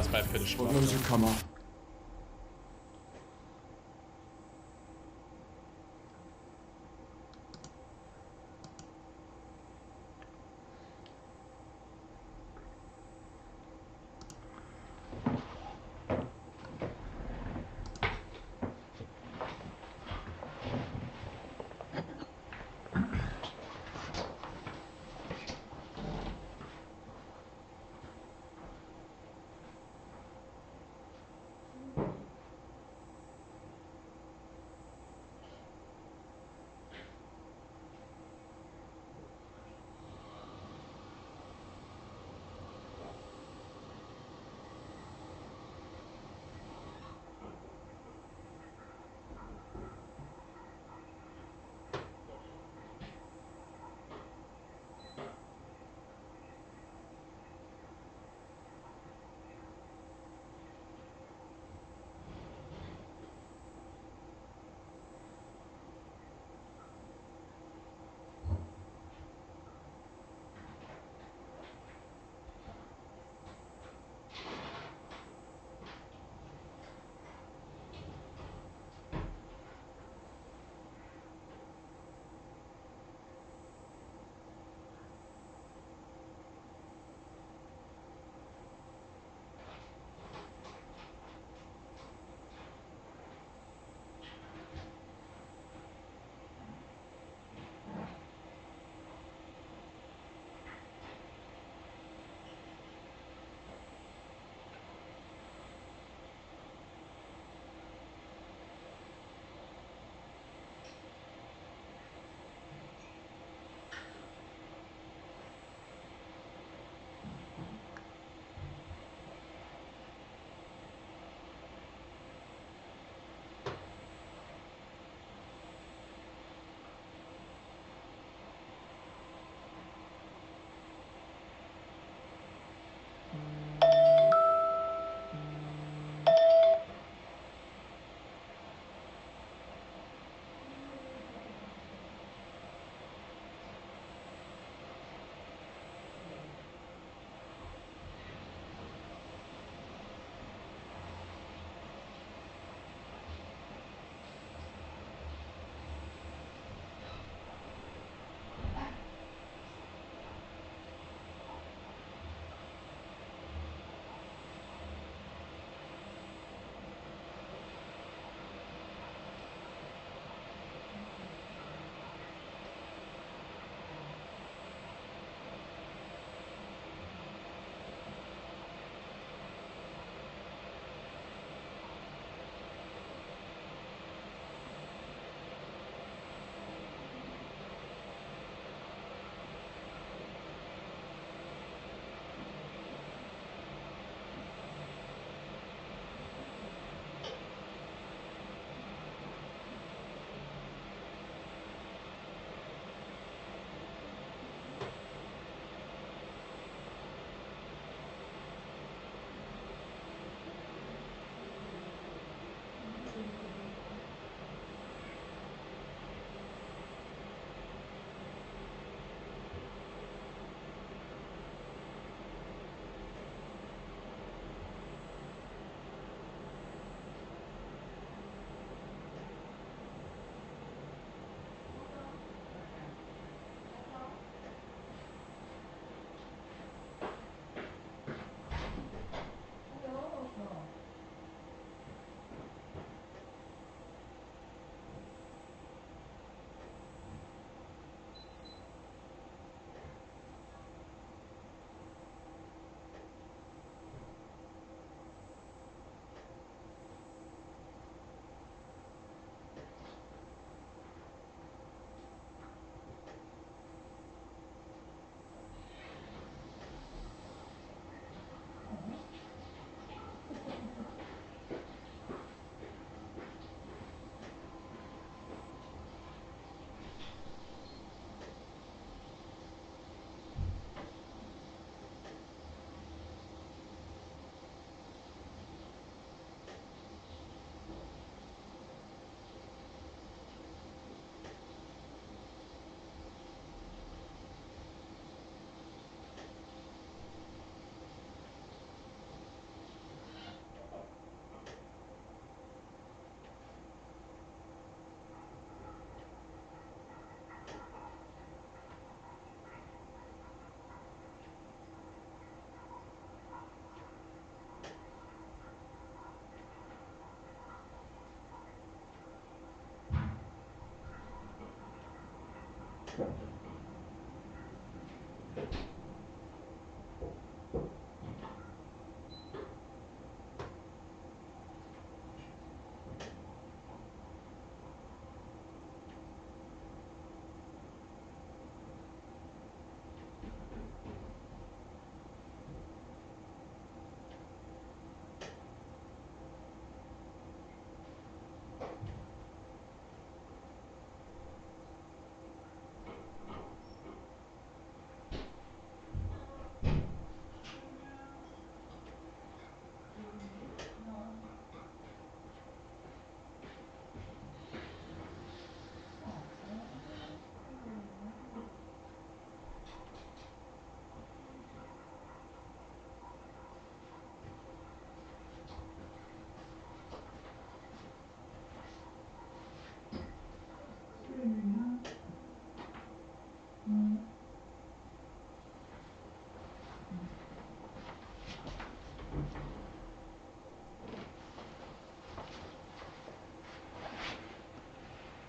ist bei Finch. Prognosekammer.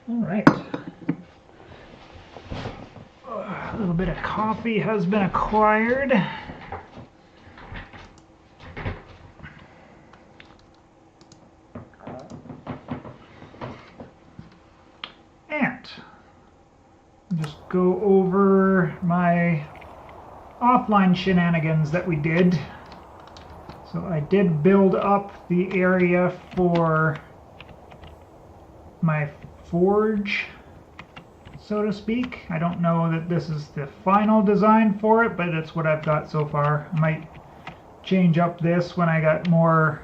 All right. A little bit of coffee has been acquired. And just go over my offline shenanigans that we did. So I did build up the area for my forge, so to speak. I don't know that this is the final design for it, but it's what I've got so far. I might change up this when I got more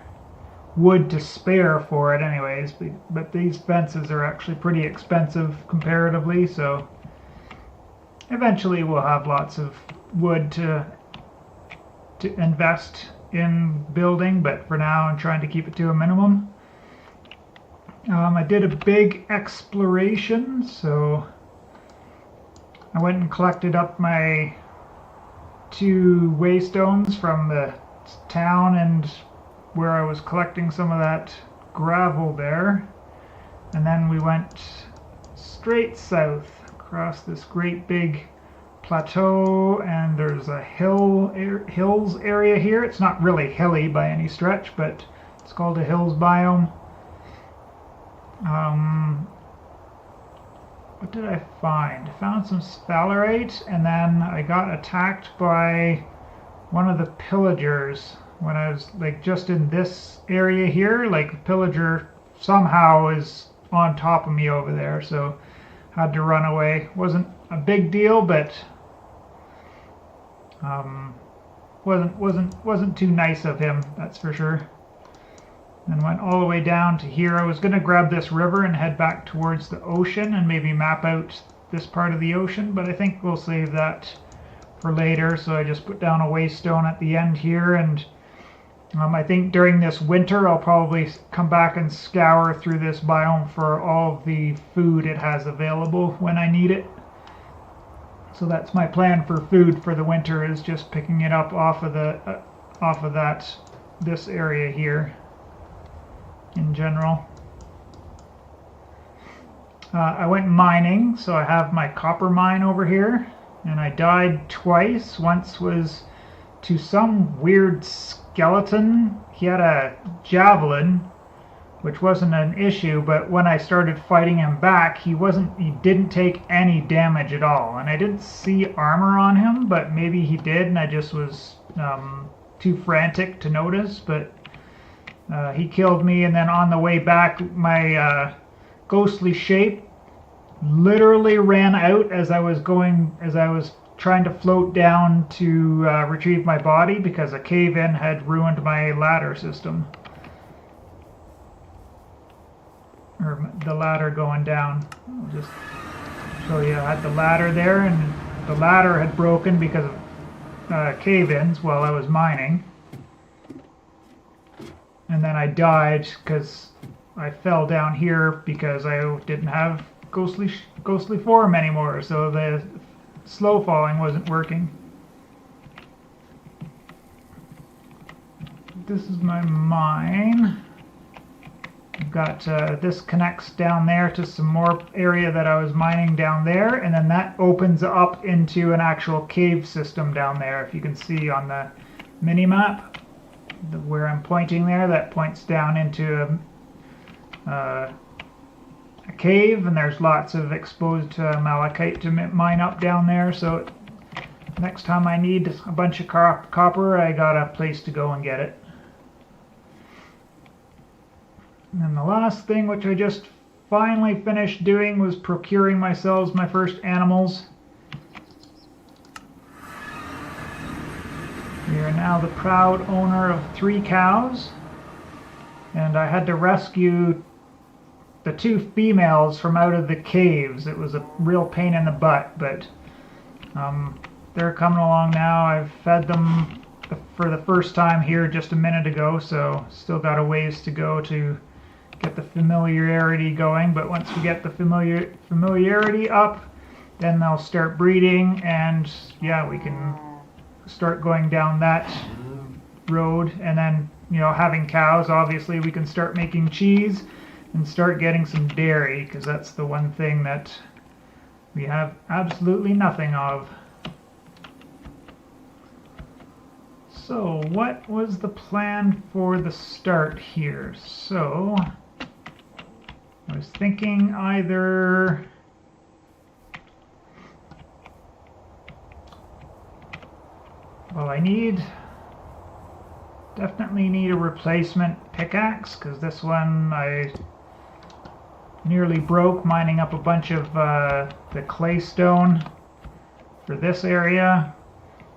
wood to spare for it anyways, but these fences are actually pretty expensive comparatively, so eventually we'll have lots of wood to invest in building, but for now I'm trying to keep it to a minimum. I did a big exploration, so I went and collected up my 2 waystones from the town and where I was collecting some of that gravel there, and then we went straight south across this great big plateau, and there's a hills area here. It's not really hilly by any stretch, but it's called a hills biome. What did I find? I found some sphalerite, and then I got attacked by one of the pillagers when I was like just in this area here. Like the pillager somehow is on top of me over there, so had to run away. Wasn't a big deal, but wasn't too nice of him, that's for sure. And went all the way down to here. I was going to grab this river and head back towards the ocean and maybe map out this part of the ocean, but I think we'll save that for later. So I just put down a waystone at the end here, and I think during this winter I'll probably come back and scour through this biome for all of the food it has available when I need it. So that's my plan for food for the winter, is just picking it up off of this area here in general. I went mining, so I have my copper mine over here, and I died twice. Once was to some weird skeleton. He had a javelin, which wasn't an issue, but when I started fighting him back, he didn't take any damage at all. And I didn't see armor on him, but maybe he did, and I just was too frantic to notice. But he killed me, and then on the way back, my ghostly shape literally ran out as I was trying to float down to retrieve my body, because a cave-in had ruined my ladder system. Or the ladder going down. I'll just show you. I had the ladder there, and the ladder had broken because of cave-ins while I was mining. And then I died because I fell down here because I didn't have ghostly form anymore, so the slow falling wasn't working. This is my mine. got this connects down there to some more area that I was mining down there, and then that opens up into an actual cave system down there. If you can see on the mini map where I'm pointing there, that points down into a cave, and there's lots of exposed malachite to mine up down there. So next time I need a bunch of copper, I got a place to go and get it. And then the last thing, which I just finally finished doing, was procuring myself my first animals. We are now the proud owner of 3 cows, and I had to rescue the 2 females from out of the caves. It was a real pain in the butt, but they're coming along now. I've fed them for the first time here just a minute ago, so still got a ways to go to get the familiarity going. But once we get the familiarity up, then they'll start breeding, and yeah, we can start going down that road. And then, you know, having cows, obviously we can start making cheese and start getting some dairy, because that's the one thing that we have absolutely nothing of. So what was the plan for the start here? So I was thinking either definitely need a replacement pickaxe, because this one I nearly broke mining up a bunch of the clay stone for this area,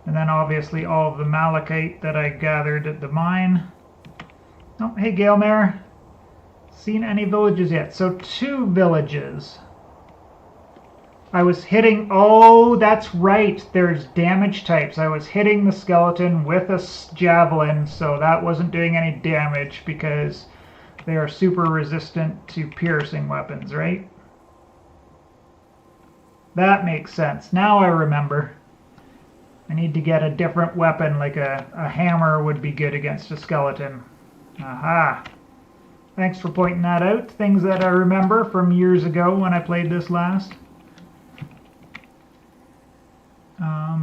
and then obviously all of the malachite that I gathered at the mine. Oh, hey Gailmare, seen any villages yet? So 2 villages. I was hitting, oh, that's right, there's damage types. I was hitting the skeleton with a javelin, so that wasn't doing any damage because they are super resistant to piercing weapons, right? That makes sense. Now I remember. I need to get a different weapon, like a hammer would be good against a skeleton. Aha. Thanks for pointing that out. Things that I remember from years ago when I played this last.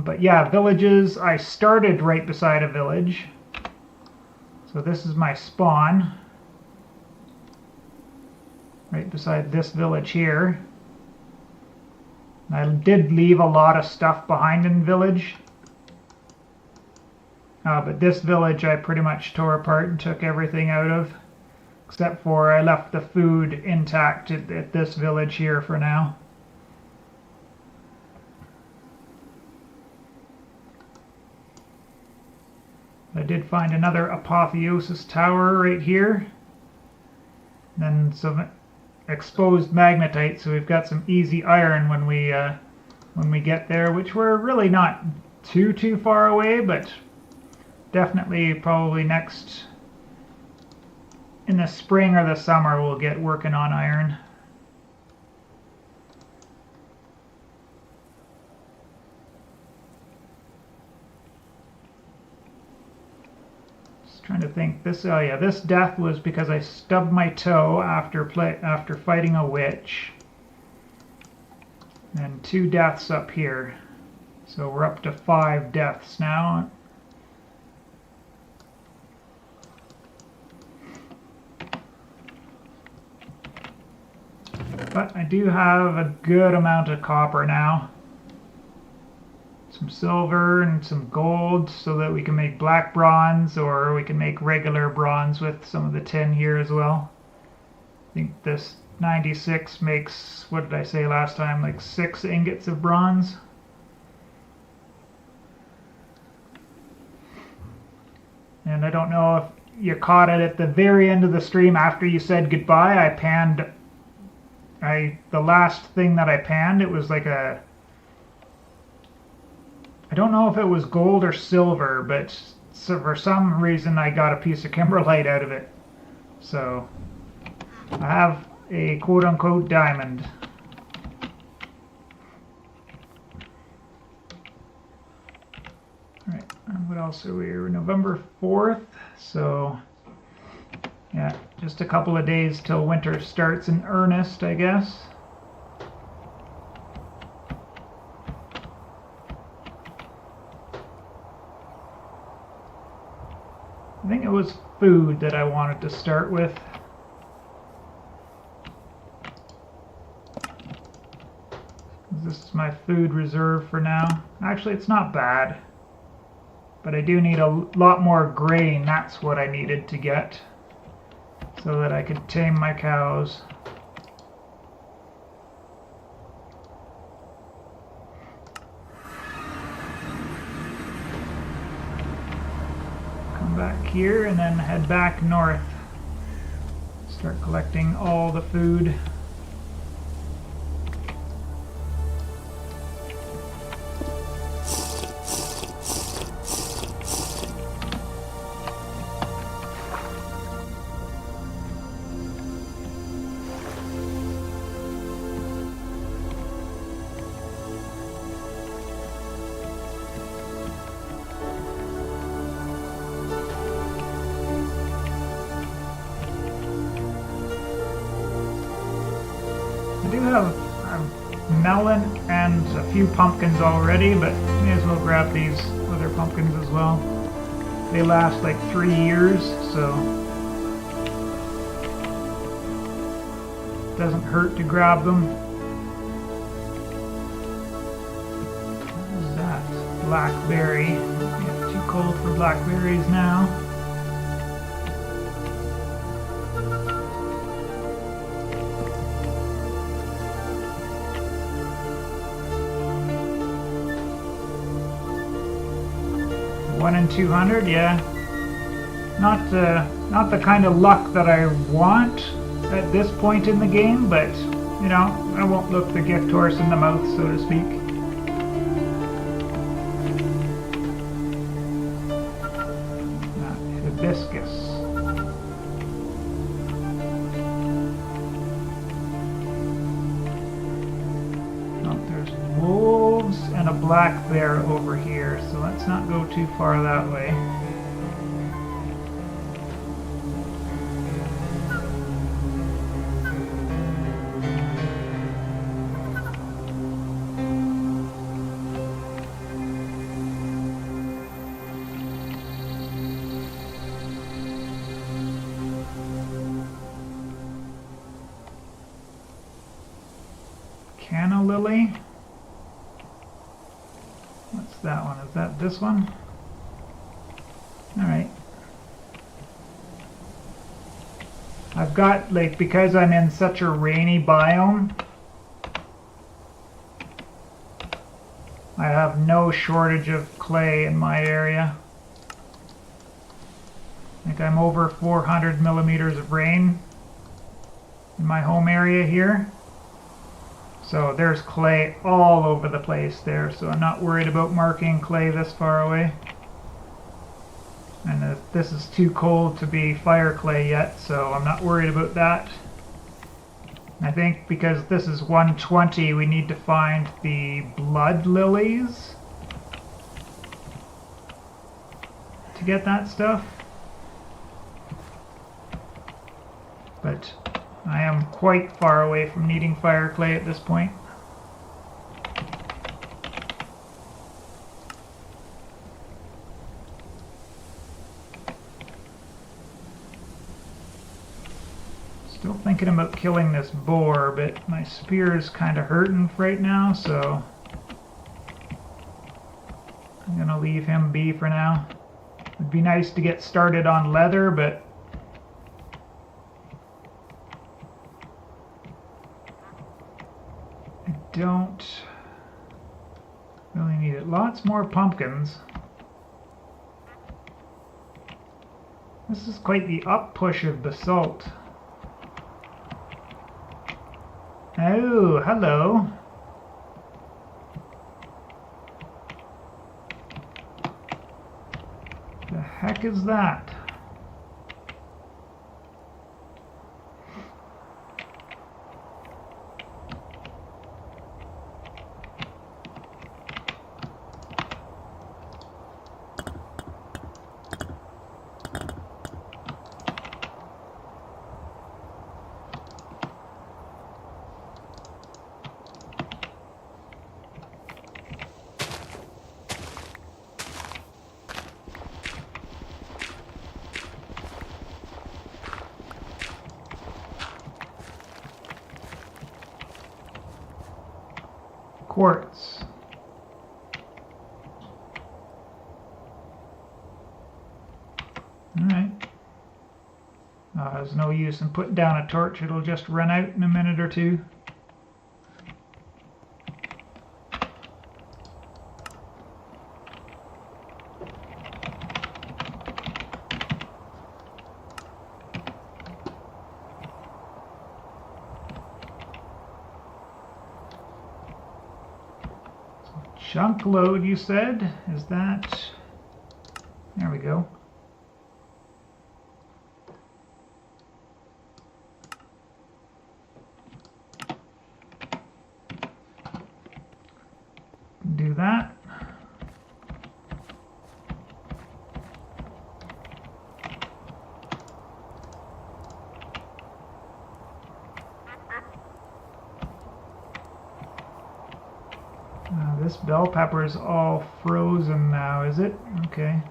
But yeah, villages, I started right beside a village. So this is my spawn. Right beside this village here. I did leave a lot of stuff behind in the village. But this village I pretty much tore apart and took everything out of. Except for I left the food intact at this village here for now. I did find another apotheosis tower right here. Then some exposed magnetite, so we've got some easy iron when we get there, which we're really not too far away, but definitely probably next in the spring or the summer we'll get working on iron. Just trying to think. This, oh yeah, this death was because I stubbed my toe after fighting a witch. And 2 deaths up here. So we're up to 5 deaths now. But I do have a good amount of copper now. Some silver and some gold so that we can make black bronze, or we can make regular bronze with some of the tin here as well. I think this 96 makes, what did I say last time, like 6 ingots of bronze. And I don't know if you caught it at the very end of the stream after you said goodbye. I panned, the last thing that I panned, it was like a, I don't know if it was gold or silver, but so for some reason I got a piece of kimberlite out of it. So I have a quote-unquote diamond. Alright, and what else are we? November 4th, so Yeah, just a couple of days till winter starts in earnest, I guess. I think it was food that I wanted to start with. This is my food reserve for now. Actually, it's not bad. But I do need a lot more grain. That's what I needed to get, so that I could tame my cows. Come back here and then head back north. Start collecting all the food. I do have a melon and a few pumpkins already, but may as well grab these other pumpkins as well. They last like 3 years, so it doesn't hurt to grab them. What is that? Blackberry. Yeah, too cold for blackberries now. One in 200, yeah. Not the kind of luck that I want at this point in the game, but you know, I won't look the gift horse in the mouth, so to speak. Hibiscus. Oh, there's wolves and a black bear over here, so let's not go too far that way. Canna lily. What's that one? Is that this one? Alright. I've got, like, because I'm in such a rainy biome, I have no shortage of clay in my area. I think I'm over 400 millimeters of rain in my home area here. So there's clay all over the place there, so I'm not worried about marking clay this far away. And this is too cold to be fire clay yet, so I'm not worried about that. I think because this is 120, we need to find the blood lilies to get that stuff. But I am quite far away from needing fire clay at this point. Still thinking about killing this boar, but my spear is kind of hurting right now, so I'm gonna leave him be for now. It'd be nice to get started on leather, but don't really need it. Lots more pumpkins. This is quite the up push of basalt. Oh, hello. The heck is that? quartz. Alright. There's no use in putting down a torch, it'll just run out in a minute or two. Chunk load, you said? Is that... There we go. Do that. This bell pepper is all frozen now, is it? Okay.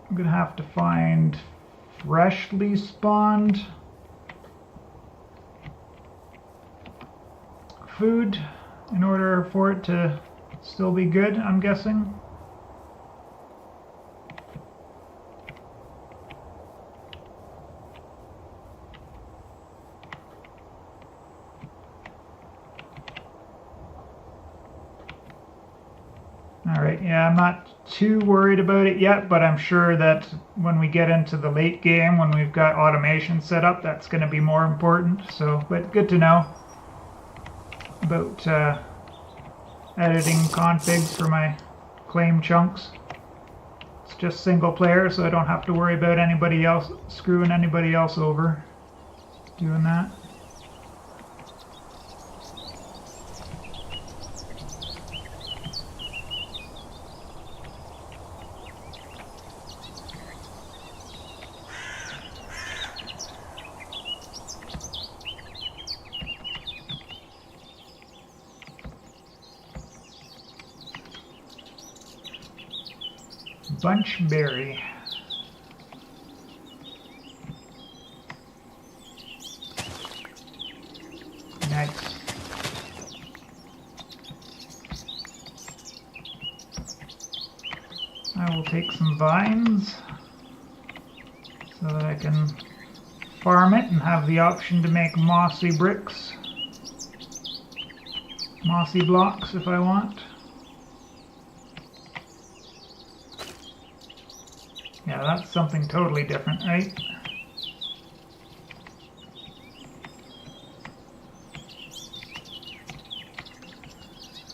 I'm gonna have to find freshly spawned food in order for it to still be good, I'm guessing. Alright, yeah, I'm not too worried about it yet, but I'm sure that when we get into the late game, when we've got automation set up, that's going to be more important. So, but good to know about editing configs for my claim chunks. It's just single player, so I don't have to worry about anybody else screwing anybody else over doing that. Bunchberry. Nice. I will take some vines so that I can farm it and have the option to make mossy bricks, mossy blocks if I want. Yeah, that's something totally different, right?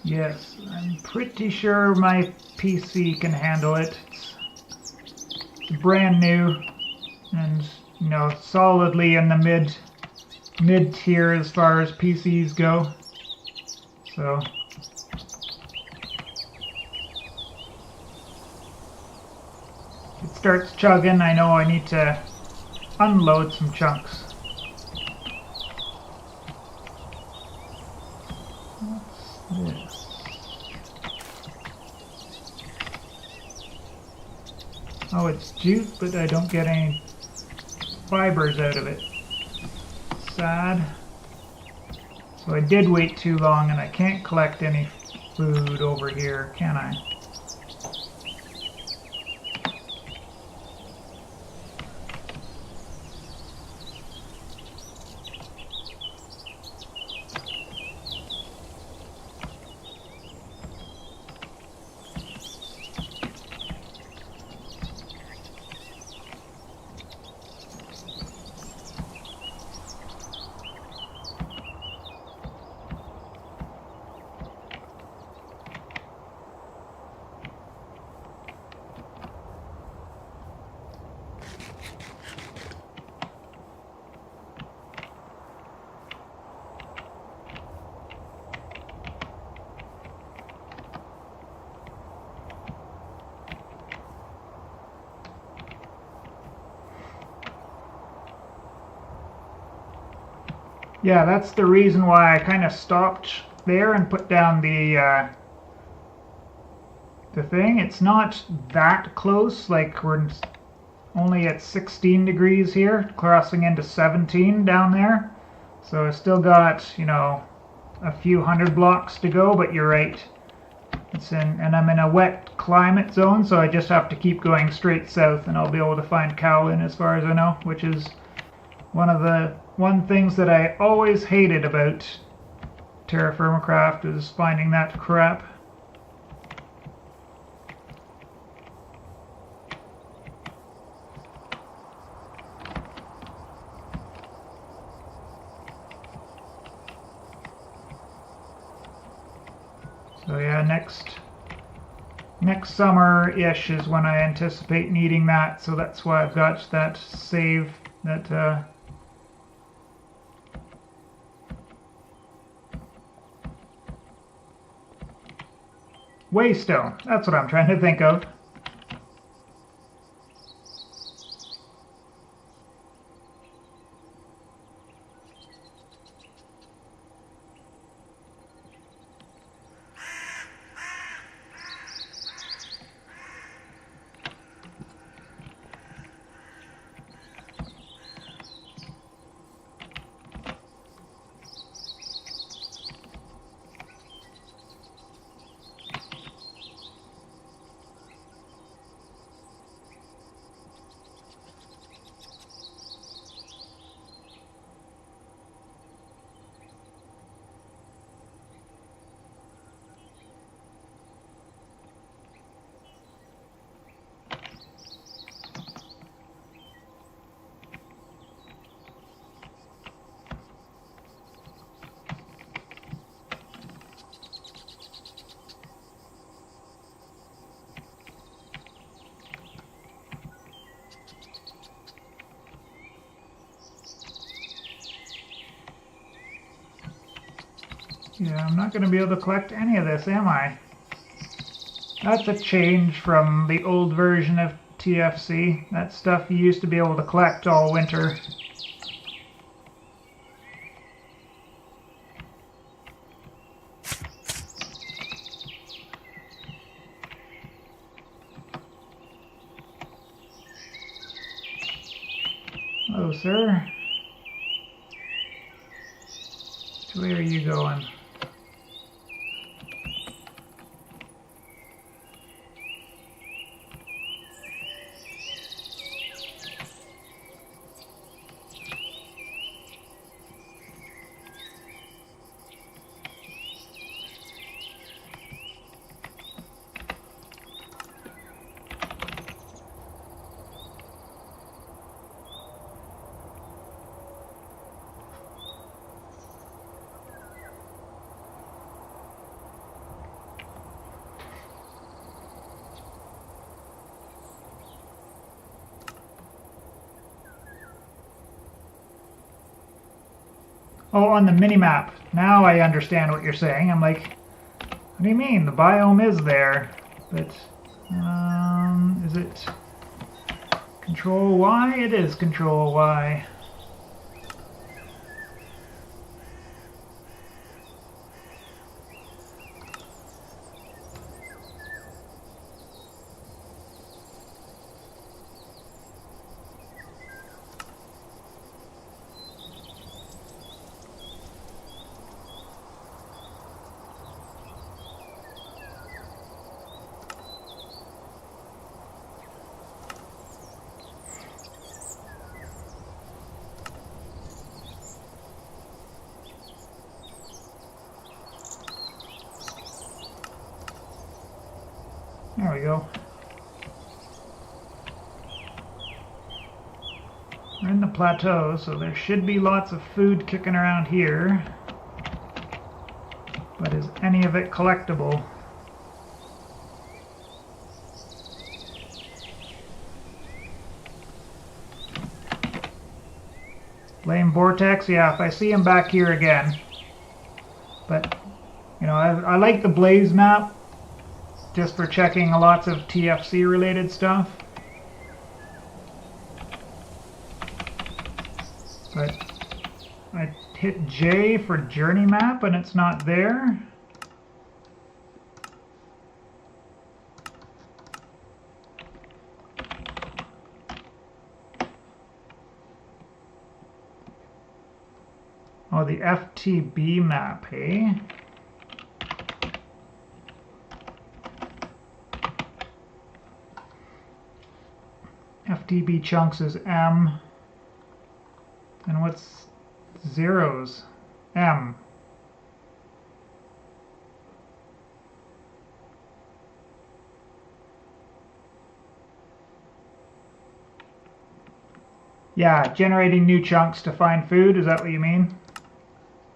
Yes, I'm pretty sure my PC can handle it. It's brand new and, you know, solidly in the mid tier as far as PCs go. So starts chugging, I know I need to unload some chunks. What's this? Oh, it's juice, but I don't get any fibers out of it. Sad. So I did wait too long and I can't collect any food over here, can I? Yeah, that's the reason why I kind of stopped there and put down the thing. It's not that close, like we're only at 16 degrees here, crossing into 17 down there. So I still got, you know, a few hundred blocks to go, but you're right. And I'm in a wet climate zone, so I just have to keep going straight south, and I'll be able to find Cowlin as far as I know, which is one things that I always hated about Terrafirmacraft is finding that crap. So yeah, next summer-ish is when I anticipate needing that, so that's why I've got that save, that Waystone. That's what I'm trying to think of. Yeah, I'm not going to be able to collect any of this, am I? That's a change from the old version of TFC. That stuff you used to be able to collect all winter. Hello, sir. Which way are you going? Oh, on the mini-map. Now I understand what you're saying. I'm like, what do you mean? The biome is there. But, is it Control Y? It is Control Y. There we go. We're in the plateau, so there should be lots of food kicking around here. But is any of it collectible? Flame Vortex, yeah, if I see him back here again. But, you know, I like the Blaze map, just for checking lots of TFC related stuff. But I hit J for journey map and it's not there. Oh, the FTB map, hey? FTB chunks is M. And what's zeros? M. Yeah, generating new chunks to find food, is that what you mean?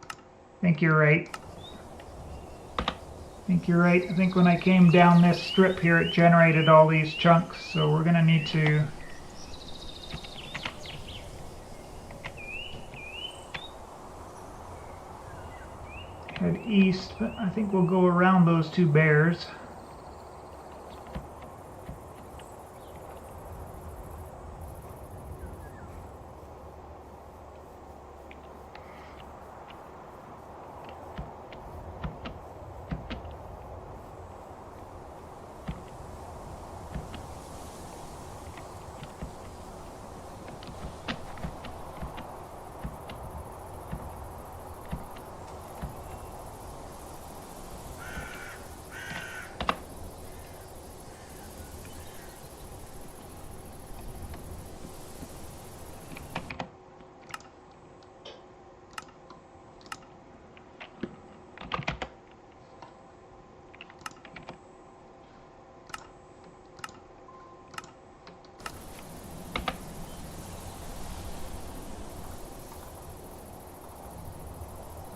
I think you're right. I think when I came down this strip here, it generated all these chunks, so we're gonna need to head east, but I think we'll go around those two bears.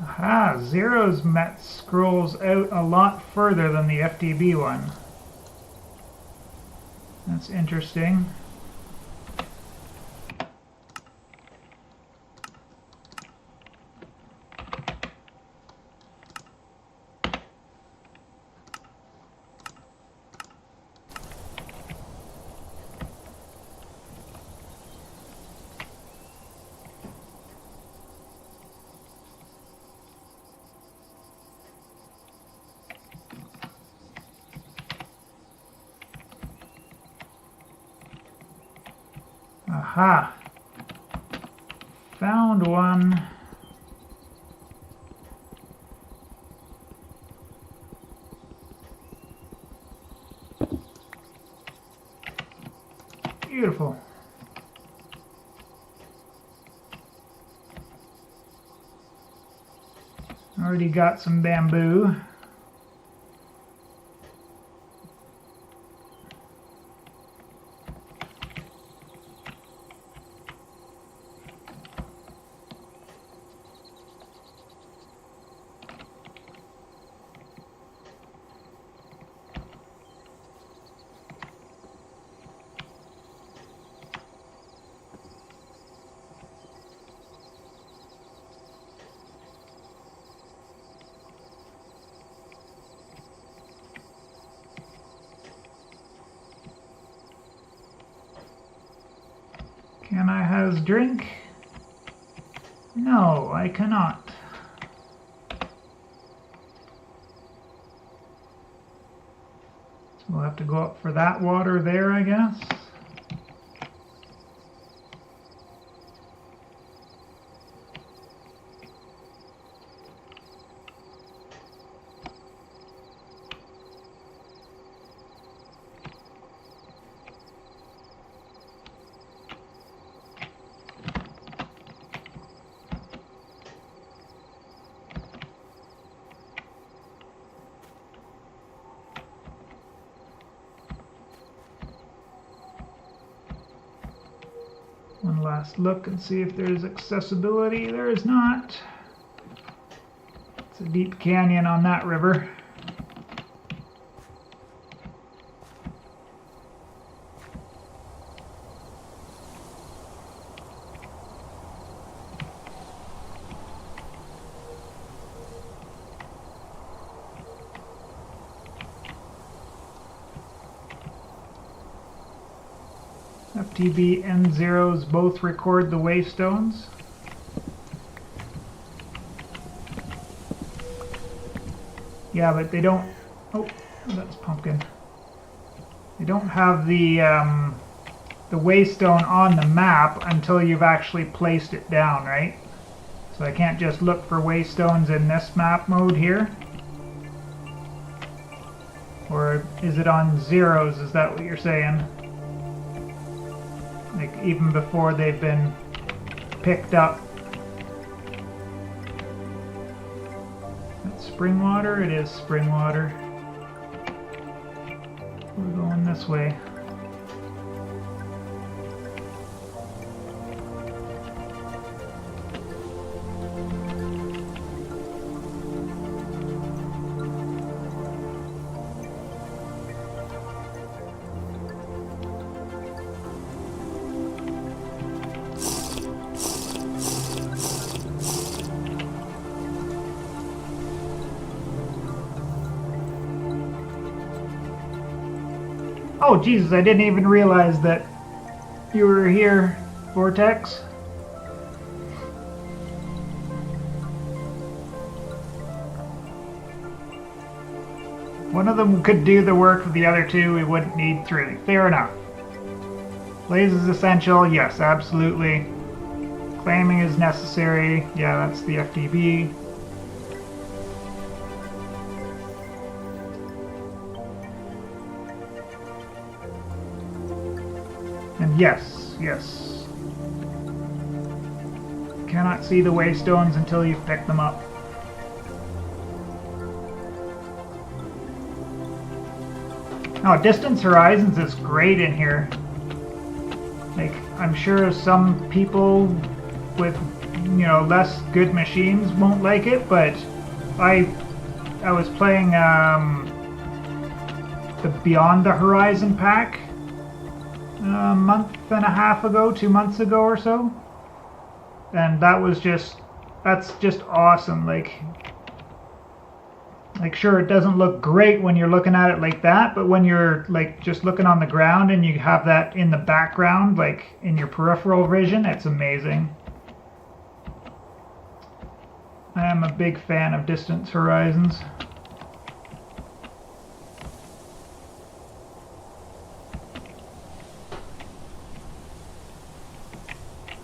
Aha, zeros met scrolls out a lot further than the FTB one. That's interesting. Aha! Found one. Beautiful. Already got some bamboo. Can I has drink? No, I cannot. So we'll have to go up for that water there, I guess. One last look and see if there's accessibility. There is not. It's a deep canyon on that river. FTB and zeros both record the waystones. Yeah, but they don't. Oh, that's pumpkin. They don't have the waystone on the map until you've actually placed it down, right? So I can't just look for waystones in this map mode here. Or is it on zeros? Is that what you're saying? Like even before they've been picked up. That's spring water? It is spring water. We're going this way. Oh, Jesus, I didn't even realize that you were here, Vortex. One of them could do the work of the other two, we wouldn't need three. Fair enough. Blaze is essential, yes, absolutely. Claiming is necessary, yeah, that's the FTB. And yes, yes. Cannot see the waystones until you've picked them up. Oh, Distance Horizons is great in here. Like, I'm sure some people with, you know, less good machines won't like it, but I was playing the Beyond the Horizon pack a month and a half ago, 2 months ago or so, and that's just awesome. Like sure, it doesn't look great when you're looking at it like that, but when you're like just looking on the ground and you have that in the background, like in your peripheral vision, it's amazing. I am a big fan of Distance Horizons.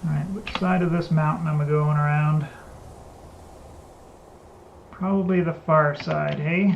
Alright, which side of this mountain am I going around? Probably the far side, hey?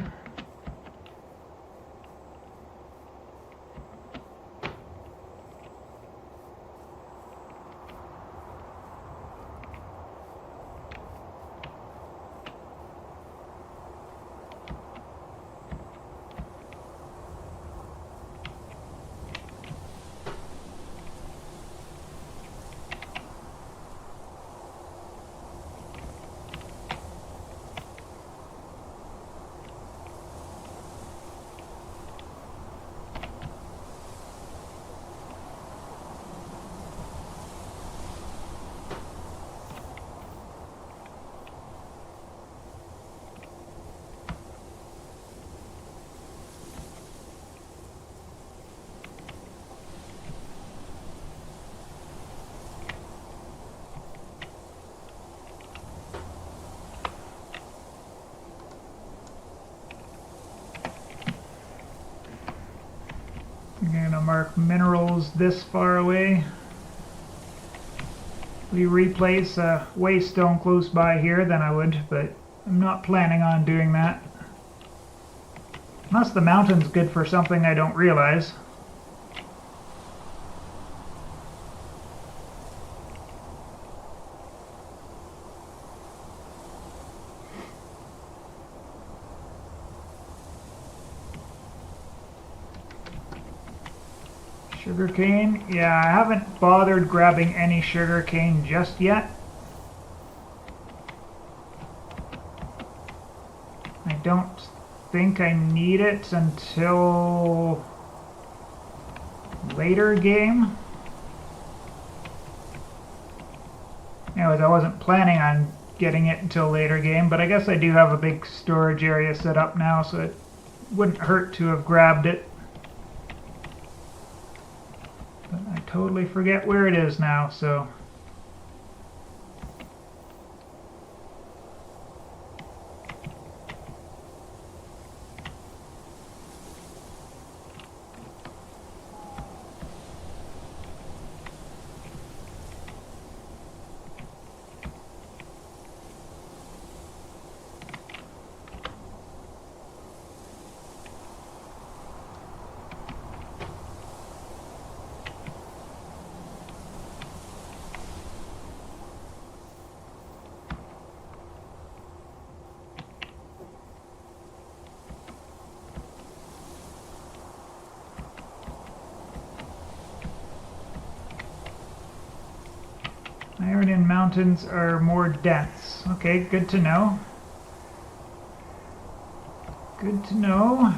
I'm gonna mark minerals this far away. If we replace a waystone close by here, then I would, but I'm not planning on doing that. Unless the mountain's good for something I don't realize. Sugarcane? Yeah, I haven't bothered grabbing any sugarcane just yet. I don't think I need it until later game. Anyways, I wasn't planning on getting it until later game, but I guess I do have a big storage area set up now, so it wouldn't hurt to have grabbed it. But I totally forget where it is now, so... Iron in mountains are more dense. Okay, good to know. Good to know.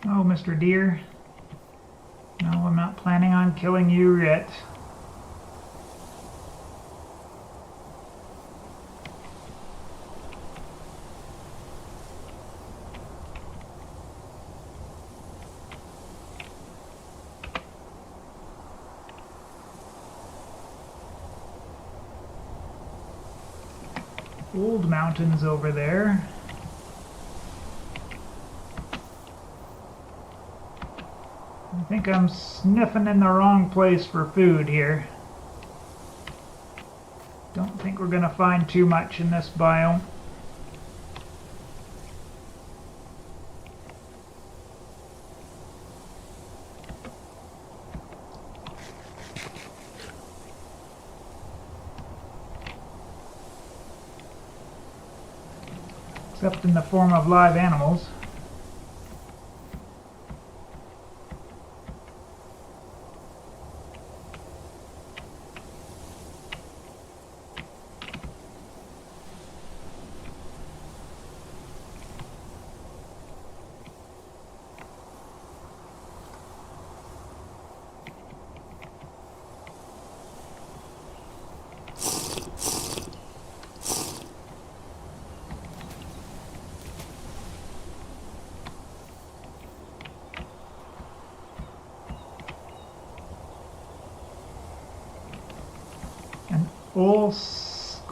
Oh, Mr. Deer. No, I'm not planning on killing you yet. Old mountains over there. I think I'm sniffing in the wrong place for food here. Don't think we're gonna find too much in this biome. Except in the form of live animals.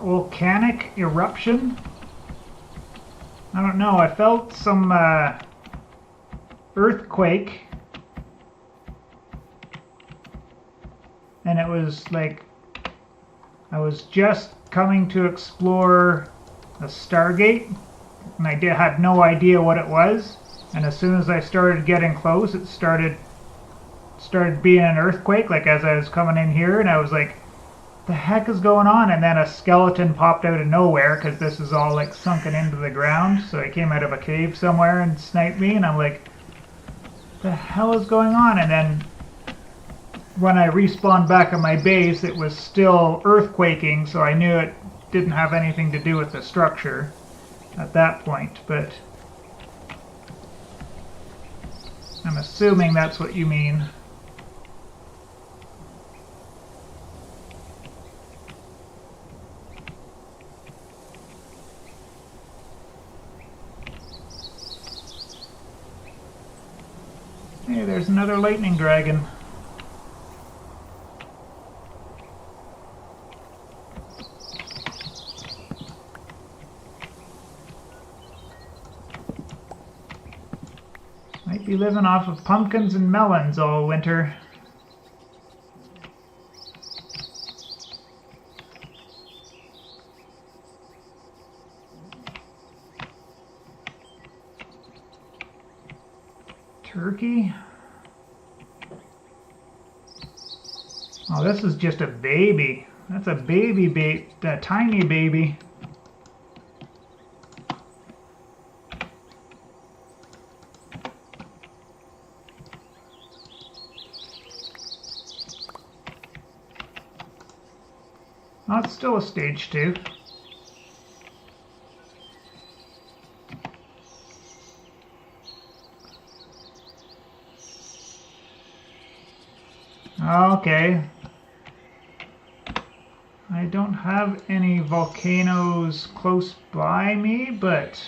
Volcanic eruption? I don't know, I felt some earthquake, and it was like I was just coming to explore a Stargate, and I had no idea what it was, and as soon as I started getting close, it started being an earthquake, like as I was coming in here, and I was like, the heck is going on? And then a skeleton popped out of nowhere, because this is all like sunken into the ground, so it came out of a cave somewhere and sniped me, and I'm like, the hell is going on? And then when I respawned back at my base, it was still earthquaking, so I knew it didn't have anything to do with the structure at that point, but I'm assuming that's what you mean. Hey, there's another lightning dragon. Might be living off of pumpkins and melons all winter. Turkey? Oh, this is just a baby. That's a baby, a tiny baby. Oh, it's still a stage 2. Okay. I don't have any volcanoes close by me, but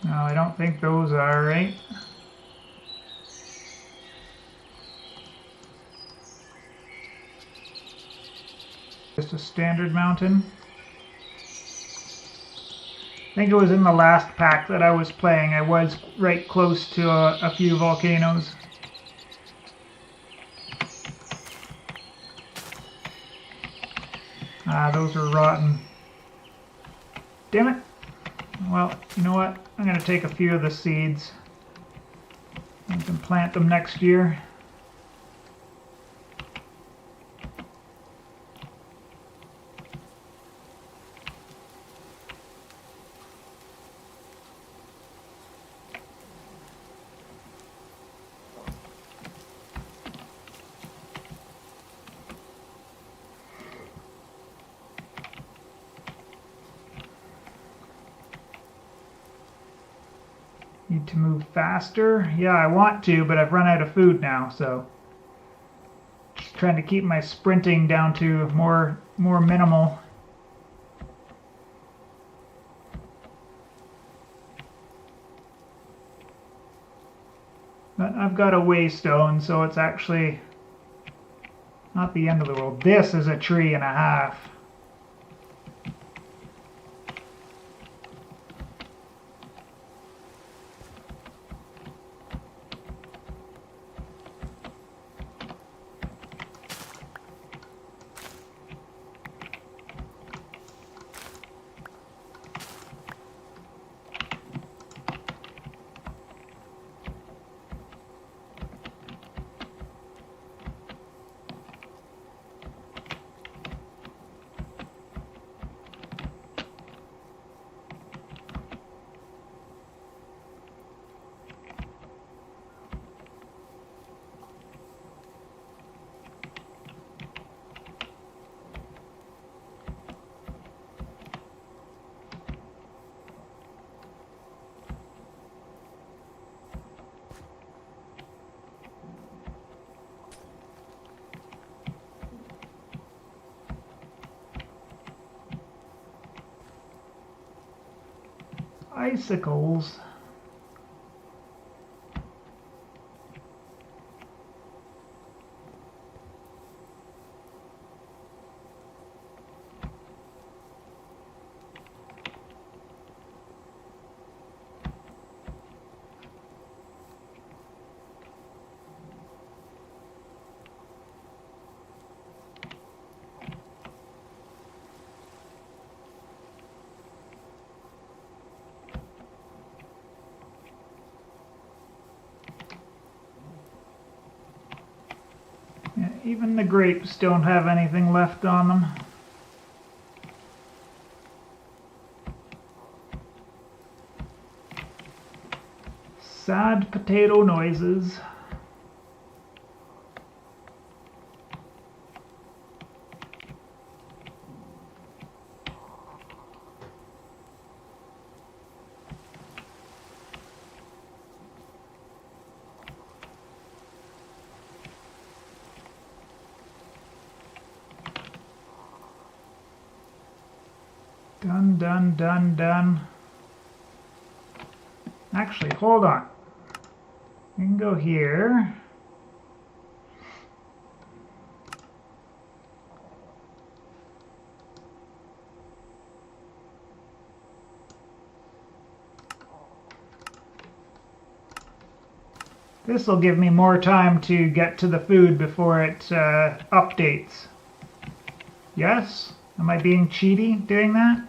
no, I don't think those are, right? Just a standard mountain. I think it was in the last pack that I was playing. I was right close to a few volcanoes. Ah, those are rotten. Damn it. Well, you know what? I'm going to take a few of the seeds. I can plant them next year. Need to move faster. Yeah, I want to, but I've run out of food now, so just trying to keep my sprinting down to more minimal. But I've got a waystone, so it's actually not the end of the world. This is a tree and a half. Icicles. Yeah, even the grapes don't have anything left on them. Sad potato noises. Done, done, done, done. Actually, hold on. You can go here. This will give me more time to get to the food before it updates. Yes? Am I being cheaty doing that?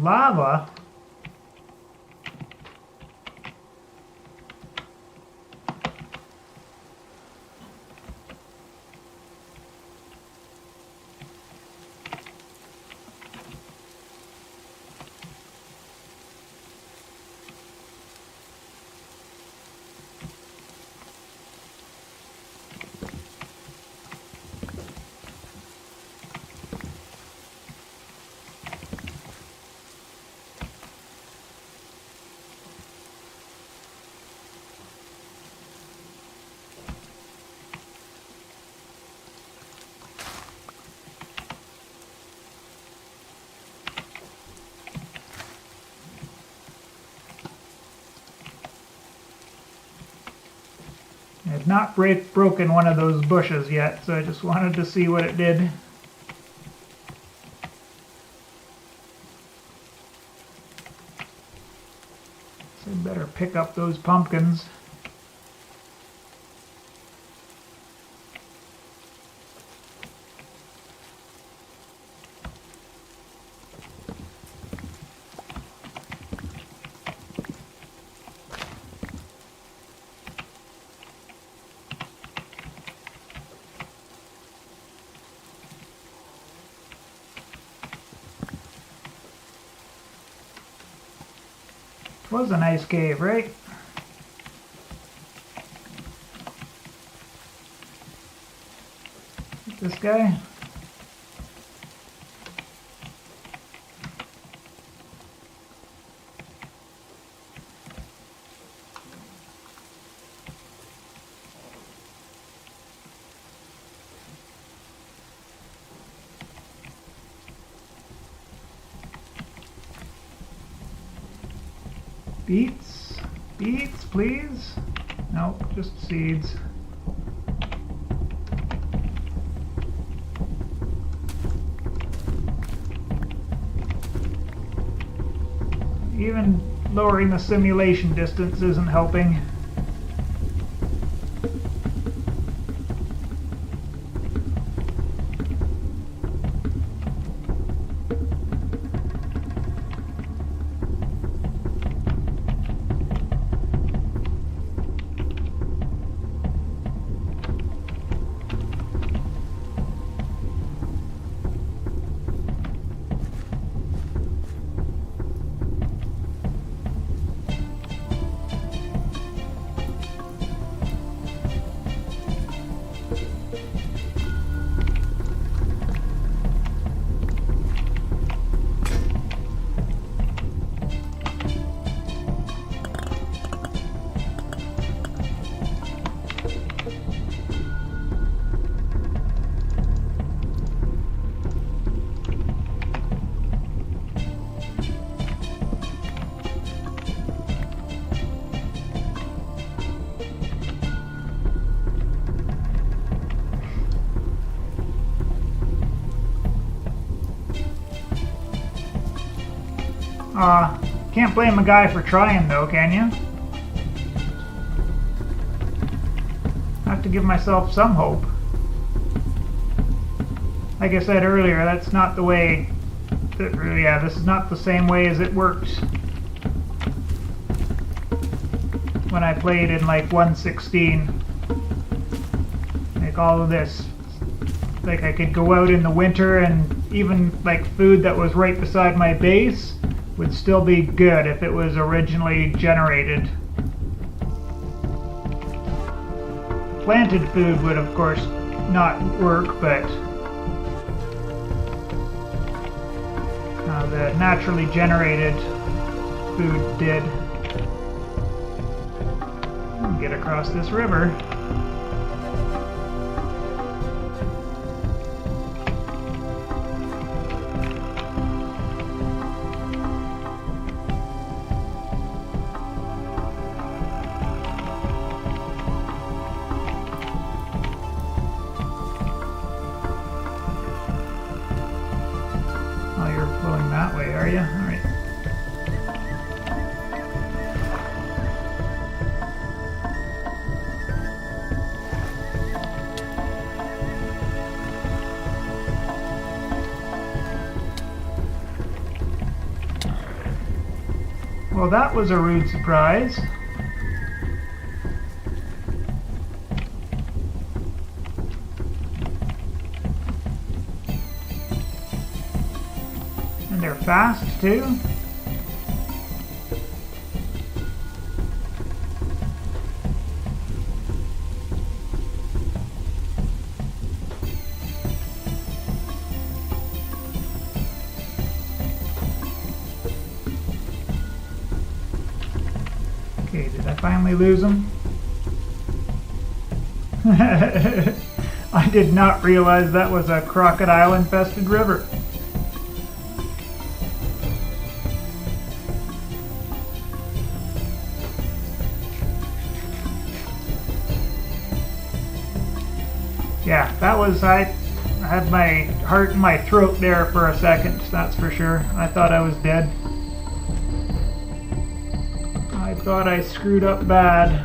Lava? I've not broken one of those bushes yet, so I just wanted to see what it did. So I better pick up those pumpkins. It was a nice cave, right? This guy? Beets? Beets, please? Nope, just seeds. Even lowering the simulation distance isn't helping. Can't blame a guy for trying though, can you? I have to give myself some hope. Like I said earlier, that's not the way yeah, this is not the same way as it works when I played in like 1.16. Like all of this. Like I could go out in the winter and even like food that was right beside my base would still be good if it was originally generated. Planted food would of course not work, but the naturally generated food did. Get across this river. Are you? All right. Well, that was a rude surprise. And they're fast too. Okay, did I finally lose them? I did not realize that was a crocodile-infested river. Yeah, that was, I had my heart in my throat there for a second, that's for sure. I thought I was dead. I thought I screwed up bad.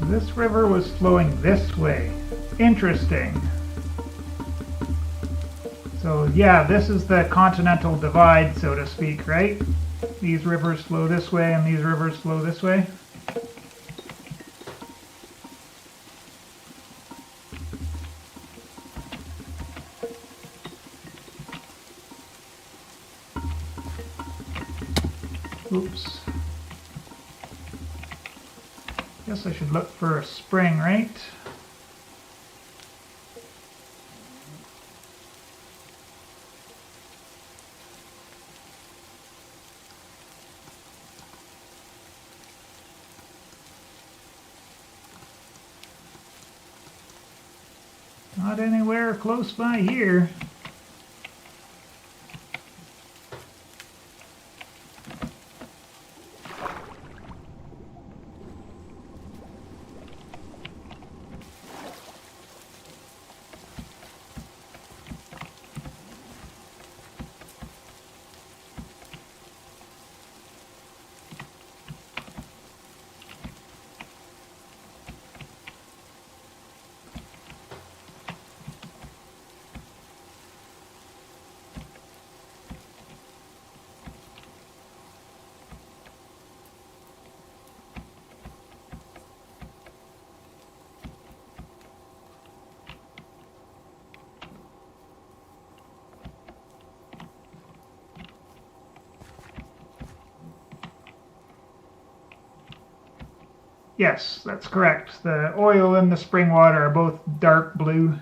This river was flowing this way. Interesting. So yeah, this is the continental divide, so to speak, right? These rivers flow this way and these rivers flow this way. Oops. Guess I should look for a spring, right? Not anywhere close by here. Yes, that's correct. The oil and the spring water are both dark blue.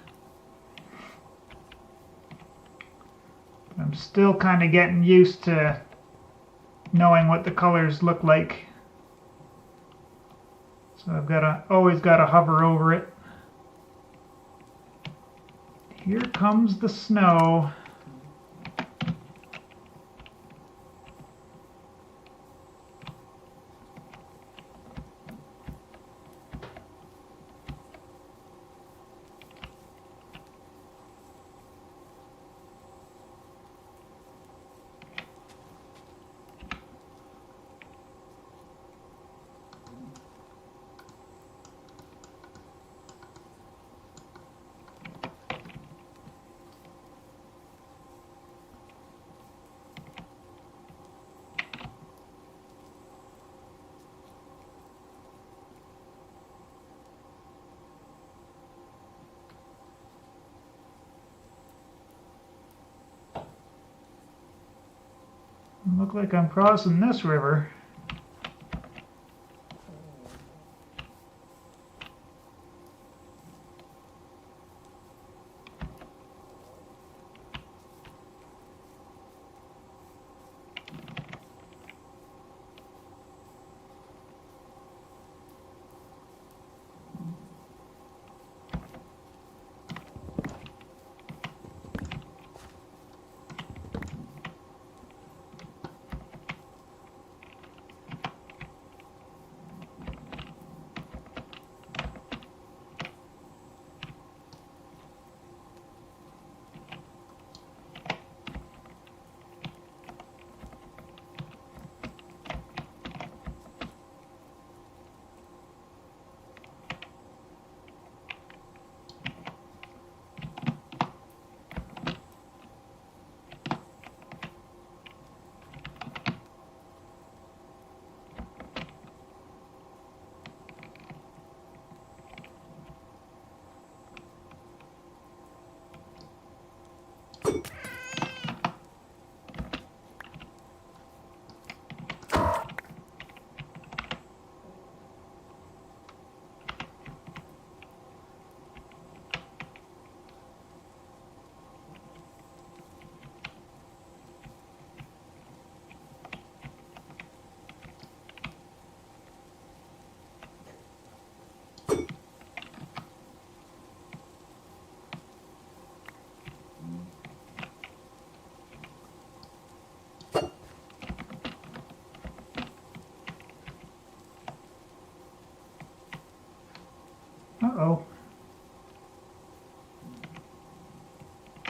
I'm still kind of getting used to knowing what the colors look like. So I've always got to hover over it. Here comes the snow. Look like I'm crossing this river.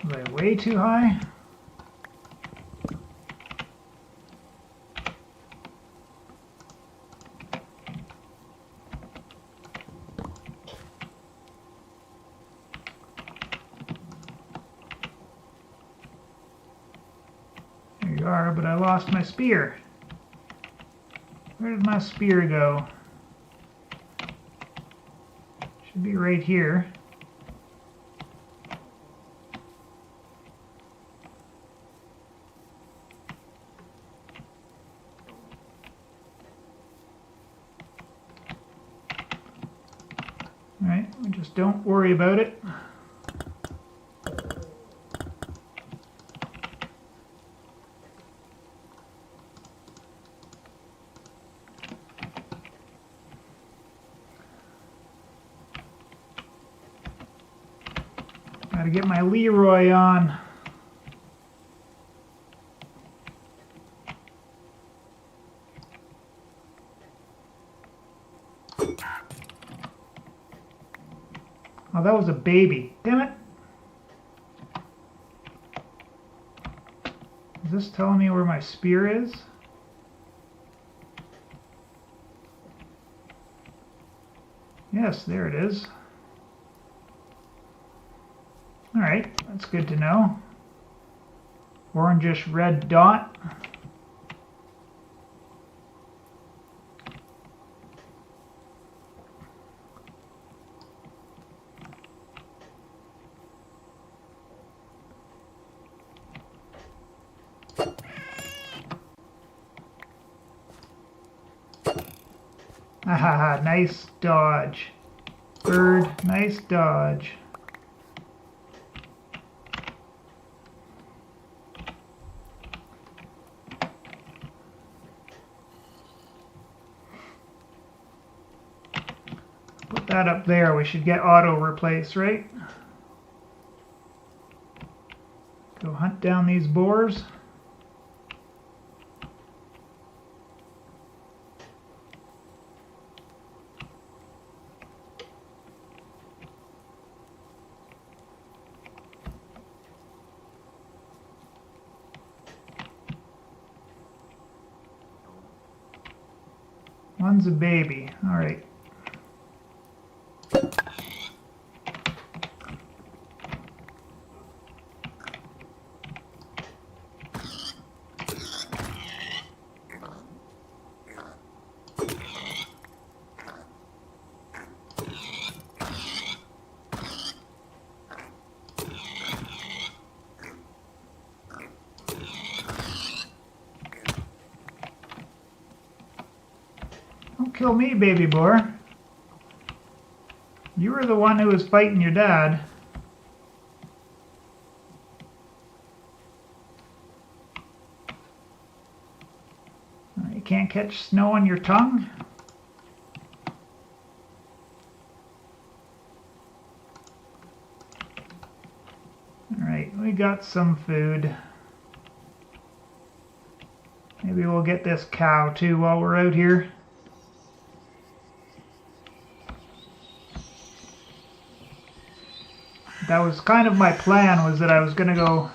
Was I way too high? There you are, but I lost my spear. Where did my spear go? Should be right here. Alright, we just don't worry about it. Gotta get my Leroy on. Oh, that was a baby. Damn it. Is this telling me where my spear is? Yes, there it is. Alright, that's good to know. Orangish red dot. Ahaha, nice dodge. Bird, nice dodge. Put that up there. We should get auto replace, right? Go hunt down these boars. One's a baby. All right. Don't kill me, baby boar. You were the one who was fighting your dad. You can't catch snow on your tongue? Alright, we got some food. Maybe we'll get this cow too while we're out here. That was kind of my plan, was that I was going to go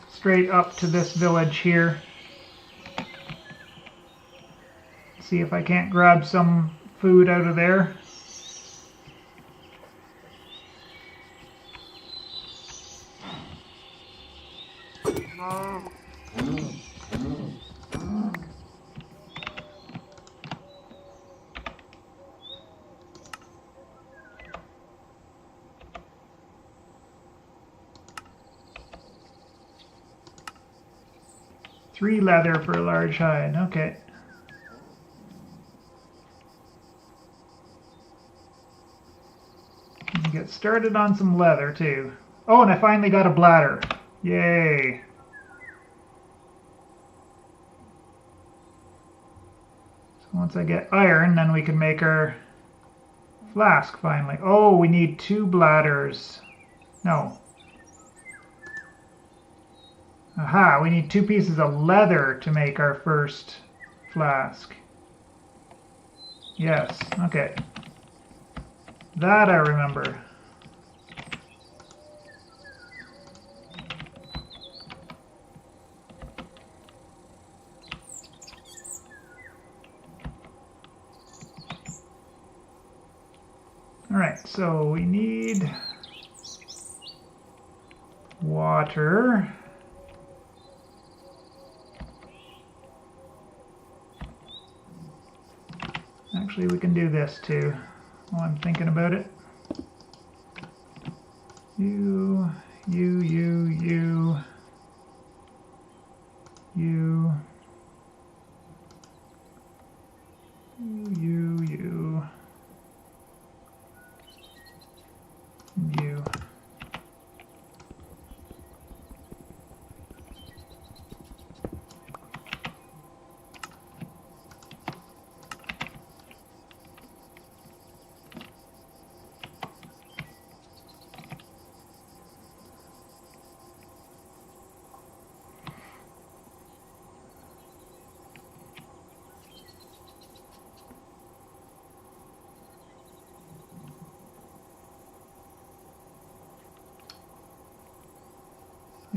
straight up to this village here. See if I can't grab some food out of there. Three leather for a large hide. Okay. Get started on some leather too. Oh, and I finally got a bladder. Yay. So once I get iron, then we can make our flask finally. Oh, we need 2 bladders. No. Aha, we need 2 pieces of leather to make our first flask. Yes, okay. That I remember. so we need water. Actually, we can do this too while I'm thinking about it. You.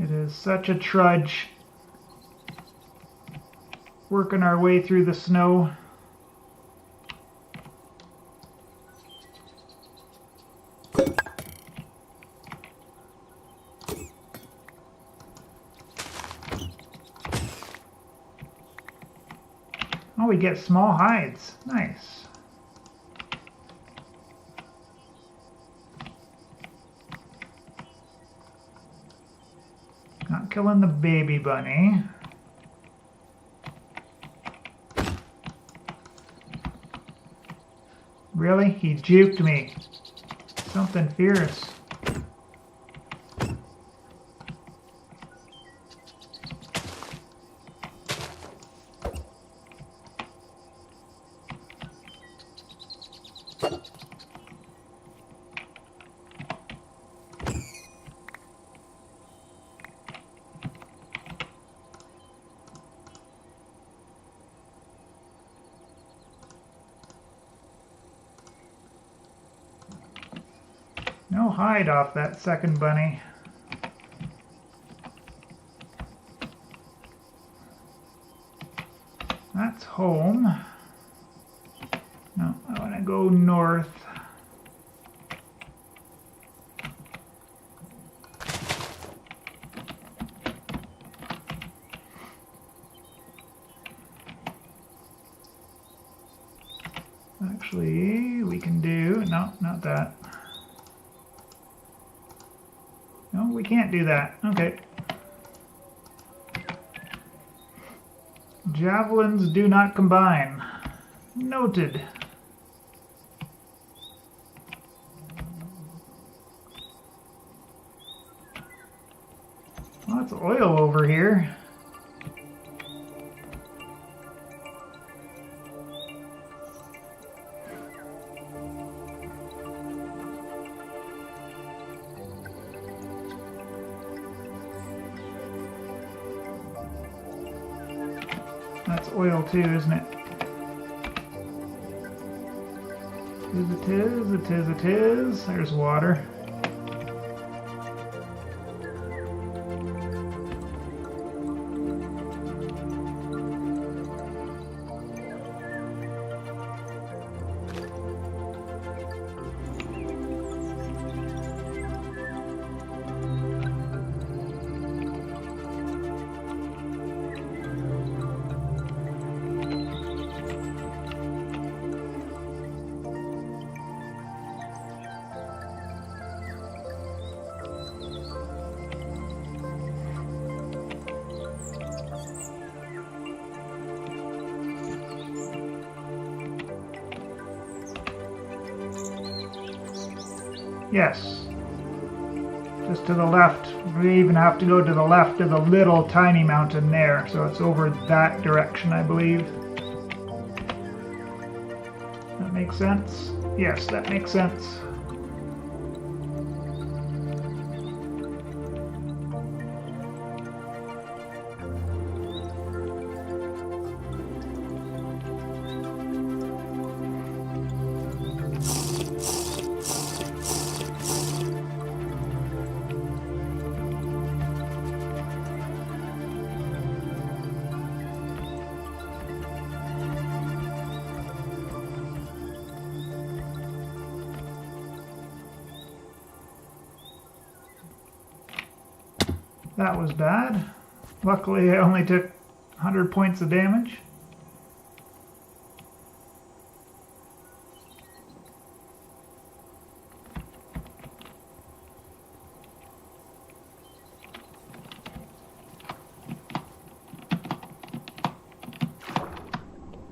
It is such a trudge working our way through the snow. Oh, we get small hides. Nice. Not killing the baby bunny. Really? He juked me. Something fierce. No hide off that second bunny. That's home. No, I want to go north. Actually, we can do... No, not that. No, we can't do that. Okay. Javelins do not combine. Noted. Lots of oil over here. That's oil too, isn't it? It is. There's water. Yes. Just to the left. We even have to go to the left of the little tiny mountain there. So it's over that direction, I believe. That makes sense? Yes, that makes sense. That was bad. Luckily, I only took 100 points of damage.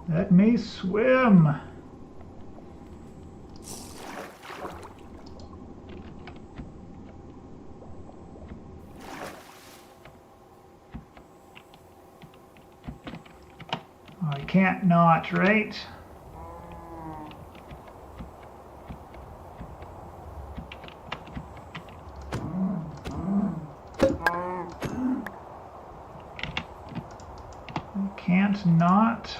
Let me swim. I can't not, right? I can't not.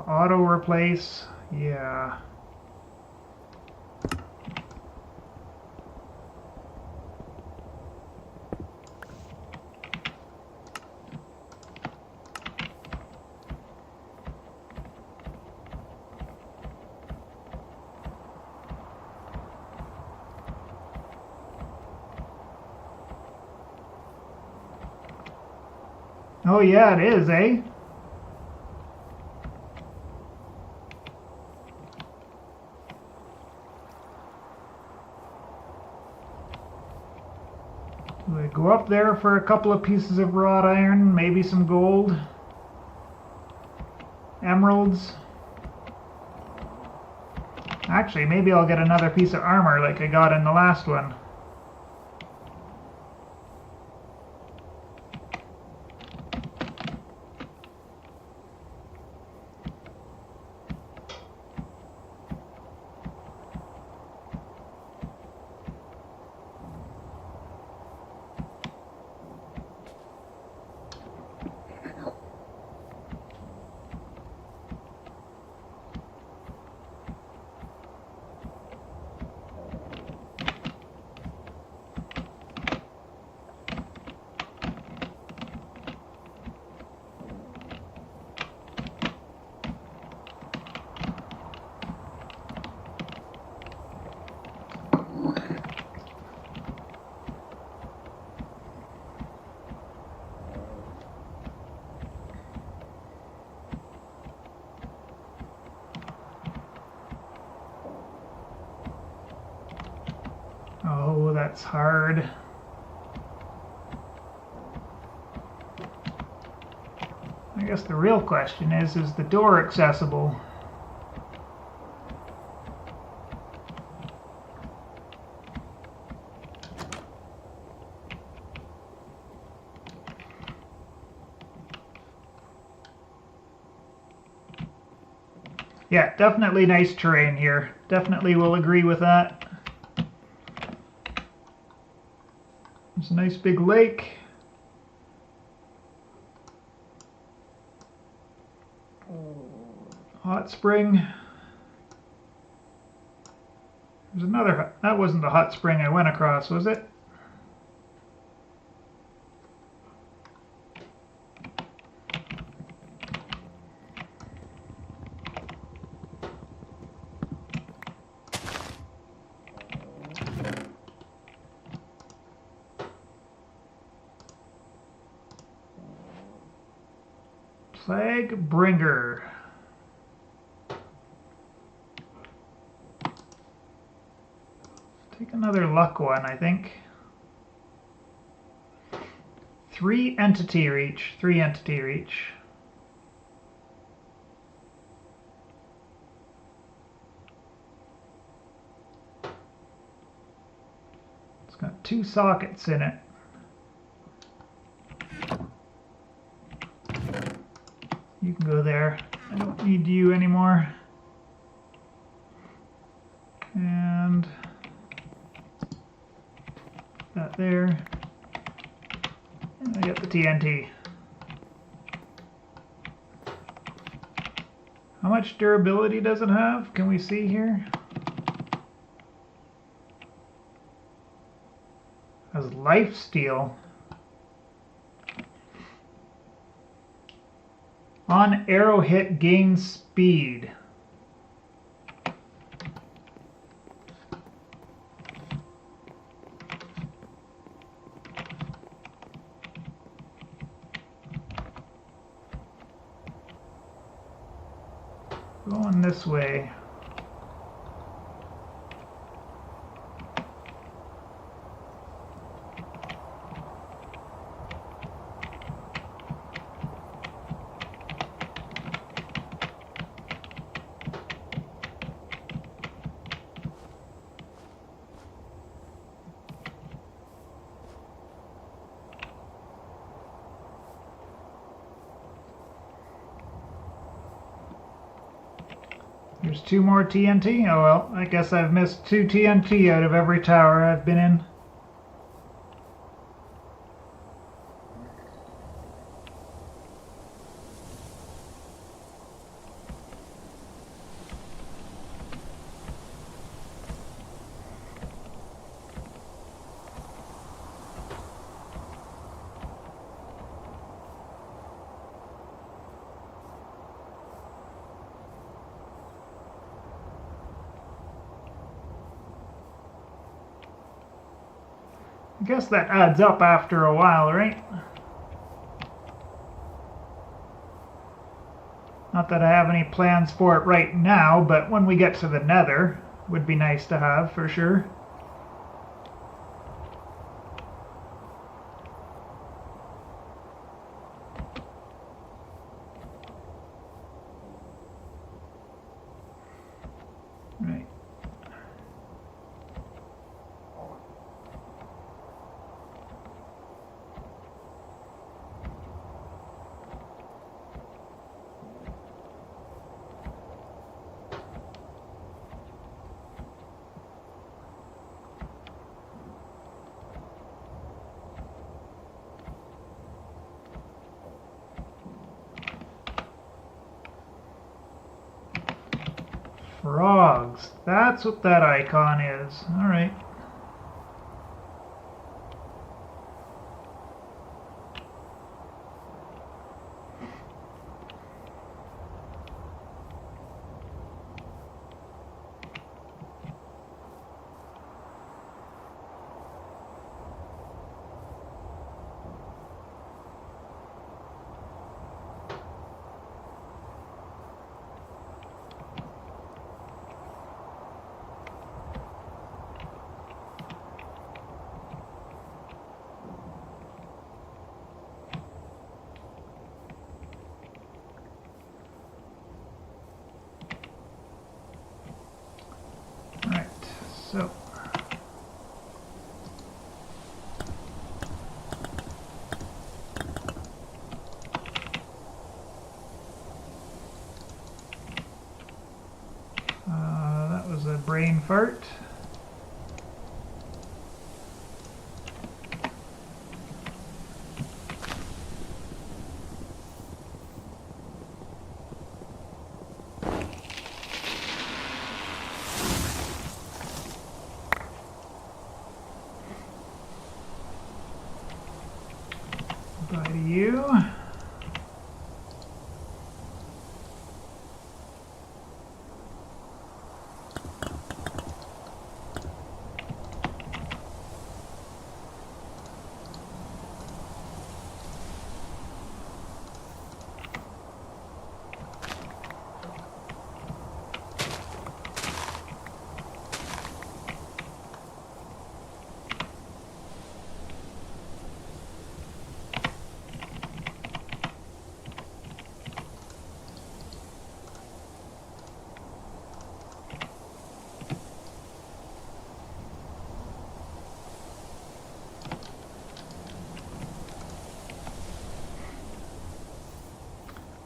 Auto replace, yeah. Oh yeah, it is, eh? We go up there for a couple of pieces of wrought iron, maybe some gold, emeralds. Actually, maybe I'll get another piece of armor like I got in the last one. Oh, that's hard. I guess the real question is the door accessible? Yeah, definitely nice terrain here. Definitely will agree with that. There's a nice big lake. Hot spring. There's another, that wasn't the hot spring I went across, was it? Flag bringer. Take another luck one, I think. 3 entity reach. 3 entity reach. It's got 2 sockets in it. You can go there. I don't need you anymore. And that there. And I get the TNT. How much durability does it have? Can we see here? as lifesteal. On arrow hit gains speed. Going this way. There's 2 more TNT? Oh well, I guess I've missed 2 TNT out of every tower I've been in. I guess that adds up after a while, right? Not that I have any plans for it right now, but when we get to the Nether, would be nice to have for sure. Right. Frogs. That's what that icon is. Alright. So, that was a brain fart. Bye to you.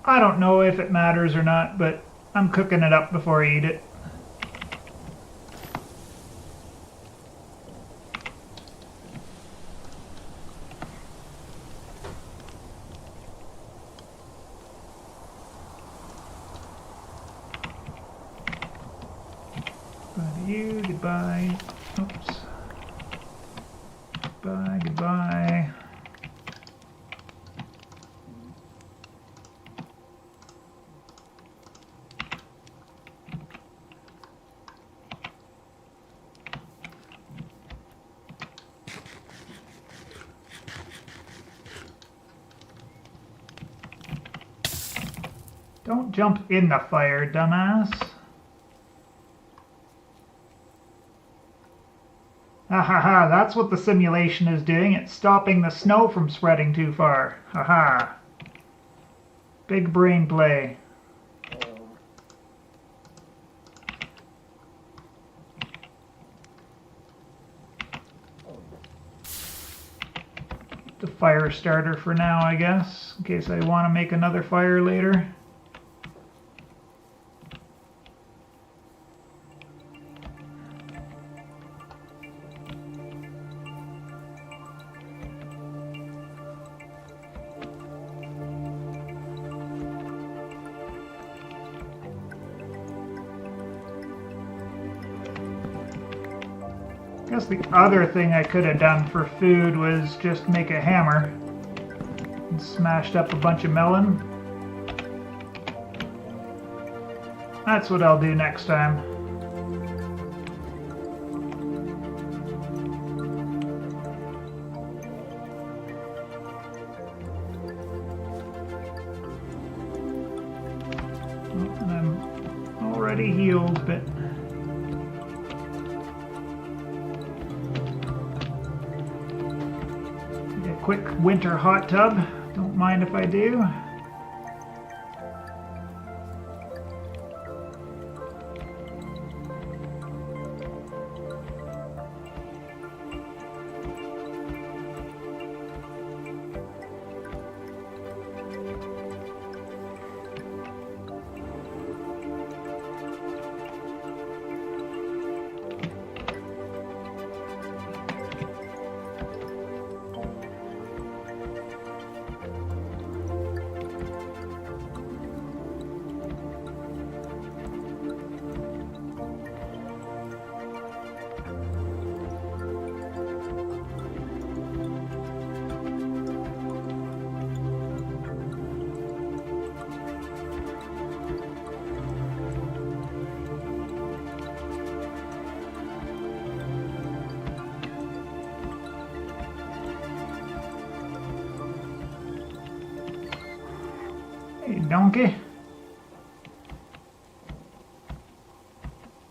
I don't know if it matters or not, but I'm cooking it up before I eat it. Bye to you, goodbye. Oops. Goodbye, goodbye. Don't jump in the fire, dumbass. Ha ha ha, that's what the simulation is doing. It's stopping the snow from spreading too far. Ha ha. Big brain play. The fire starter for now, I guess, in case I want to make another fire later. I guess the other thing I could have done for food was just make a hammer and smashed up a bunch of melon. That's what I'll do next time. Oh, and I'm already healed, but quick winter hot tub. Don't mind if I do. Hey, donkey.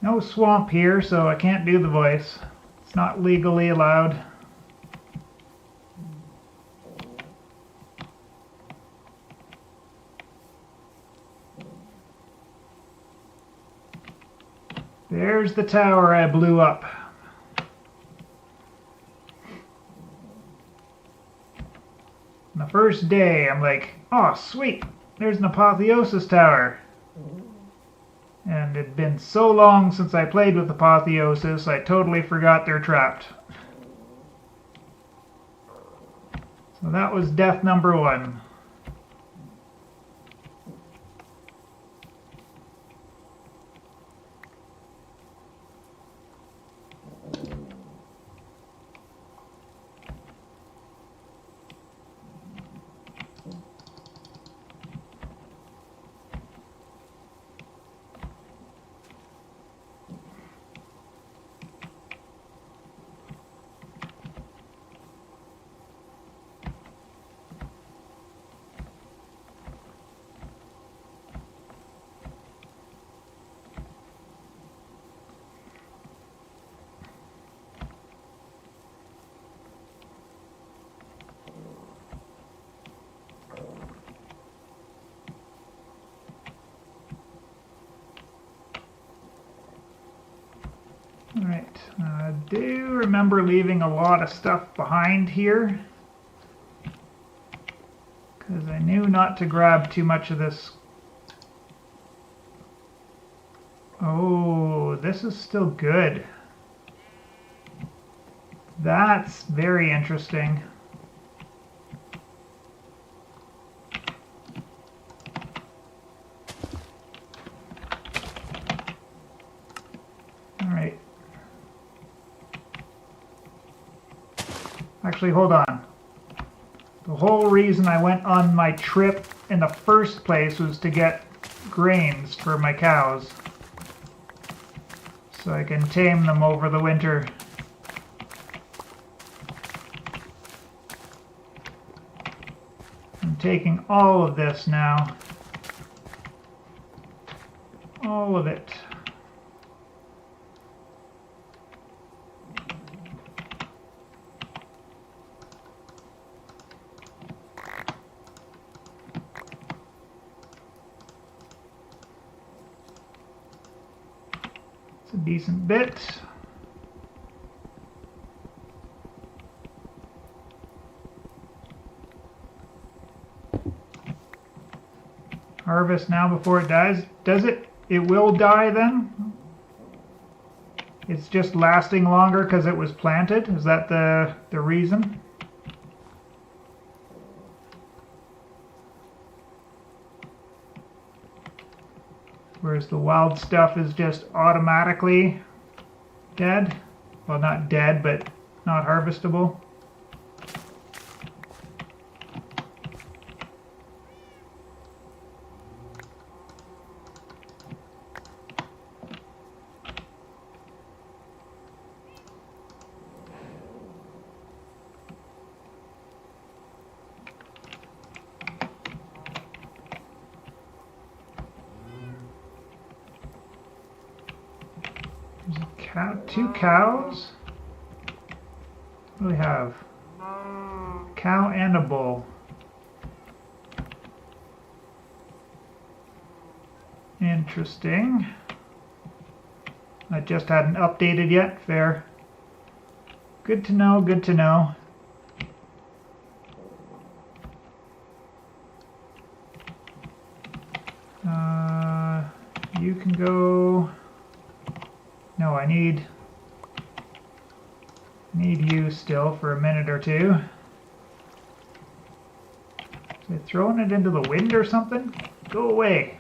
No swamp here, so I can't do the voice. It's not legally allowed. There's the tower I blew up. On the first day, I'm like, oh, sweet. There's an Apotheosis Tower. And it'd been so long since I played with Apotheosis, I totally forgot they're trapped. So that was death number 1. Alright, I do remember leaving a lot of stuff behind here, because I knew not to grab too much of this. Oh, this is still good. That's very interesting. Actually, hold on. The whole reason I went on my trip in the first place was to get grains for my cows, so I can tame them over the winter. I'm taking all of this now. All of it. It's a decent bit. Harvest now before it dies. Does it? It will die then? It's just lasting longer because it was planted? Is that the reason? Whereas the wild stuff is just automatically dead? Well, not dead, but not harvestable. There's a cow, 2 cows. What do we have? Cow and a bull. Interesting. I just hadn't updated yet. Fair. Good to know, good to know. You can go... No, I need you still for a minute or two. Is it throwing it into the wind or something? Go away.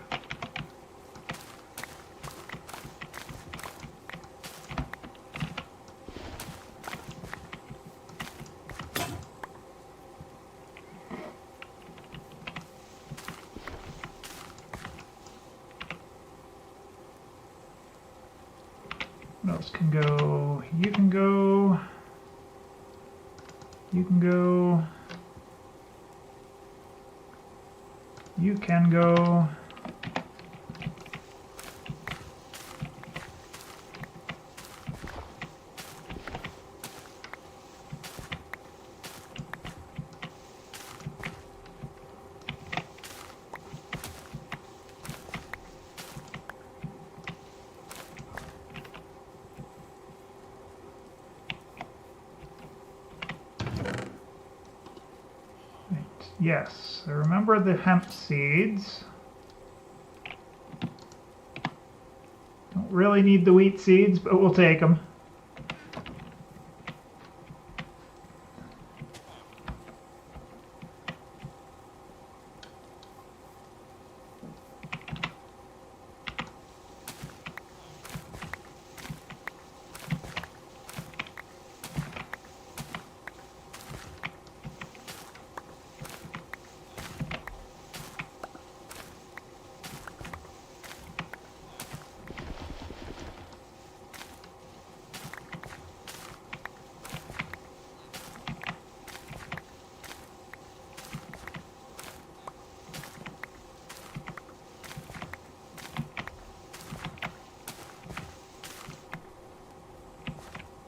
What else can go? You can go. You can go. You can go. Yes, I remember the hemp seeds. Don't really need the wheat seeds, but we'll take them.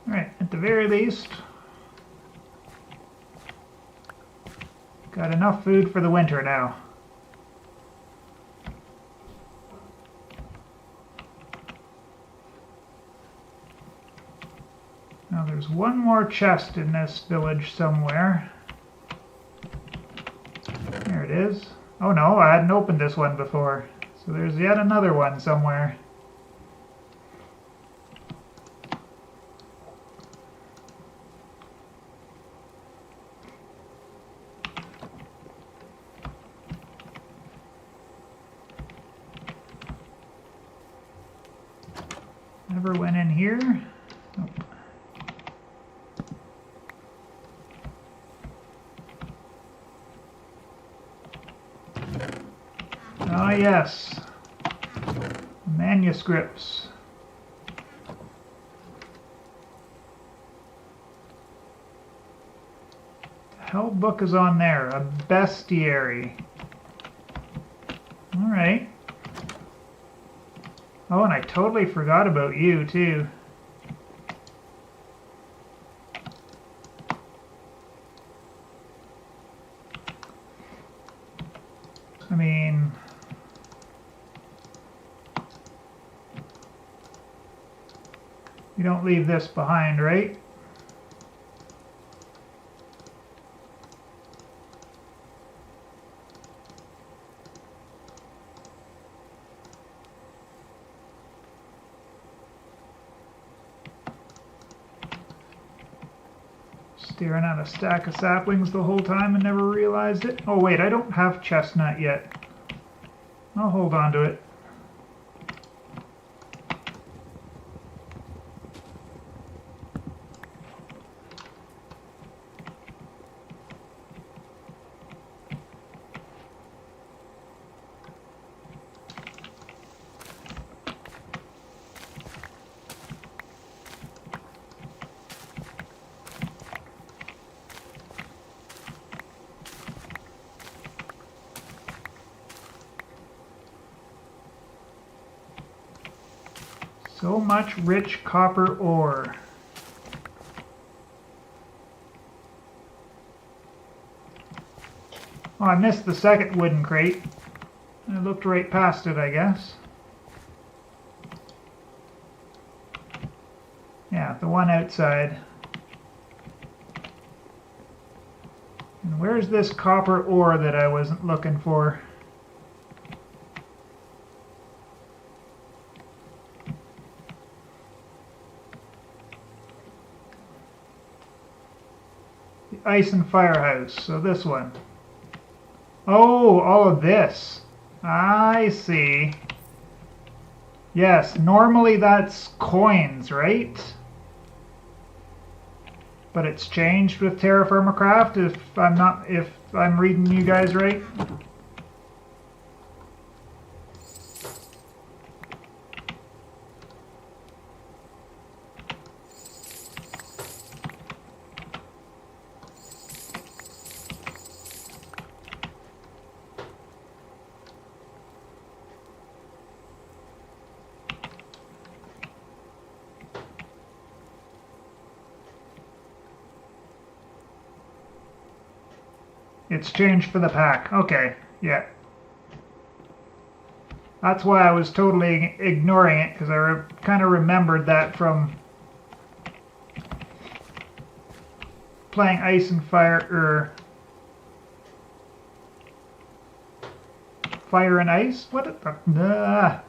Alright, at the very least, got enough food for the winter now. Now there's one more chest in this village somewhere. There it is. Oh no, I hadn't opened this one before. So there's yet another one somewhere. Never went in here. Nope. yes. Manuscripts. The hell book is on there? A bestiary. Alright. Oh, and I totally forgot about you, too. I mean... you don't leave this behind, right? Staring at a stack of saplings the whole time and never realized it. Oh wait, I don't have chestnut yet. I'll hold on to it. So much rich copper ore. Oh, I missed the second wooden crate. I looked right past it, I guess. Yeah, the one outside. And where's this copper ore that I wasn't looking for? Ice and Firehouse, so this one. Oh, all of this. I see. Yes, normally that's coins, right? But it's changed with Terrafirmacraft if I'm reading you guys right. It's changed for the pack. Okay, yeah. That's why I was totally ignoring it, because I kind of remembered that from playing Ice and Fire, Fire and Ice? What the...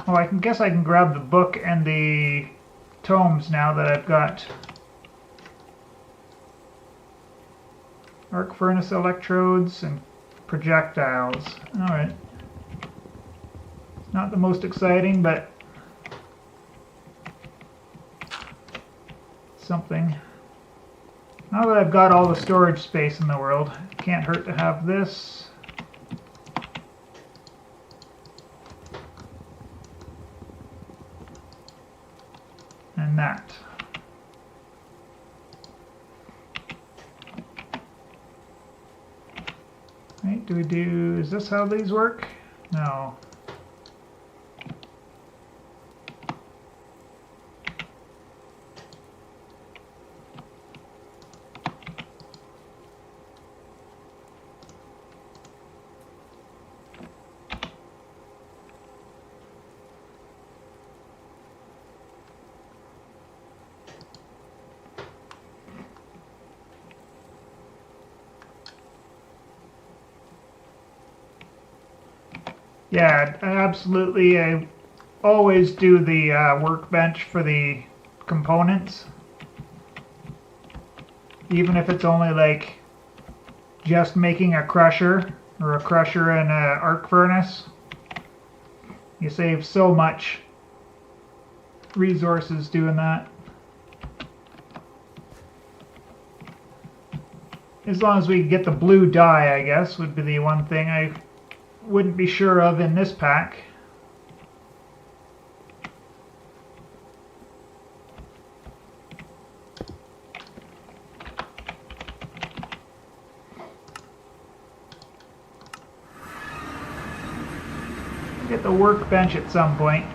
Oh, I guess I can grab the book and the tomes now that I've got arc furnace electrodes and projectiles. Alright. Not the most exciting, but something. Now that I've got all the storage space in the world, it can't hurt to have this. And that. Right, is this how these work? No. Yeah, absolutely. I always do the workbench for the components. Even if it's only like just making a crusher or a crusher and an arc furnace. You save so much resources doing that. as long as we get the blue dye, I guess, would be the one thing I wouldn't be sure of in this pack. Get the workbench at some point.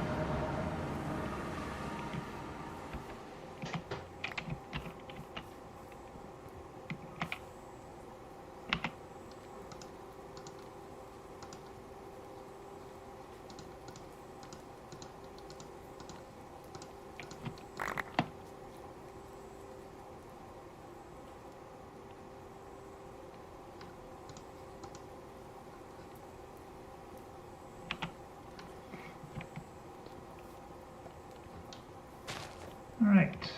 All right.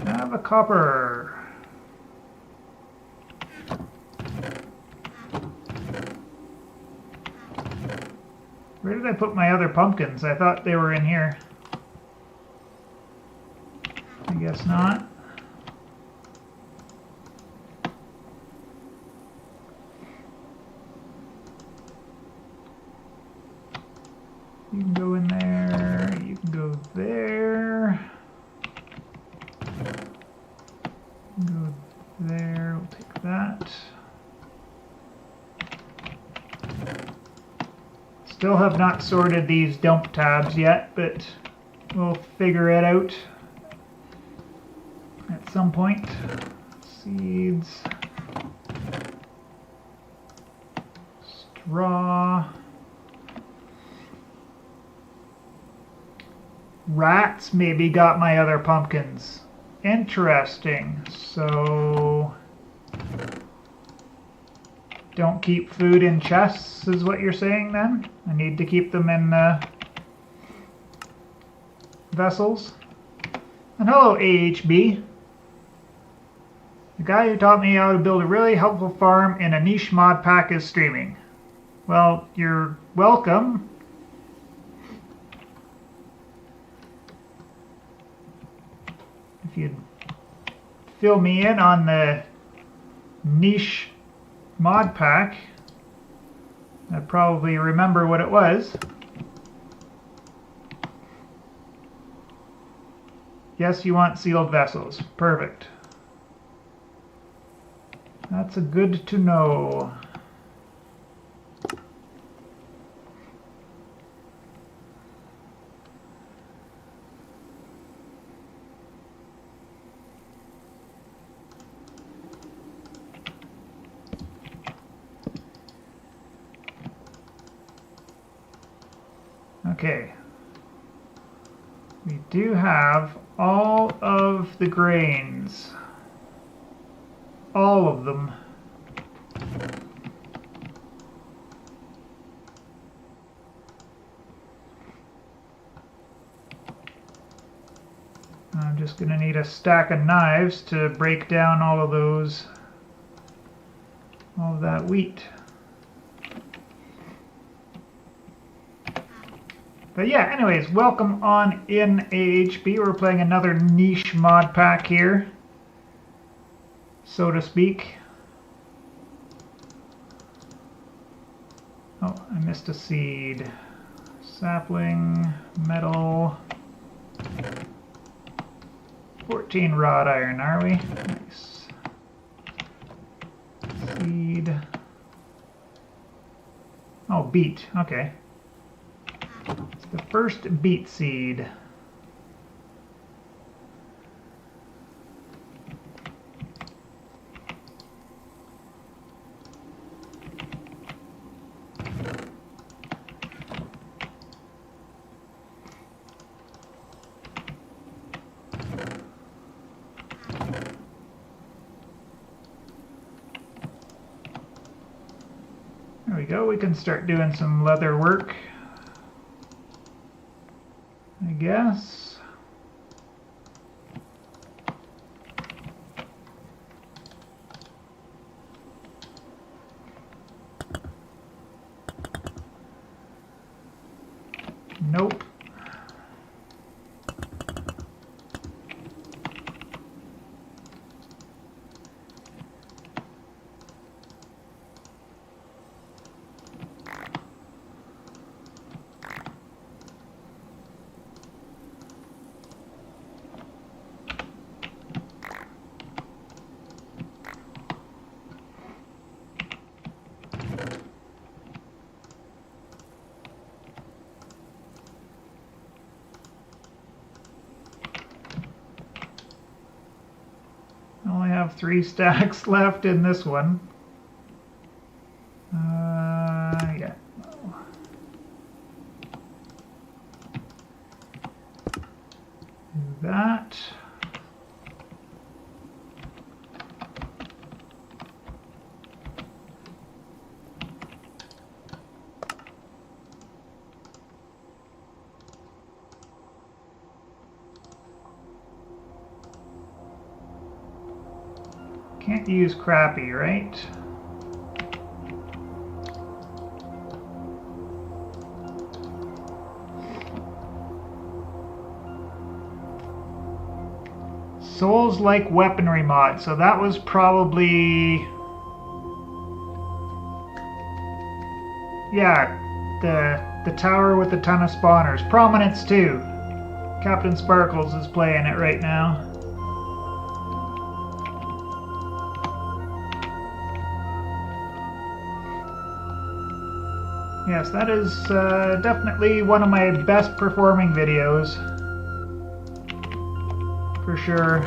Have a copper. Where did I put my other pumpkins? I thought they were in here. I guess not. You can go in there, you can go there. Go there, we'll take that. Still have not sorted these dump tabs yet, but we'll figure it out at some point. Seeds. Straw. Rats maybe got my other pumpkins. Interesting. So don't keep food in chests is what you're saying then? I need to keep them in vessels. And hello AHB. The guy who taught me how to build a really helpful farm in a niche mod pack is streaming. Well, you're welcome. If you'd fill me in on the niche mod pack, I'd probably remember what it was. Yes, you want sealed vessels. Perfect. That's a good to know. Okay, we do have all of the grains, all of them. I'm just going to need a stack of knives to break down all of those, all of that wheat. But yeah, anyways, welcome on in AHB. We're playing another niche mod pack here, so to speak. Oh, I missed a seed. Sapling, metal. 14 wrought iron, are we? Nice. Seed. Oh, beet. Okay. It's the first beet seed. There we go. We can start doing some leather work, I guess. have 3 stacks left in this one. Yeah. Do that. Can't use crappy, right? Souls-like weaponry mod. So that was probably... yeah, the tower with a ton of spawners. Prominence 2. Captain Sparkles is playing it right now. Yes, that is definitely one of my best performing videos. For sure.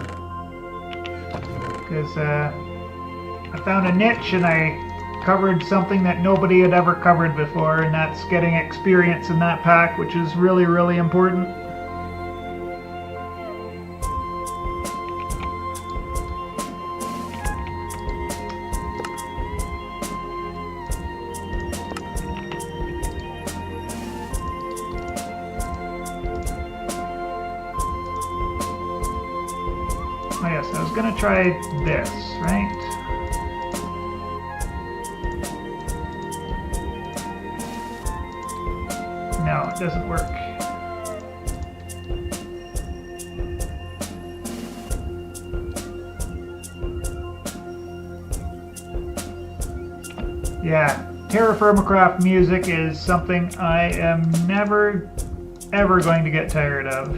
Because I found a niche and I covered something that nobody had ever covered before, and that's getting experience in that pack, which is really, really important. Oh yes, I was gonna try this, right? No, it doesn't work. Yeah, Terrafirmacraft music is something I am never, ever going to get tired of.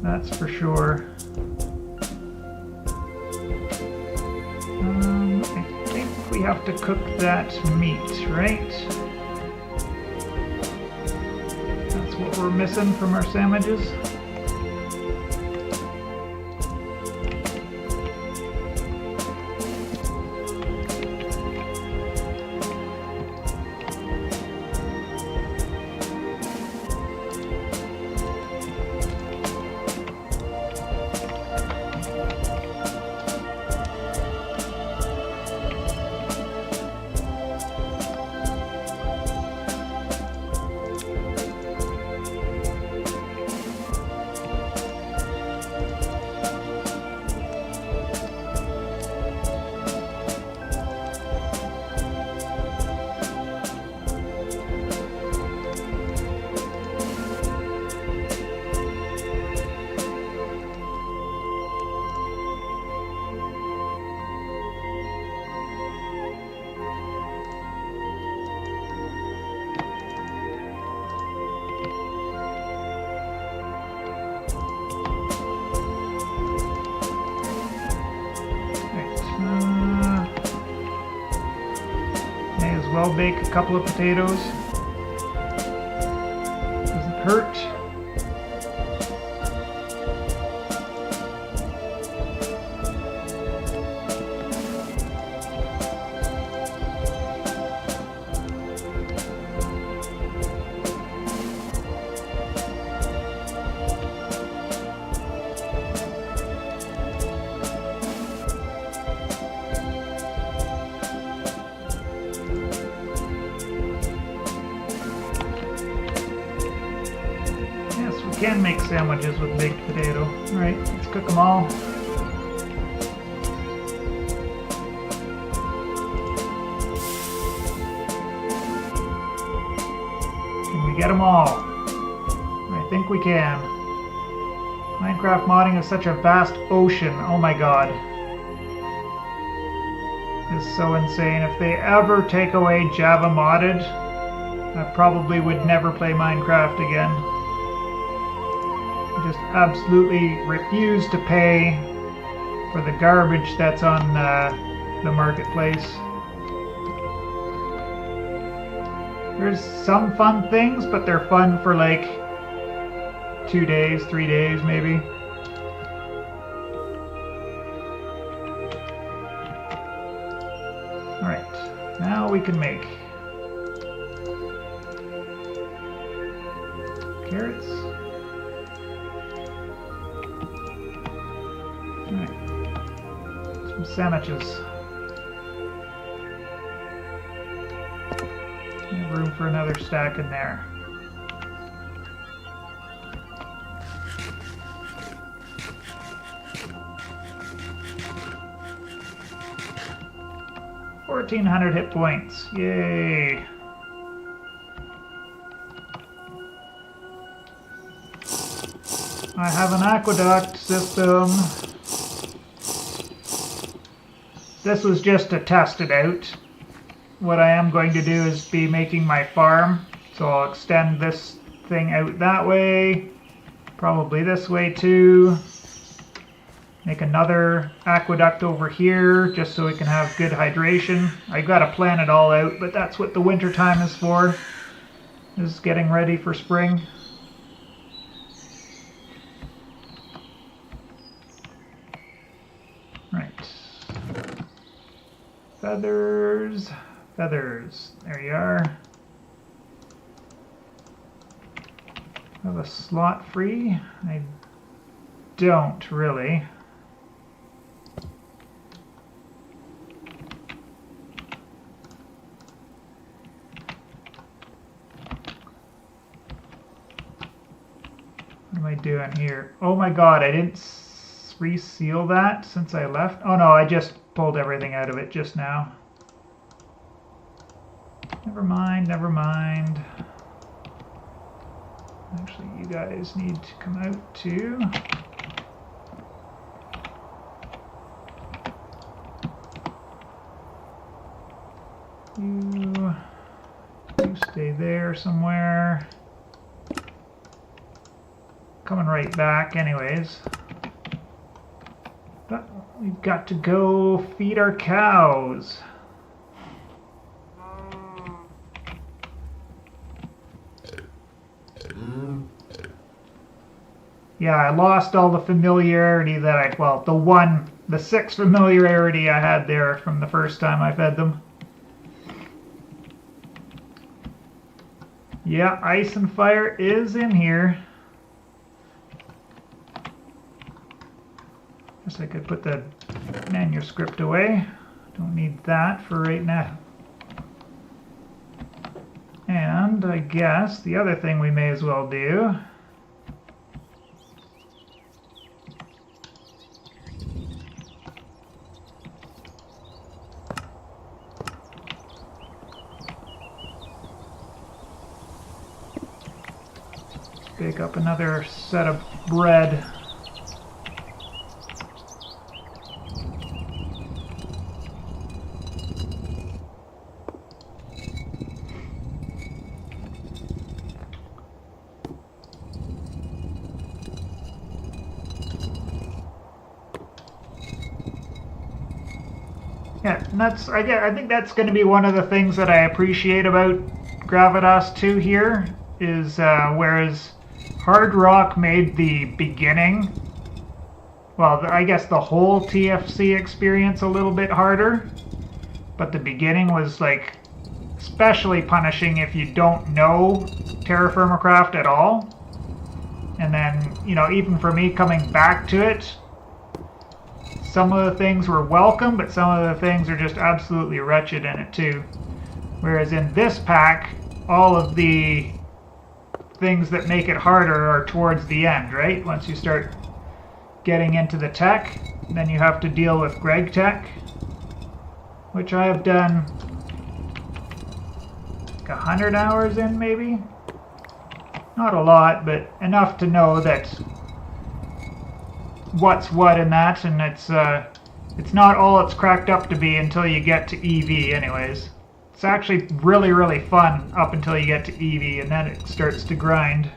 That's for sure. I think we have to cook that meat, right? That's what we're missing from our sandwiches. Well, bake a couple of potatoes. Doesn't hurt. Can make sandwiches with baked potato. Alright, let's cook them all. Can we get them all? I think we can. Minecraft modding is such a vast ocean. Oh my god. It's so insane. If they ever take away Java modded, I probably would never play Minecraft again. Just absolutely refuse to pay for the garbage that's on the marketplace. There's some fun things, but they're fun for like 2 days, 3 days maybe. Alright, now we can make carrots. Alright, some sandwiches. Room for another stack in there. $1,400 hit points. Yay! I have an aqueduct system. This was just to test it out. What I am going to do is be making my farm, so I'll extend this thing out that way, probably this way too. Make another aqueduct over here just so we can have good hydration. I gotta plan it all out, but that's what the winter time is for, is getting ready for spring. Right. Feathers. Feathers. There you are. Have a slot free? I don't really. What am I doing here? Oh my god, I didn't reseal that since I left. Oh no, I just pulled everything out of it just now. Never mind, never mind. Actually, you guys need to come out too. You stay there somewhere. Coming right back anyways. But we've got to go feed our cows. Yeah, I lost all the familiarity that the 6 familiarity I had there from the first time I fed them. Yeah, ice and fire is in here. Guess I could put the manuscript away. Don't need that for right now. And I guess the other thing we may as well do bake up another set of bread. Yeah, and I think that's going to be one of the things that I appreciate about Gravitas 2 here, is whereas Hard Rock made the beginning, well, I guess the whole TFC experience a little bit harder, but the beginning was like especially punishing if you don't know Terrafirmacraft at all. And then, you know, even for me coming back to it, some of the things were welcome, but some of the things are just absolutely wretched in it too. Whereas in this pack, all of the things that make it harder are towards the end, right? Once you start getting into the tech, then you have to deal with GregTech, which I have done like 100 hours in maybe. Not a lot, but enough to know that what's what in that, and it's not all it's cracked up to be until you get to EV anyways. It's actually really, really fun up until you get to EV, and then it starts to grind.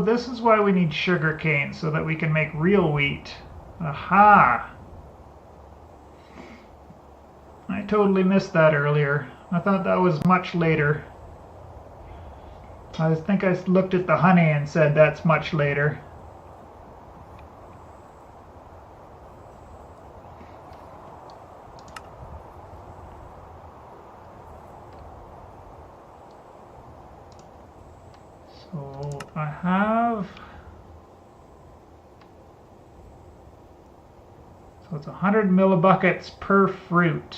Oh, this is why we need sugar cane, so that we can make real wheat. Aha! I totally missed that earlier. I thought that was much later. I think I looked at the honey and said that's much later. So I have... So it's 100 millibuckets per fruit.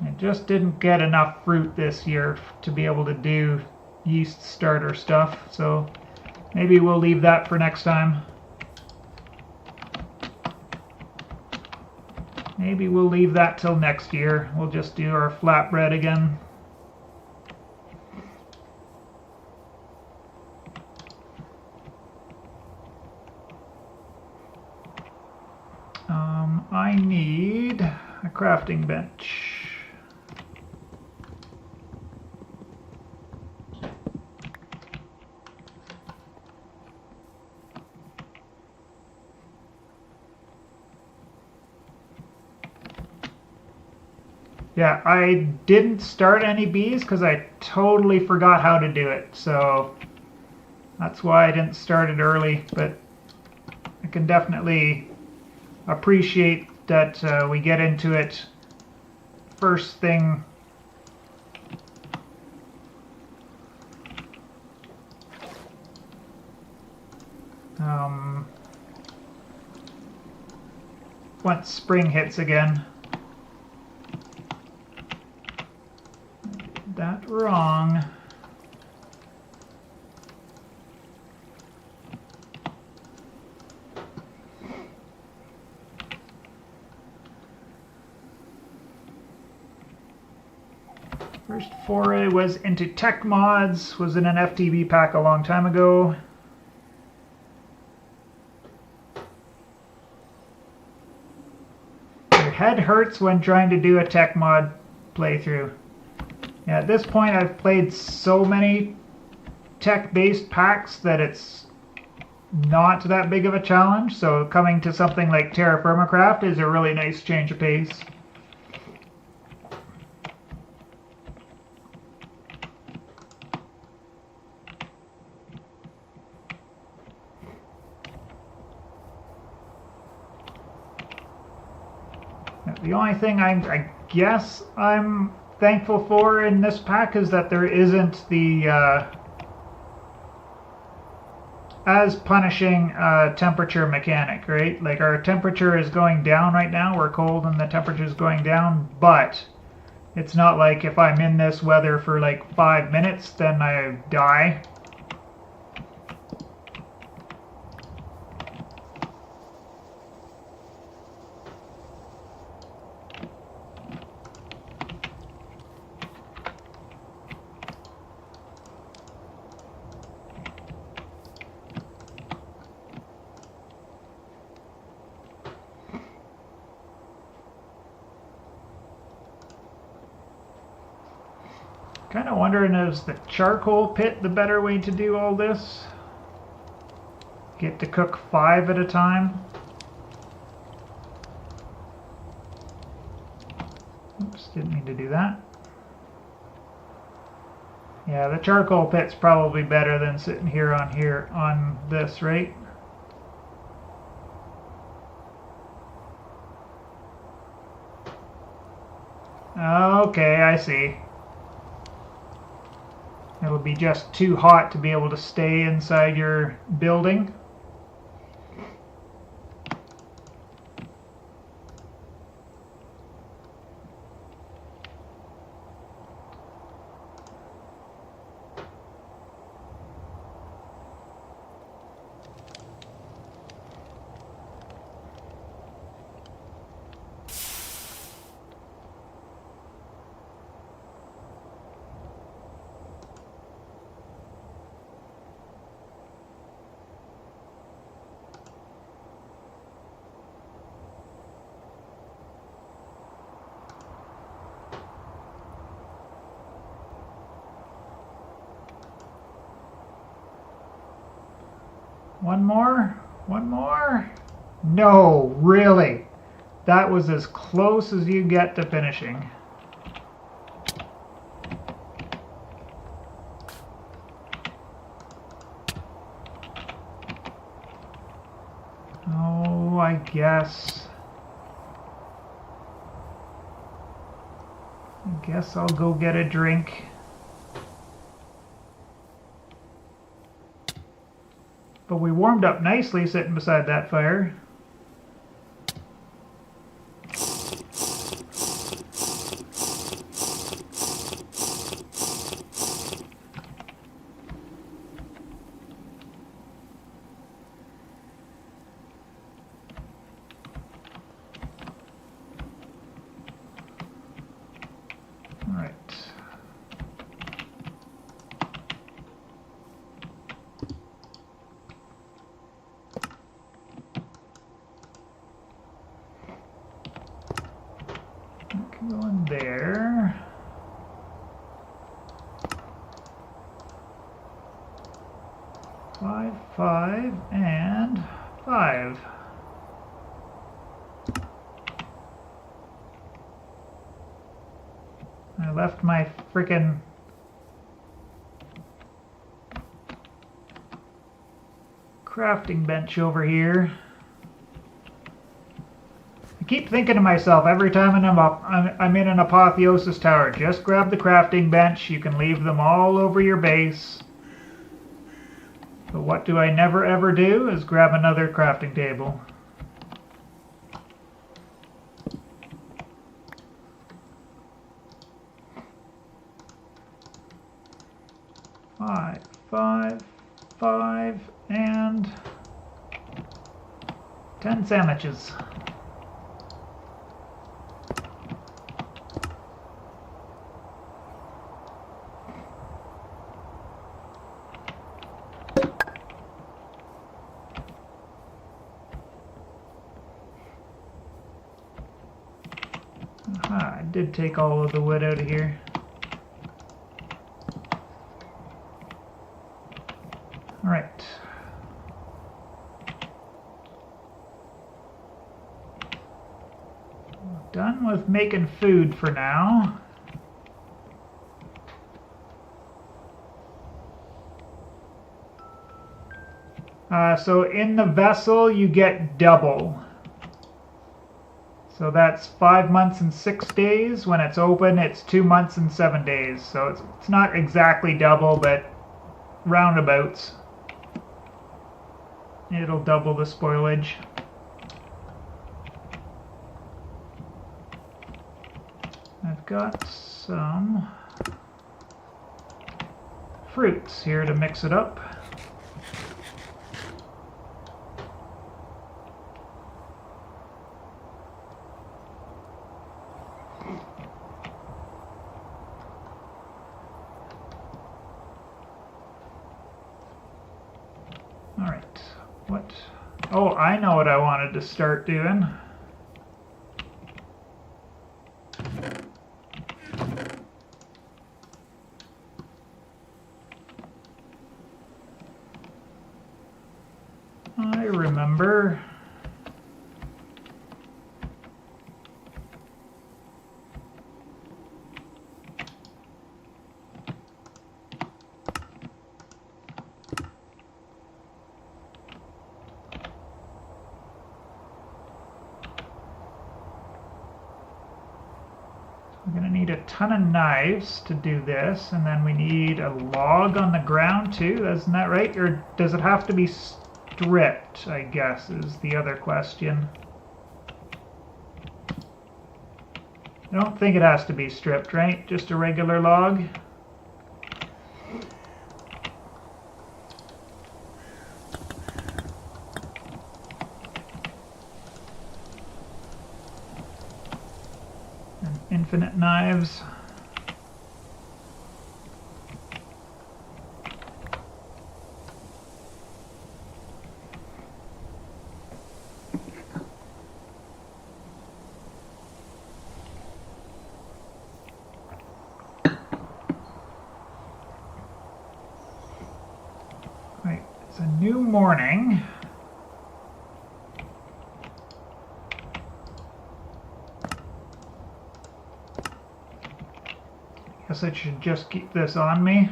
I just didn't get enough fruit this year to be able to do yeast starter stuff, so maybe we'll leave that for next time. Maybe we'll leave that till next year. We'll just do our flatbread again. I need a crafting bench. Yeah, I didn't start any bees because I totally forgot how to do it. So that's why I didn't start it early. But I can definitely appreciate that we get into it first thing. Once spring hits again. That wrong. First foray was into tech mods, was in an FTB pack a long time ago. Your head hurts when trying to do a tech mod playthrough. Yeah, at this point I've played so many tech-based packs that it's not that big of a challenge, so coming to something like Terrafirmacraft is a really nice change of pace. The only thing I guess I'm thankful for in this pack is that there isn't the as punishing temperature mechanic, right? Like our temperature is going down right now, we're cold and the temperature is going down, but it's not like if I'm in this weather for like 5 minutes then I die. Kind of wondering, is the charcoal pit the better way to do all this? Get to cook 5 at a time? Oops, didn't mean to do that. Yeah, the charcoal pit's probably better than sitting here on this, right? Okay, I see. It'll be just too hot to be able to stay inside your building. One more? One more? No, really? That was as close as you get to finishing. Oh, I guess I'll go get a drink. But we warmed up nicely sitting beside that fire. Go in there. Five, 5, and 5. I left my frickin' crafting bench over here. I keep thinking to myself every time I'm in an apotheosis tower, just grab the crafting bench. You can leave them all over your base. But what do I never ever do is grab another crafting table. Five, and 10 sandwiches. Aha, I did take all of the wood out of here. Alright. Done with making food for now. So in the vessel you get double. So that's 5 months and 6 days. When it's open, it's 2 months and 7 days. So it's not exactly double, but roundabouts. It'll double the spoilage. I've got some fruits here to mix it up. Alright, what? Oh, I know what I wanted to start doing. I remember. We're going to need a ton of knives to do this, and then we need a log on the ground too, isn't that right? Or does it have to be stripped, I guess, is the other question. I don't think it has to be stripped, right? Just a regular log. And infinite knives. Right, there's a New morning. Guess I should just keep this on me.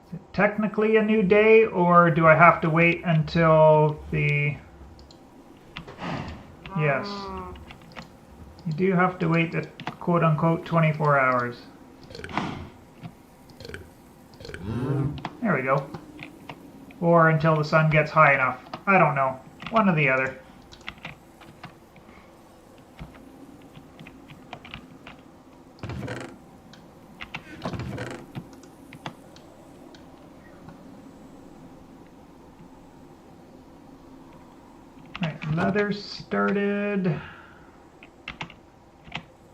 Is it technically a new day, or do I have to wait until the... Yes. You do have to wait the quote-unquote 24 hours. There we go. Or until the sun gets high enough. I don't know. One or the other. Right, leather started.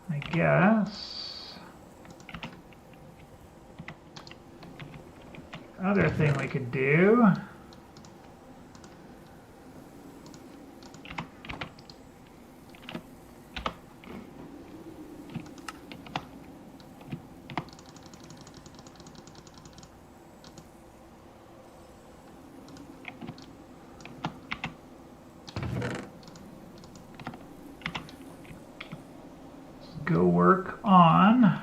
I guess. Other thing we could do. Go work on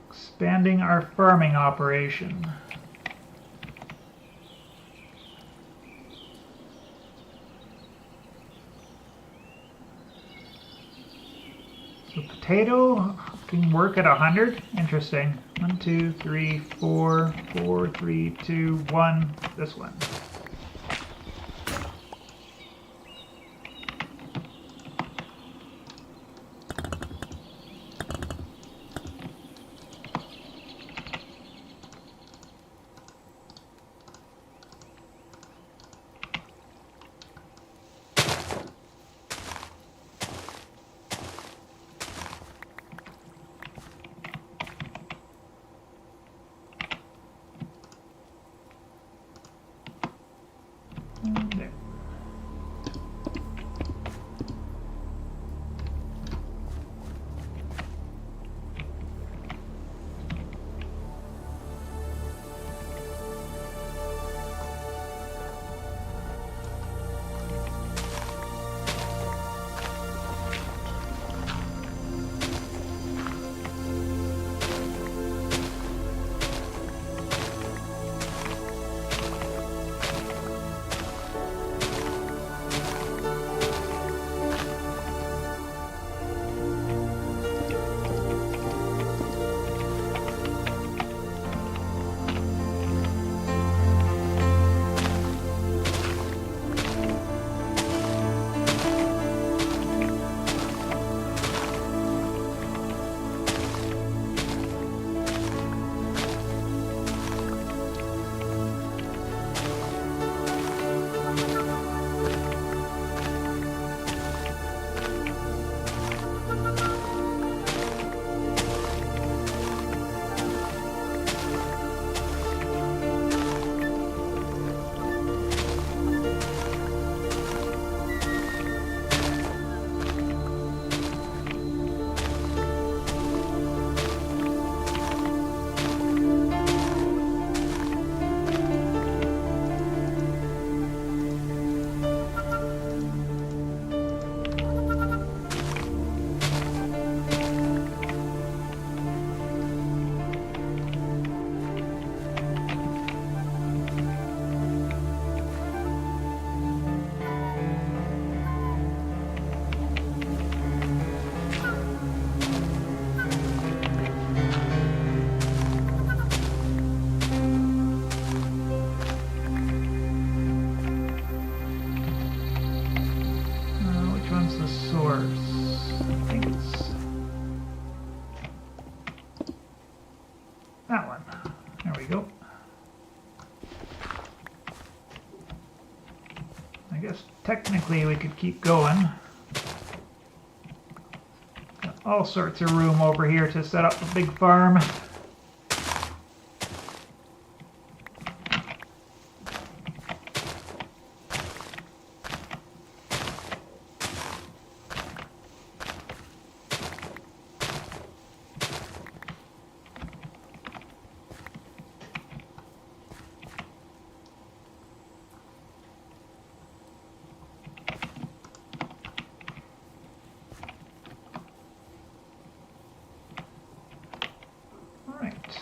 expanding our farming operation. So potato can work at 100. Interesting. 1, 2, 3, 4, 4, 3, 2, 1. This one. There. That one. There we go. I guess technically we could keep going. Got all sorts of room over here to set up a big farm. Right.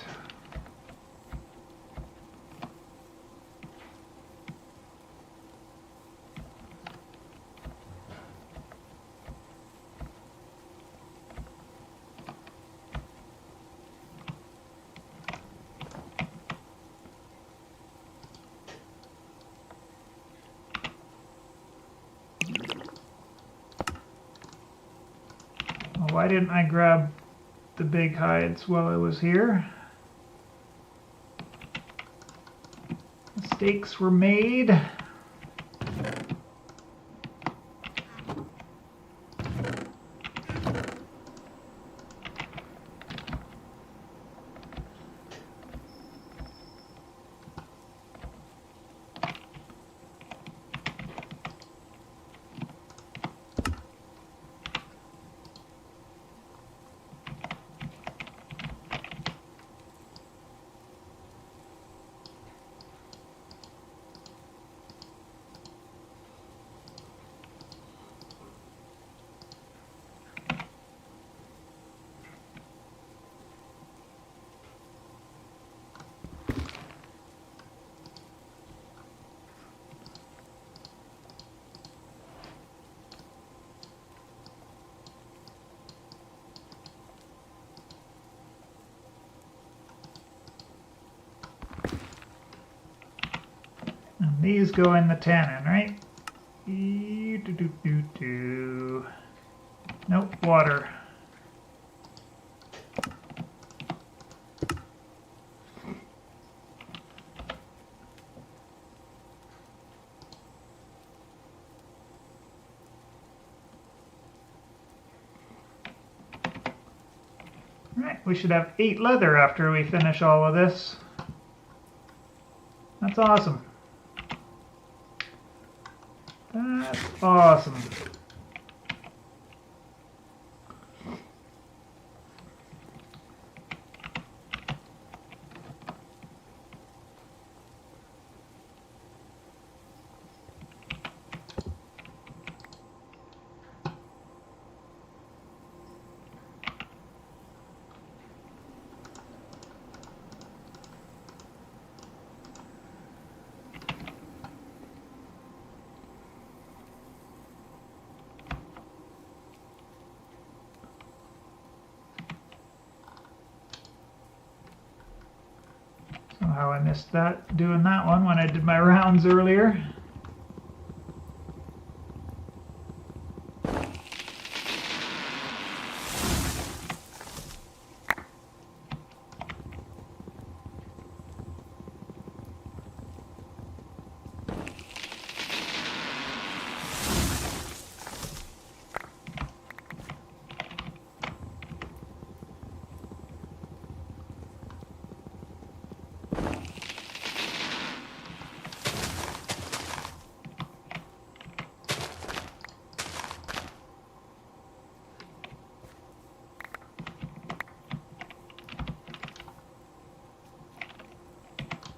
Well, why didn't I grab the big hides while I was here? Mistakes were made. And these go in the tannin, right? Nope, water. Right, we should have 8 leather after we finish all of this. That's awesome. That's awesome. Somehow I missed that, doing that one when I did my rounds earlier.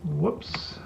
Whoops.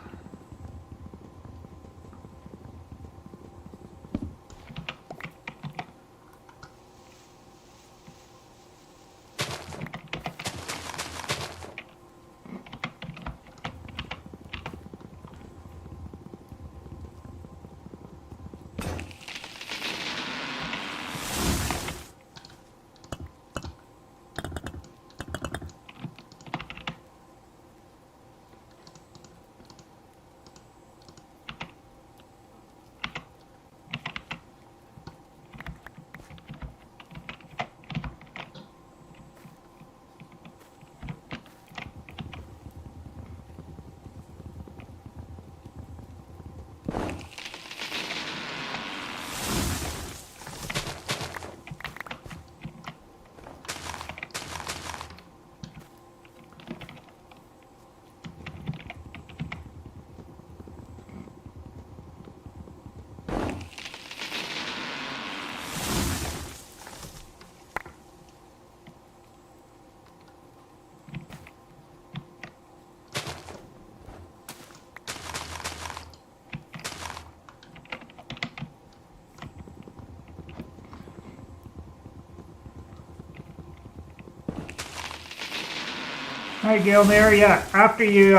Hi, Gilmere. Yeah, after you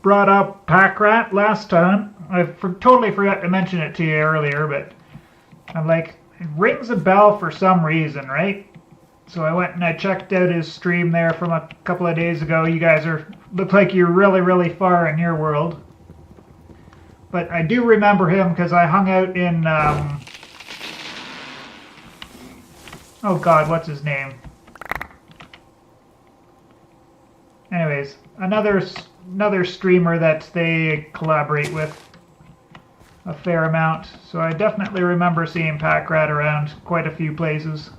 brought up Pack Rat last time, I totally forgot to mention it to you earlier, but I'm like, it rings a bell for some reason, right? So I went and I checked out his stream there from a couple of days ago. You guys look like you're really, really far in your world. But I do remember him because I hung out in, oh God, what's his name? Anyways, another streamer that they collaborate with a fair amount. So I definitely remember seeing Pack Rat around quite a few places.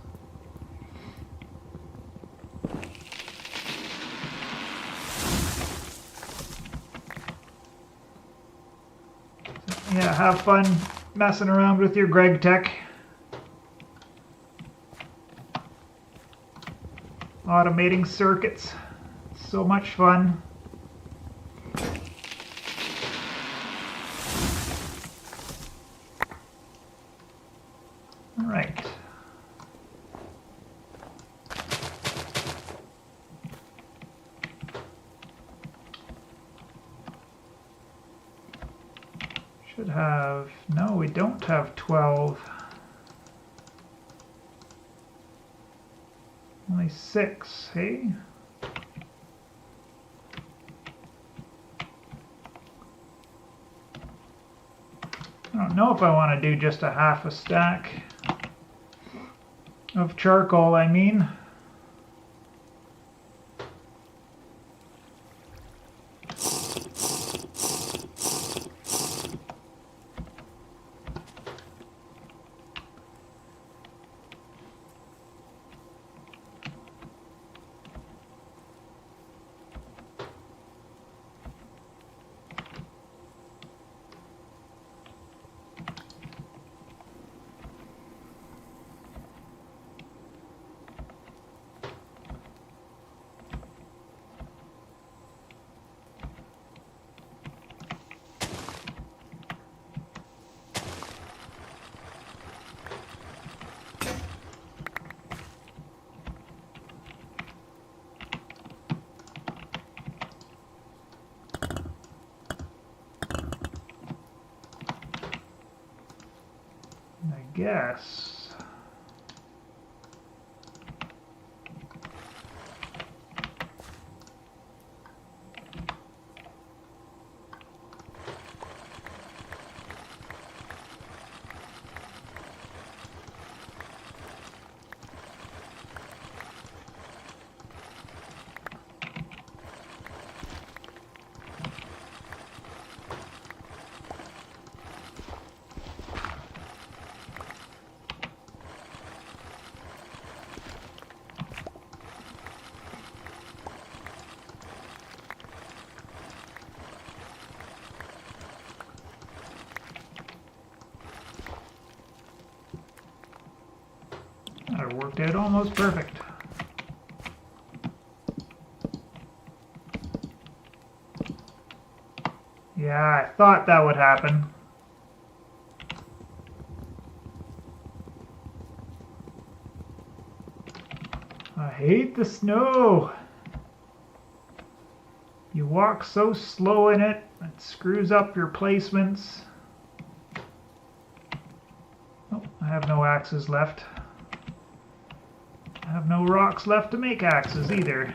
Yeah, have fun messing around with your GregTech. Automating circuits. So much fun. All right. Should have, no, we don't have 12. Only 6, hey? I don't know if I want to do just a half a stack of charcoal, I mean. I guess. That worked out almost perfect. Yeah, I thought that would happen. I hate the snow. You walk so slow in it, it screws up your placements. Oh, I have no axes left. I have no rocks left to make axes either.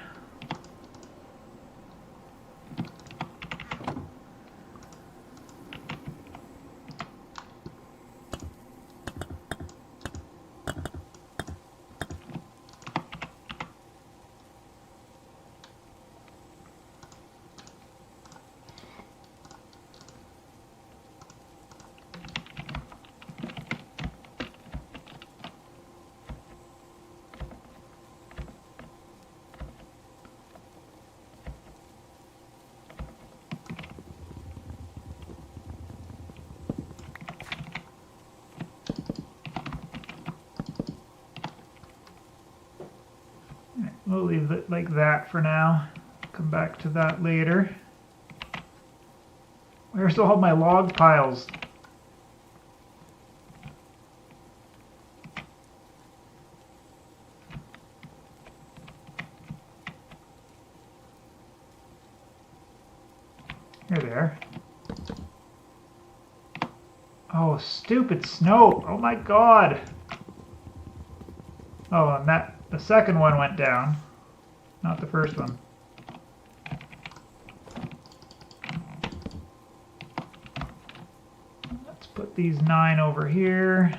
We'll leave it like that for now. Come back to that later. Where's all my log piles? Here they are. Oh, stupid snow! Oh my god! Oh, and the second one went down, not the first one. Let's put these 9 over here.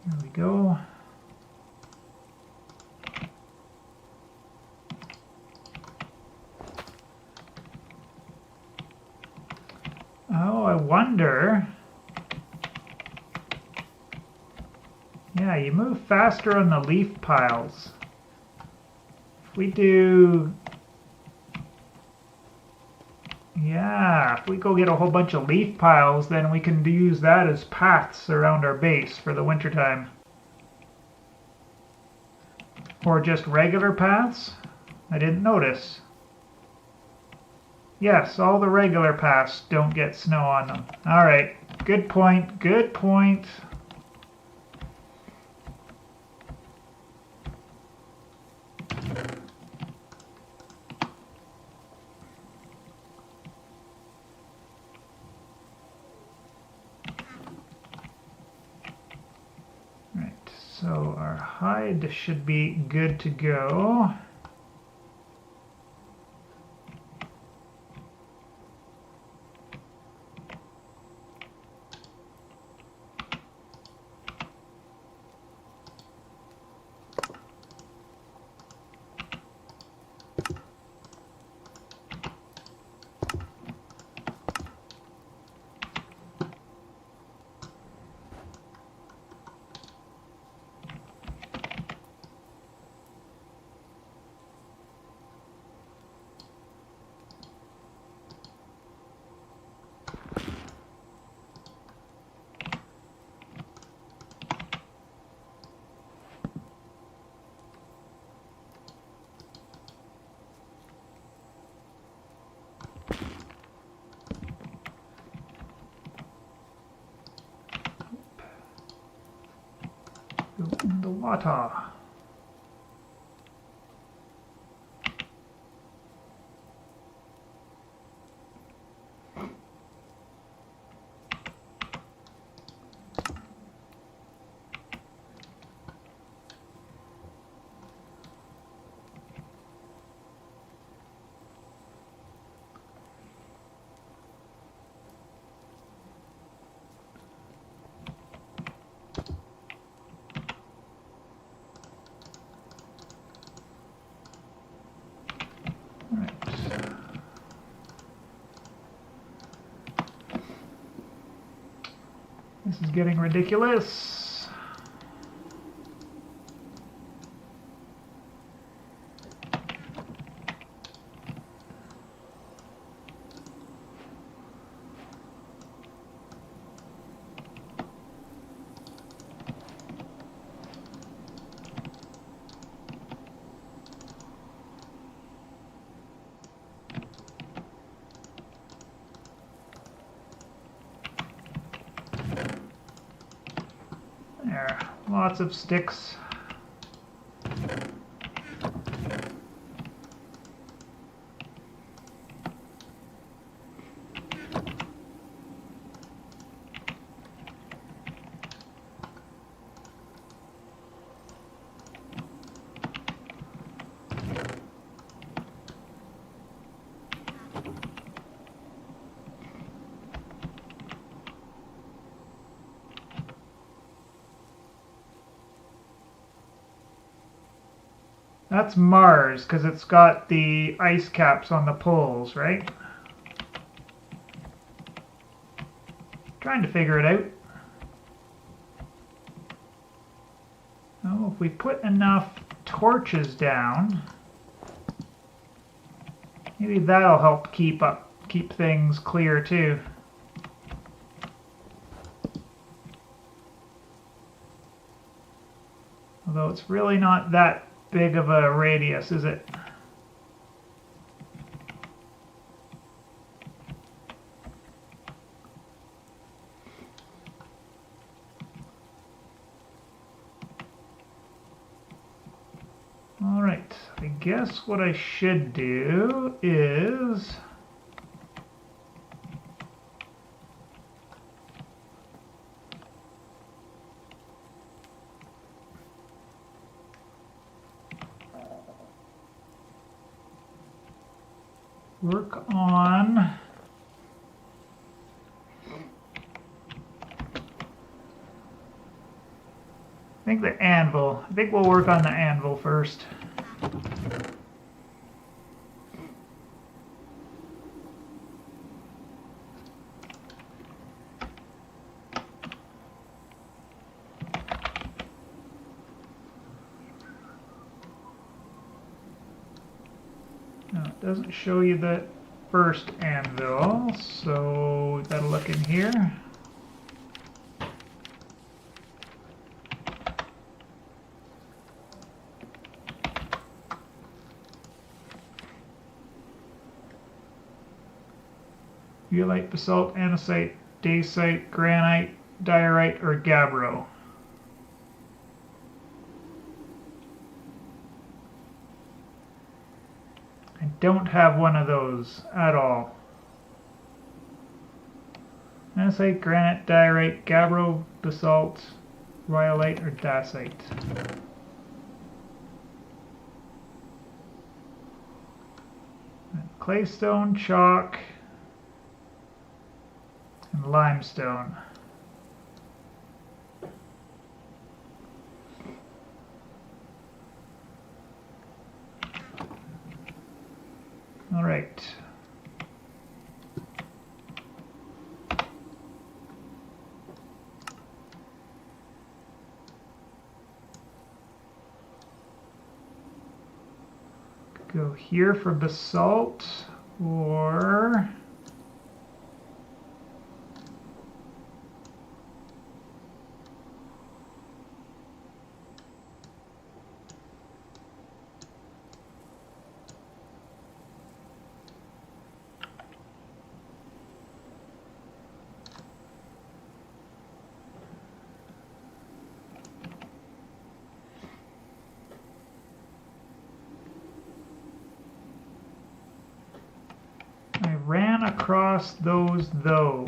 There we go. Oh, I wonder. Yeah, you move faster on the leaf piles. If we do... Yeah, if we go get a whole bunch of leaf piles, then we can use that as paths around our base for the wintertime. Or just regular paths? I didn't notice. Yes, all the regular paths don't get snow on them. Alright, good point, good point. Right, so our hide should be good to go. Go in the water. This is getting ridiculous. There, lots of sticks. That's Mars, because it's got the ice caps on the poles, right? Trying to figure it out. Oh, if we put enough torches down, maybe that'll help keep things clear too. Although it's really not that big of a radius, is it? All right, I I guess what I should do is work on I think the anvil. I think we'll work on the anvil first. Now it doesn't show you the first anvil, so we've got to look in here. Zeolite, basalt, andesite, dacite, granite, diorite, or gabbro. I don't have one of those at all. Andesite, granite, diorite, gabbro, basalt, rhyolite, or dacite. Claystone, chalk, and limestone. All right. Go here for basalt, or I ran across those though.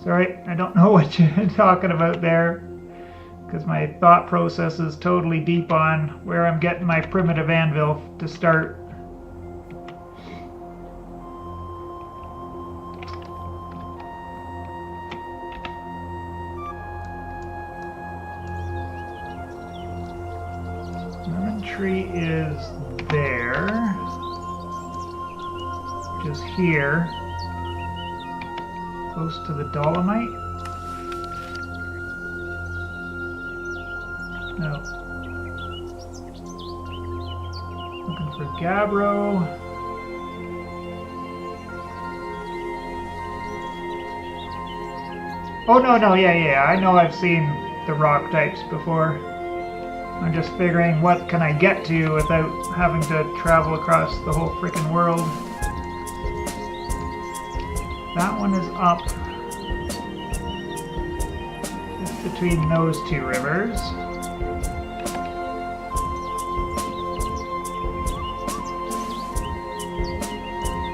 Sorry, I don't know what you're talking about there, because my thought process is totally deep on where I'm getting my primitive anvil to start. Lemon tree is there, which is here, close to the dolomite. No. Looking for gabbro. Oh, no, yeah, I know I've seen the rock types before. I'm just figuring what can I get to without having to travel across the whole freaking world. That one is up just between those two rivers.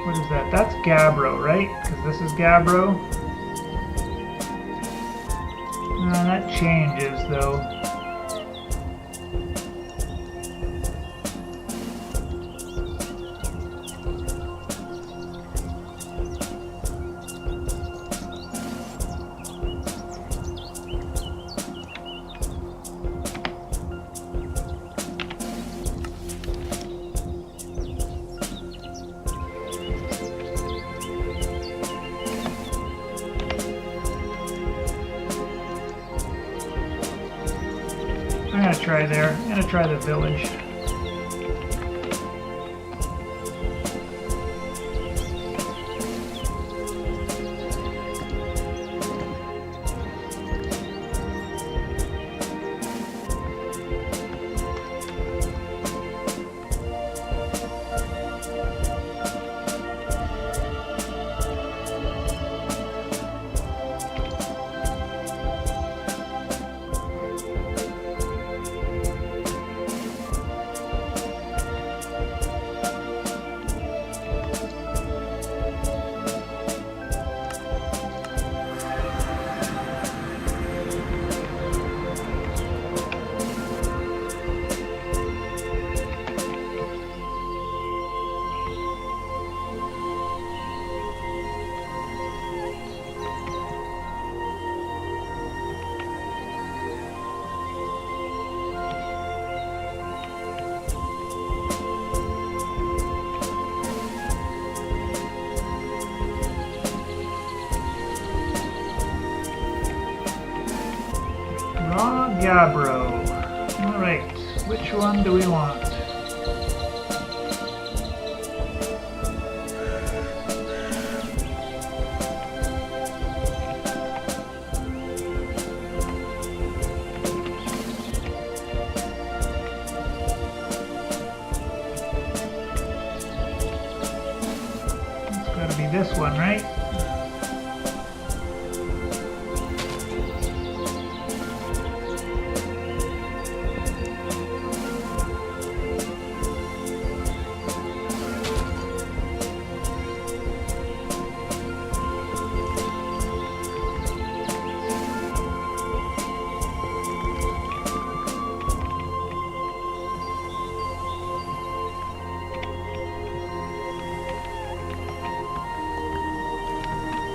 What is that? That's gabbro, right? Because this is gabbro. That changes though. I'm gonna try there. I'm gonna try the village. Raw gabbro. Alright, which one do we want? It's gotta be this one, right?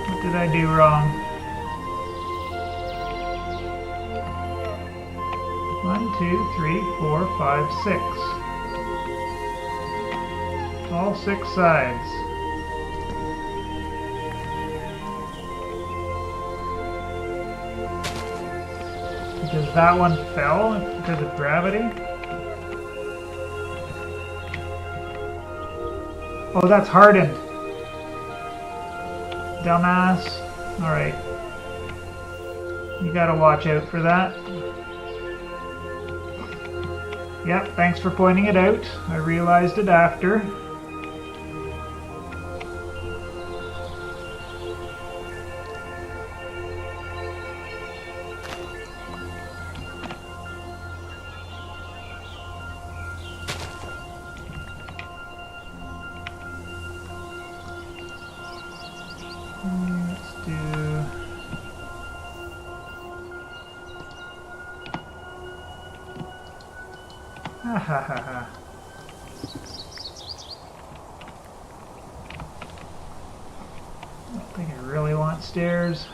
What did I do wrong? 1, 2, 3, 4, 5, 6. All 6 sides. Because that one fell because of gravity? Oh, that's hardened. Dumbass. Alright. You gotta watch out for that. Yep, thanks for pointing it out. I realized it after. Let's do... Ha ha ha ha. I don't think I really want stairs.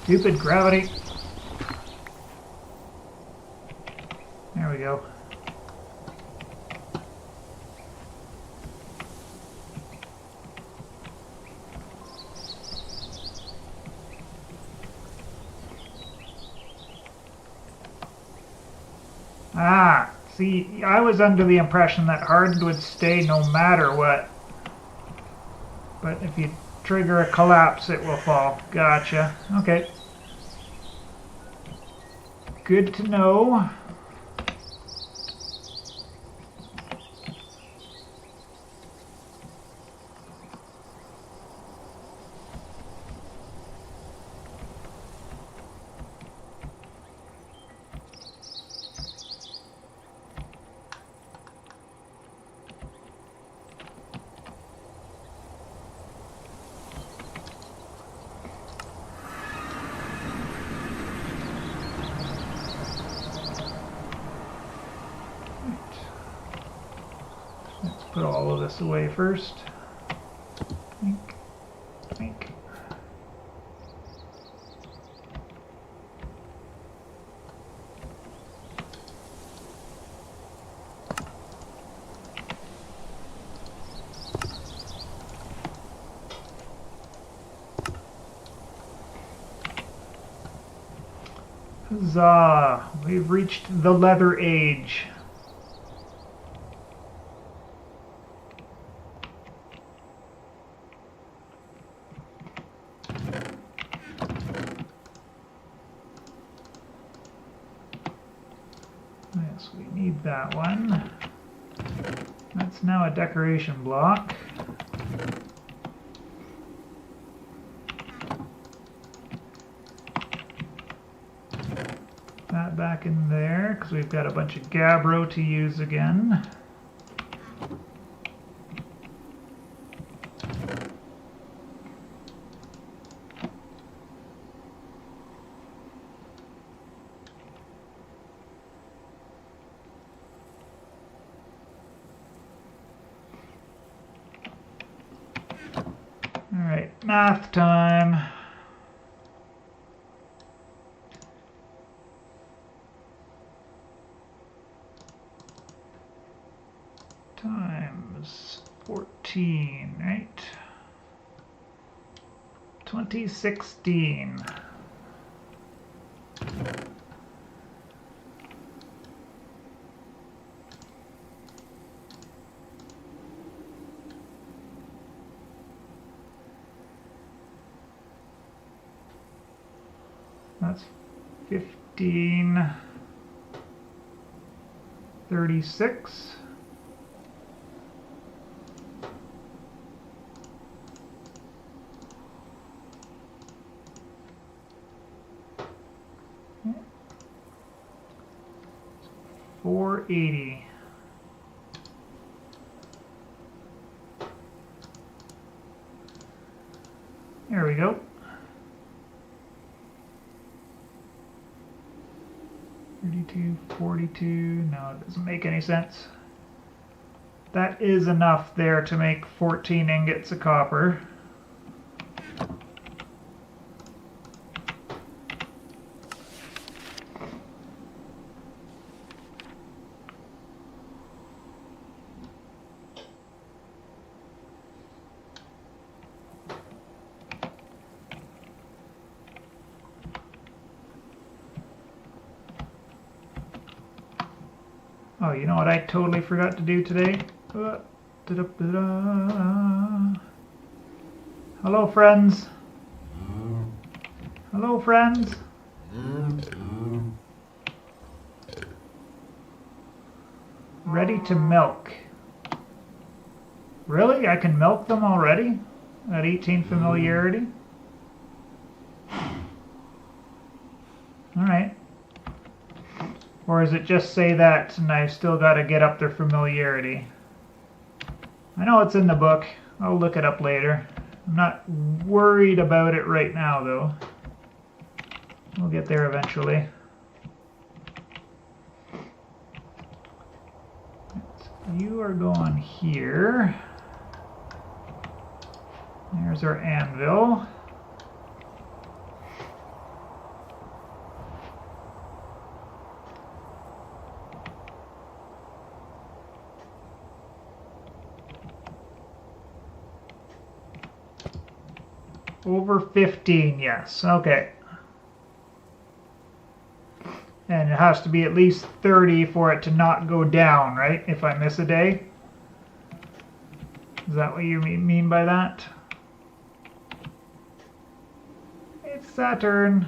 Stupid gravity. There we go. Ah, see, I was under the impression that hardened would stay no matter what. But if you trigger a collapse, it will fall. Gotcha. Okay. Good to know. Let's put all of this away first. Think, think. Huzzah! We've reached the leather age. Yes, we need that one. That's now a decoration block. That back in there, because we've got a bunch of gabbro to use again. Alright, math time. times 14, right? 2016. That's 1536. $480. There we go. 32, 42. No, it doesn't make any sense. That is enough there to make 14 ingots of copper. Oh, you know what I totally forgot to do today? Hello, friends. Hello, friends. Ready to milk. Really? I can milk them already? At 18 familiarity? Alright. Or does it just say that and I've still got to get up their familiarity? I know it's in the book. I'll look it up later. I'm not worried about it right now, though. We'll get there eventually. So you are going here. There's our anvil. Over 15, yes. Okay. And it has to be at least 30 for it to not go down, right? If I miss a day? Is that what you mean by that? It's Saturn.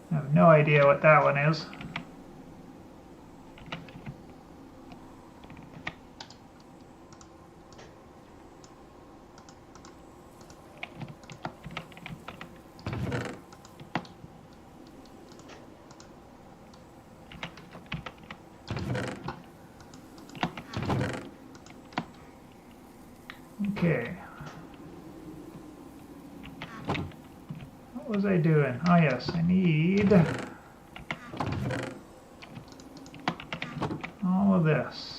I have no idea what that one is. Okay. What was I doing? Oh yes, I need all of this.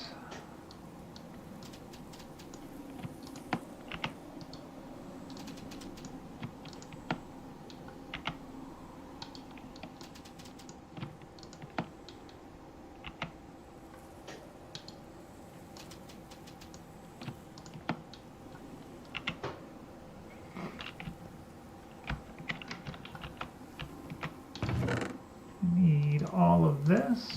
Need all of this.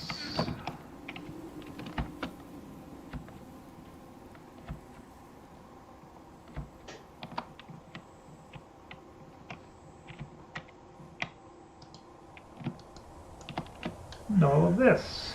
And all of this.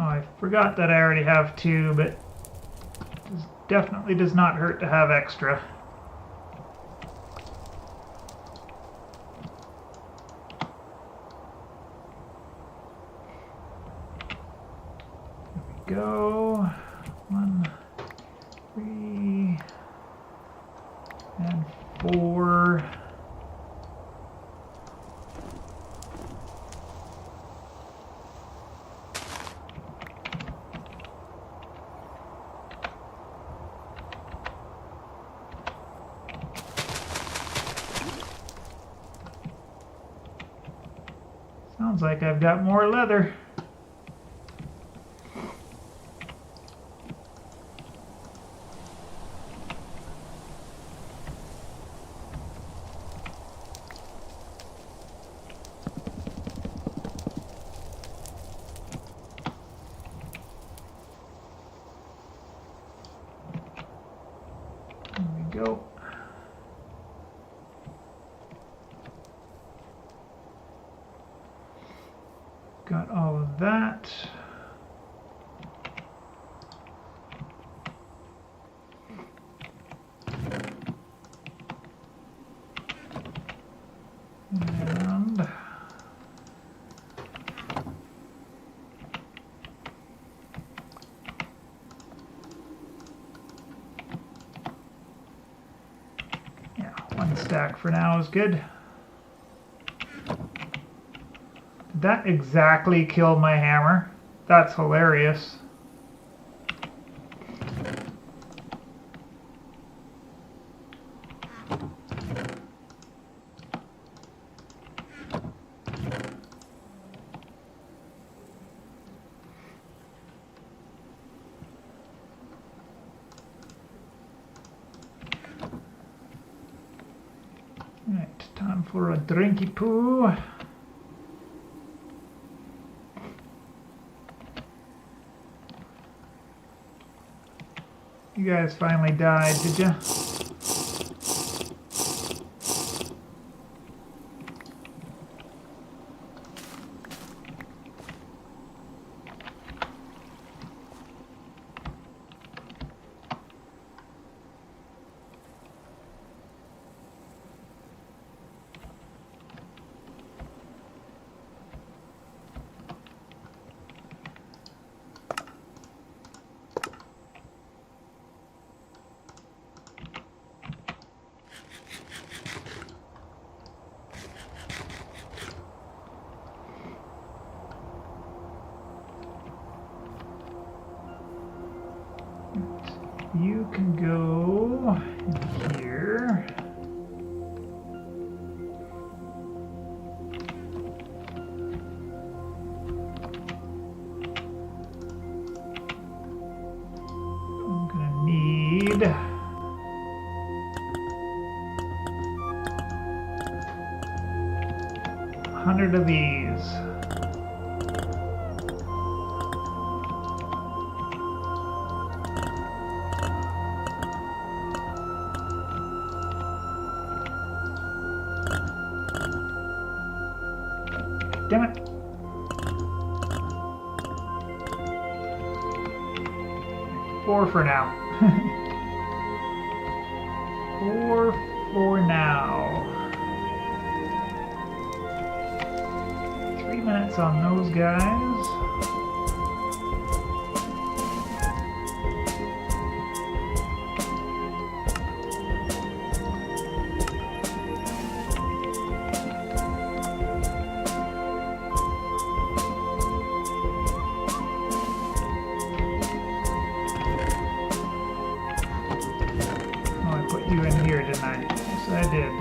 Oh, I forgot that I already have 2, but it definitely does not hurt to have extra. There we go. 1, 3, and 4. Sounds like I've got more leather. There we go. Got all of that. And yeah, 1 stack for now is good. Did that exactly kill my hammer? That's hilarious. Right, time for a drinky poo. You guys finally died, did ya? You can go in here. I'm gonna need 100 of these. Damn it. Four for now. 4 for now. 3 minutes on those guys. You in here tonight. Yes, I did.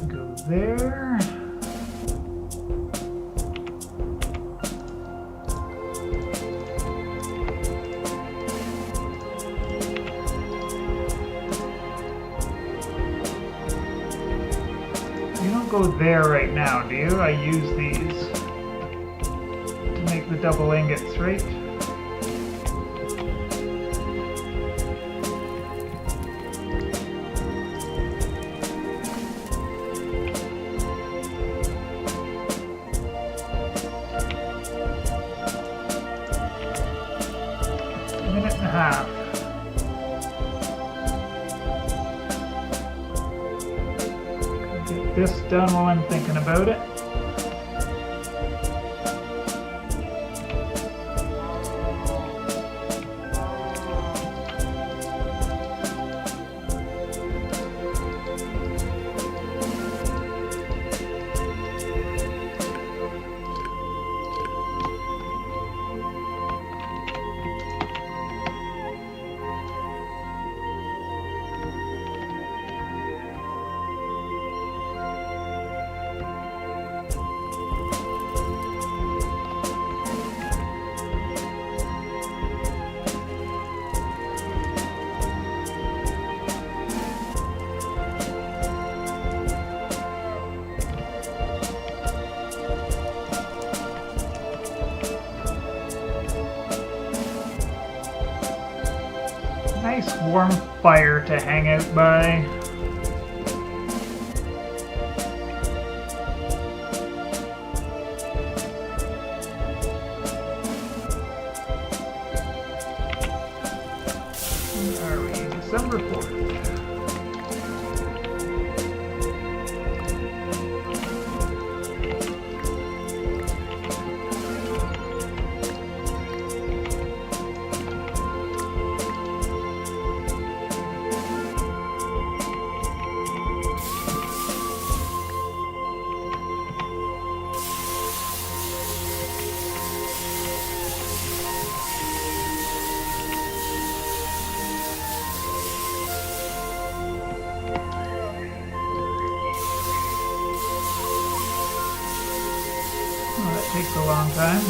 Go there. Go there right now, do you? I use these. make the double ingots, right? Minute and a half. Get this done while I'm thinking about it. Nice warm fire to hang out by. Where are we? December 4th. Oh, that takes a long time.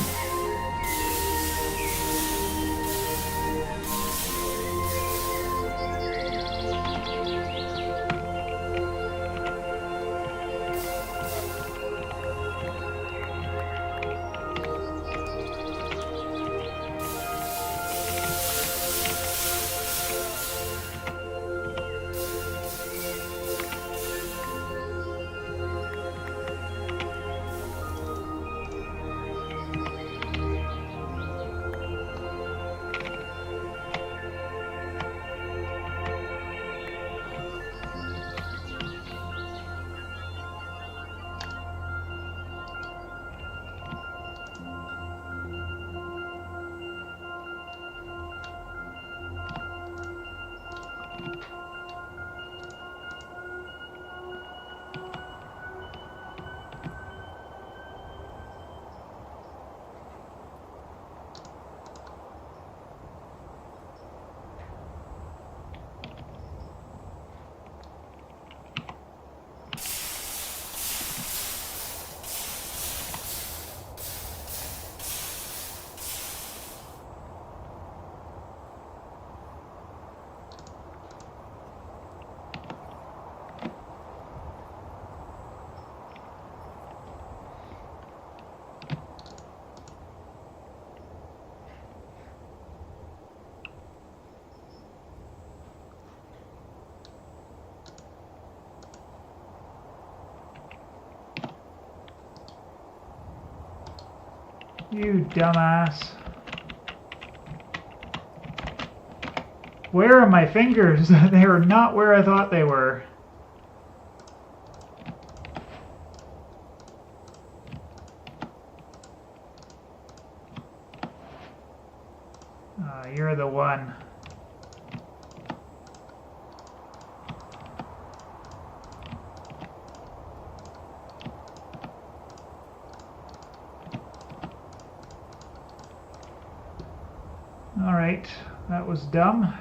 You dumbass. Where are my fingers? They are not where I thought they were. You're the one. All right, that was dumb.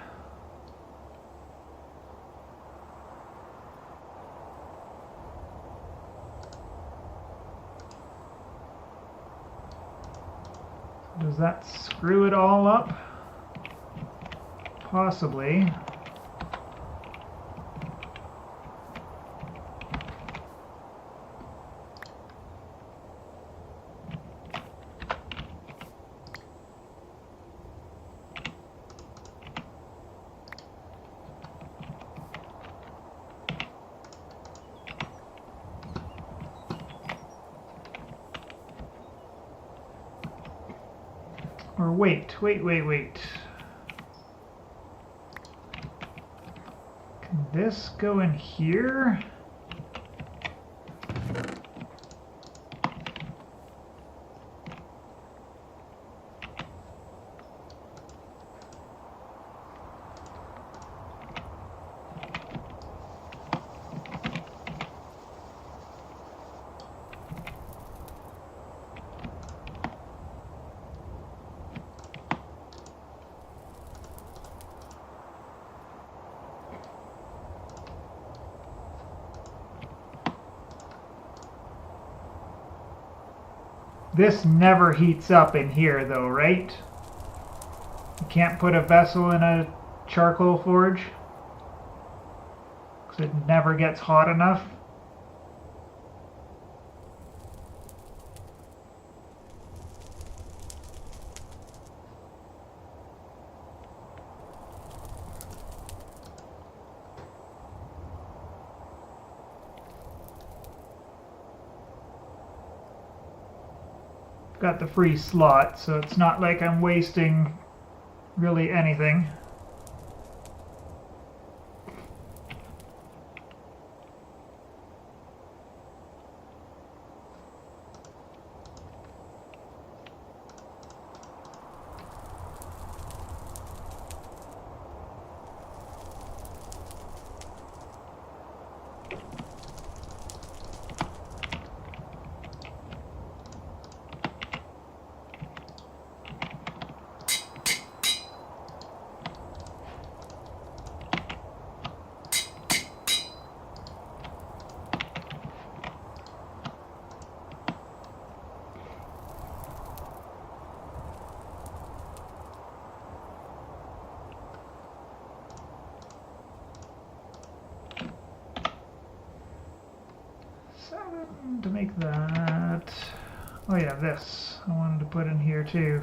Does that screw it all up? Possibly. Or wait. Can this go in here? This never heats up in here though, right? You can't put a vessel in a charcoal forge because it never gets hot enough. Got the free slot, so it's not like I'm wasting really anything. To make that. Oh yeah, this I wanted to put in here too.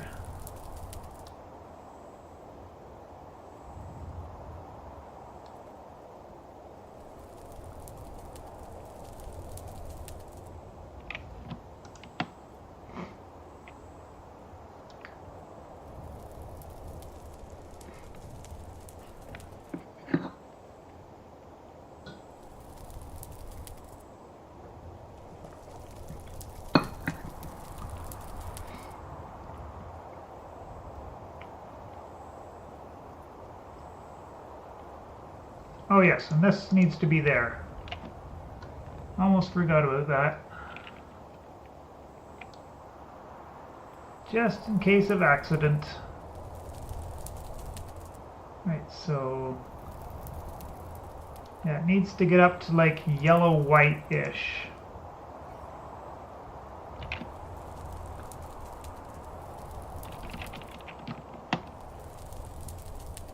Oh yes, and this needs to be there. Almost forgot about that. Just in case of accident. Right, so yeah, it needs to get up to like yellow-white-ish.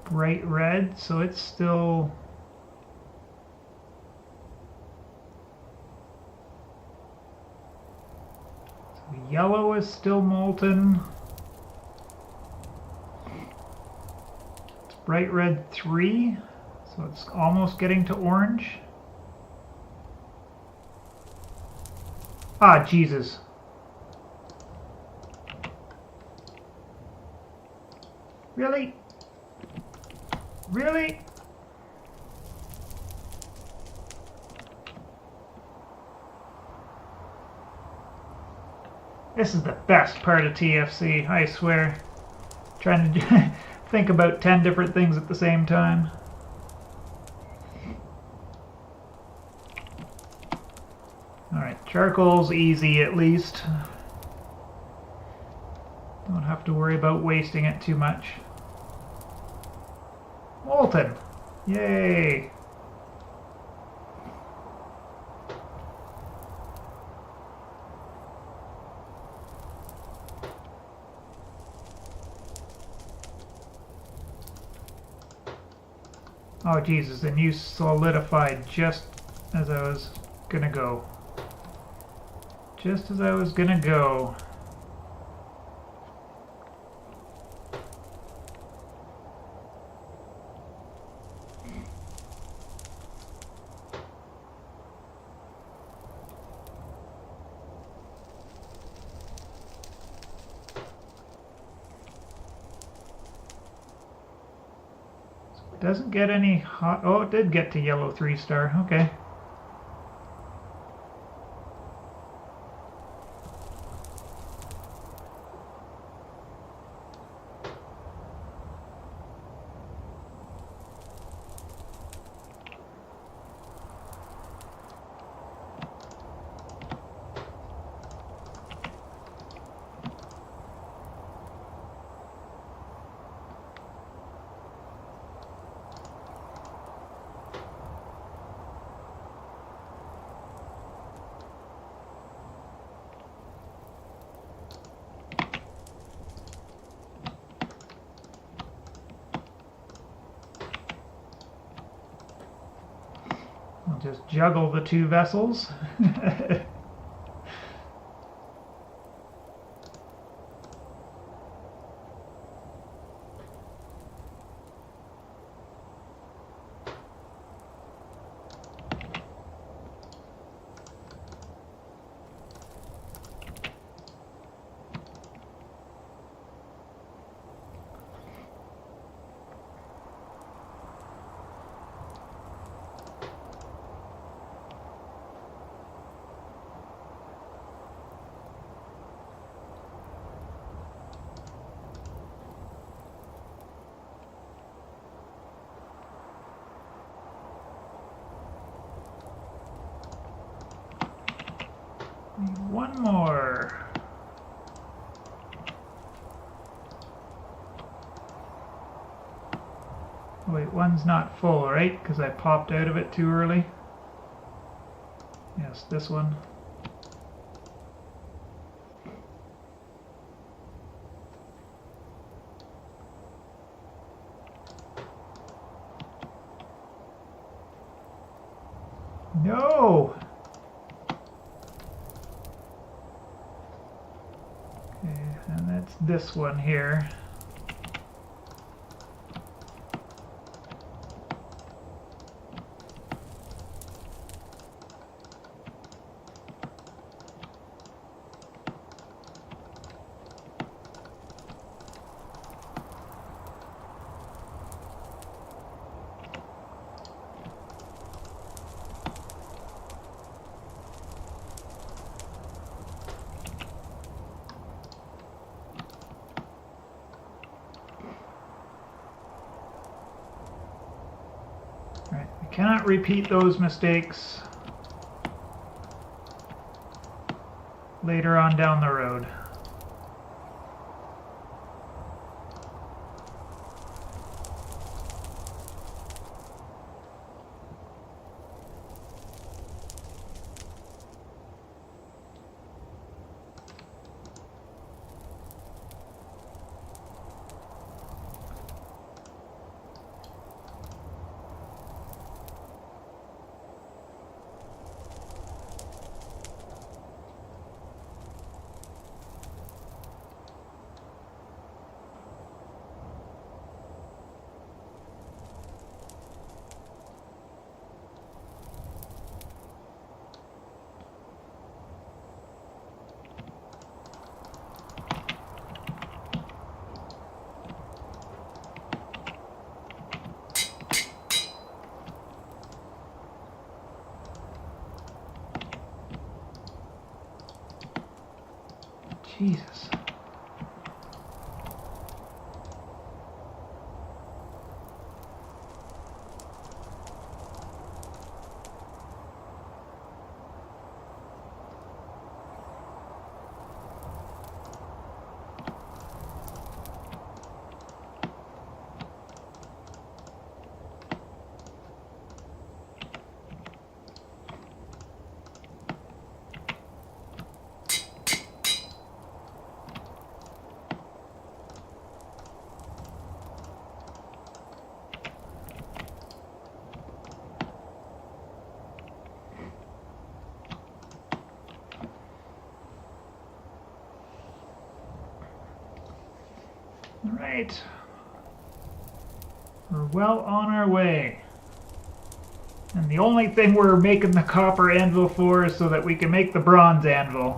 Bright red, so it's still yellow is still molten. It's bright red 3, so it's almost getting to orange. Ah, Jesus. Really? Really? This is the best part of TFC, I swear. Trying to think about 10 different things at the same time. Alright, charcoal's easy at least. Don't have to worry about wasting it too much. Molten! Yay! Oh Jesus, and you solidified just as I was gonna go. Just as I was gonna go. doesn't get any hot. Oh, it did get to yellow 3-star. Okay. I'll just juggle the two vessels. One more. Wait, one's not full, right? Because I popped out of it too early. Yes, this one. No! Okay, and that's this one here. Right, we cannot repeat those mistakes later on down the road. Jesus. Right. We're well on our way. And the only thing we're making the copper anvil for is so that we can make the bronze anvil.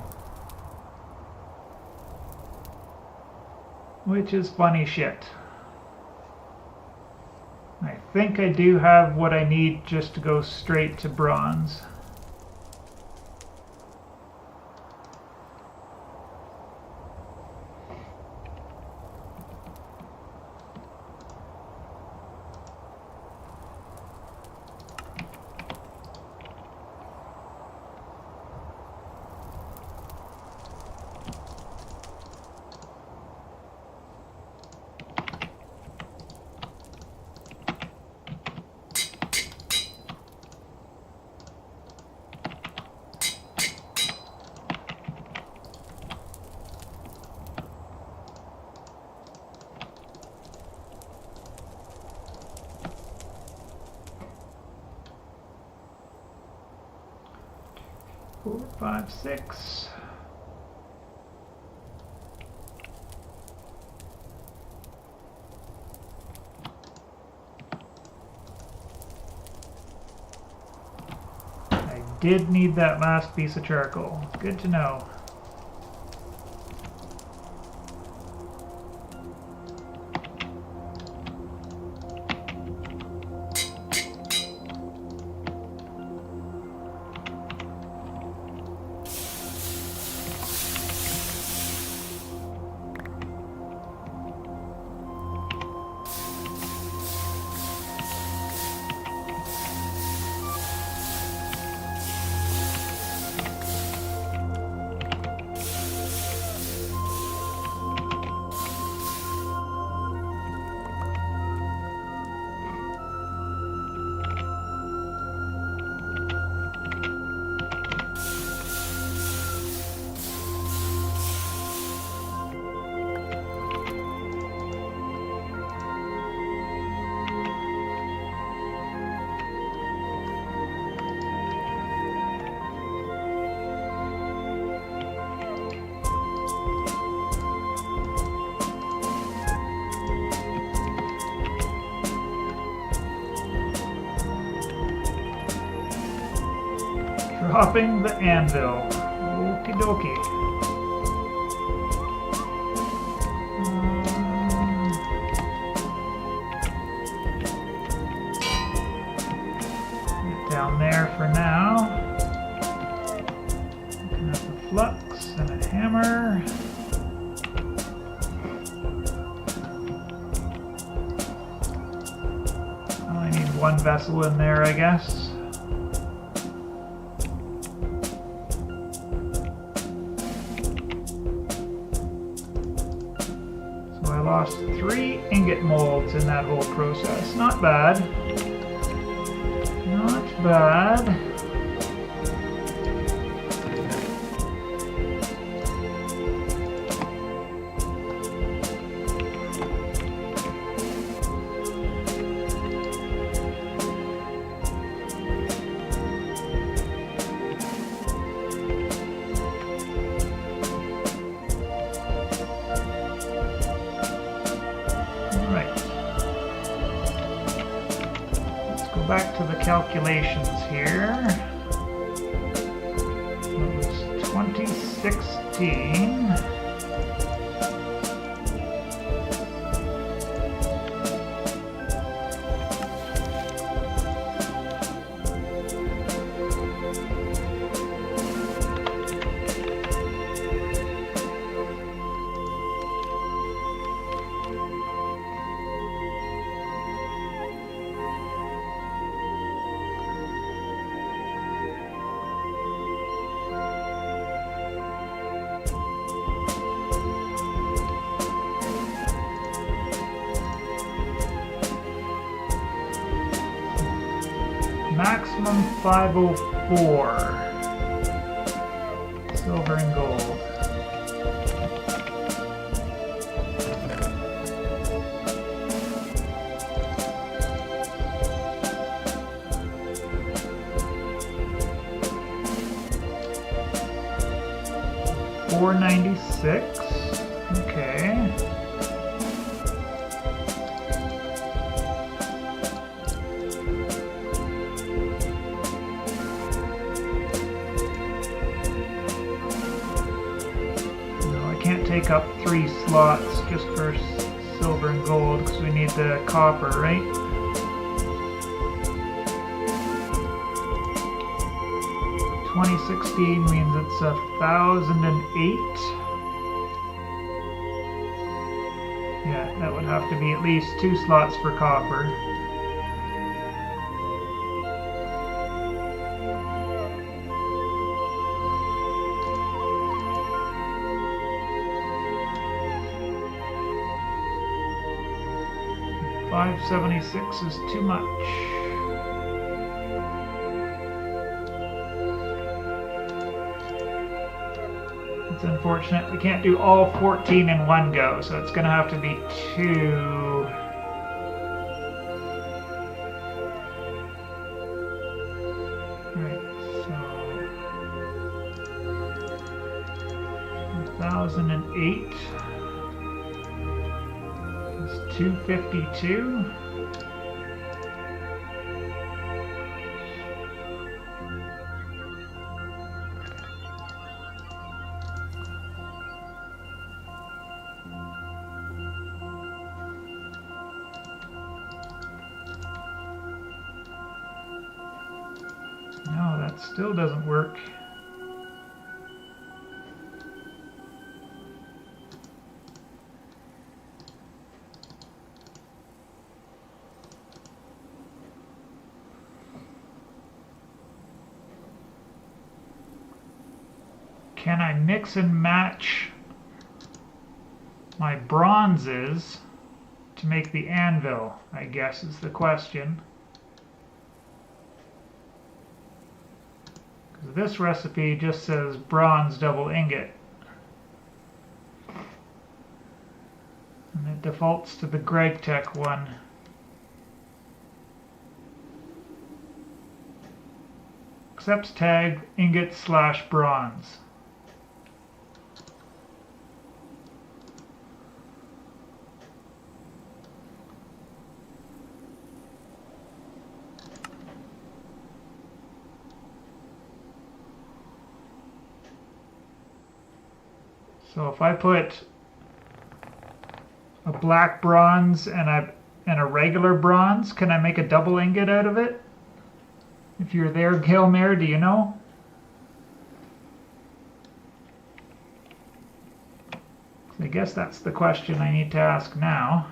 Which is funny shit. I think I do have what I need just to go straight to bronze. Four, 5, 6. I did need that last piece of charcoal. Good to know. Dropping the anvil. Okie dokie. Down there for now. Looking at the flux and a hammer. Only need one vessel in there, I guess. Lost 3 ingot molds in that whole process. Not bad. Not bad. Back to the calculations here. It was 2016. Maximum 504. Silver and gold. $496. Okay. Take up 3 slots just for silver and gold because we need the copper, right? 2016 means it's 1,008. Yeah, that would have to be at least 2 slots for copper. $576 is too much. It's unfortunate we can't do all 14 in one go, so it's going to have to be 2. Right, so 1,008 is 252. No, that still doesn't work. Can I mix and match my bronzes to make the anvil, I guess is the question. Because this recipe just says bronze double ingot. And it defaults to the GregTech one. Accepts tag ingot/bronze. So if I put a black bronze and a regular bronze, can I make a double ingot out of it? If you're there, Gilmere, do you know? I guess that's the question I need to ask now.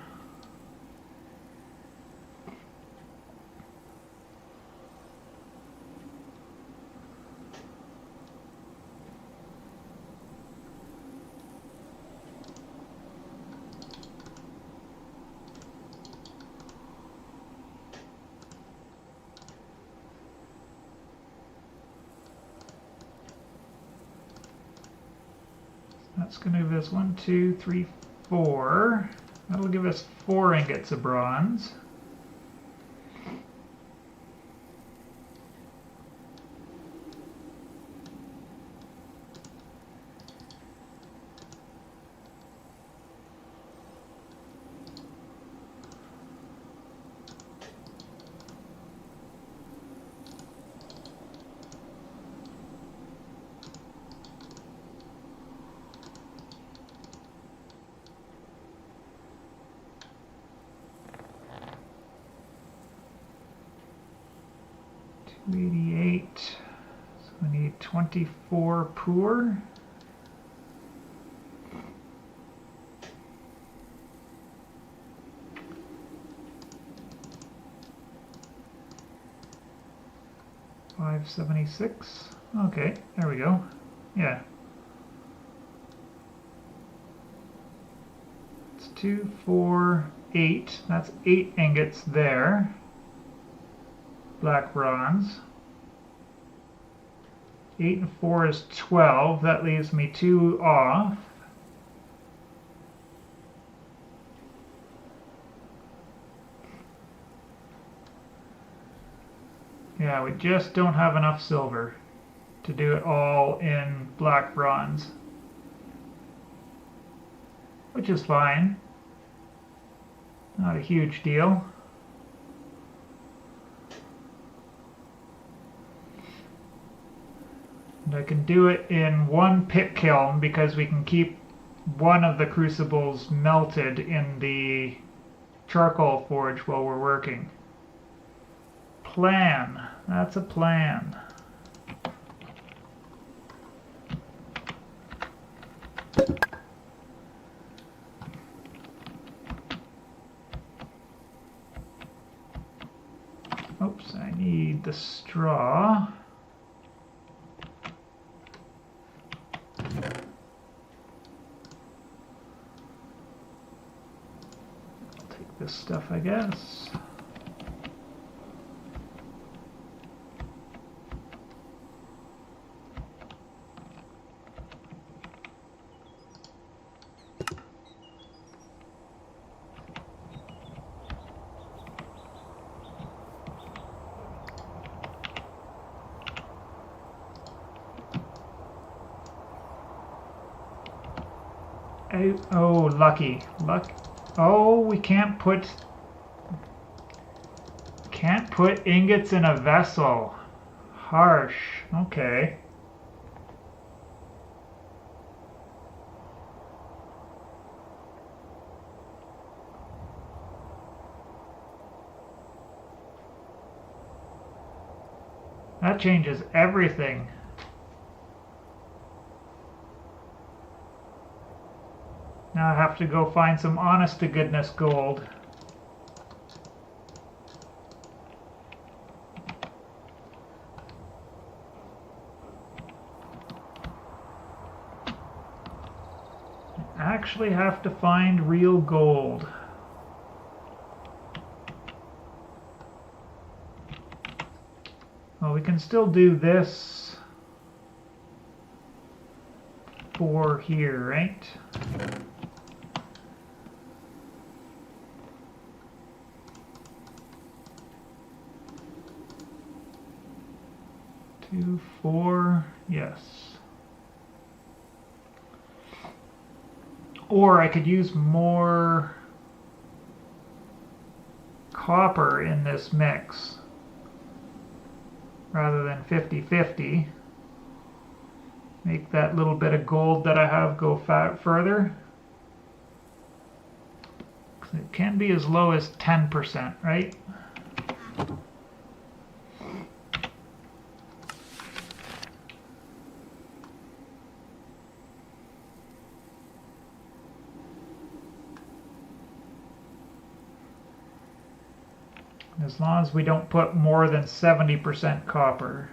That's going to give us 1, 2, 3, 4. That'll give us 4 ingots of bronze. $288. So we need 24 pour. $576. Okay, there we go. Yeah. It's 2, 4, 8. That's 8 ingots there. Black bronze. 8 and 4 is 12. That leaves me 2 off. Yeah, we just don't have enough silver to do it all in black bronze. Which is fine. Not a huge deal. And I can do it in one pit kiln because we can keep one of the crucibles melted in the charcoal forge while we're working. Plan. That's a plan. Oops, I need the straw. Take this stuff, I guess. Oh, lucky. Oh, we can't put ingots in a vessel. Harsh. Okay. That changes everything. Now I have to go find some honest-to-goodness gold. I actually have to find real gold. Well, we can still do this for here, right? Two, four, yes. Or I could use more copper in this mix rather than 50-50. Make that little bit of gold that I have go further. It can be as low as 10%, right? As long as we don't put more than 70% copper.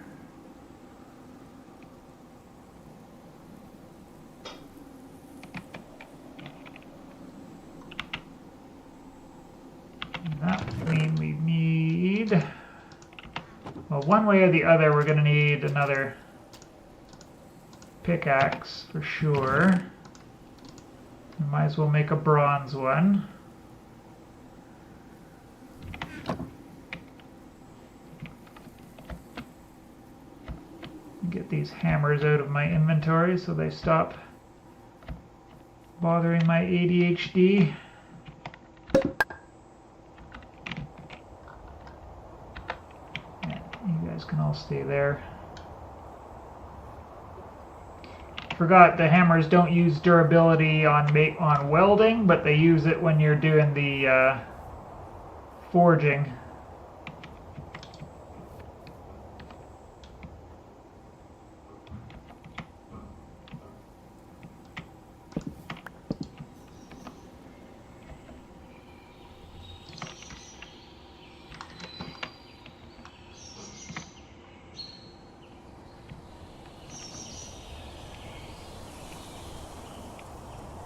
That would mean we need, well, one way or the other, we're going to need another pickaxe for sure. We might as well make a bronze one. Get these hammers out of my inventory so they stop bothering my ADHD. Yeah, you guys can all stay there. Forgot the hammers don't use durability on welding, but they use it when you're doing the forging.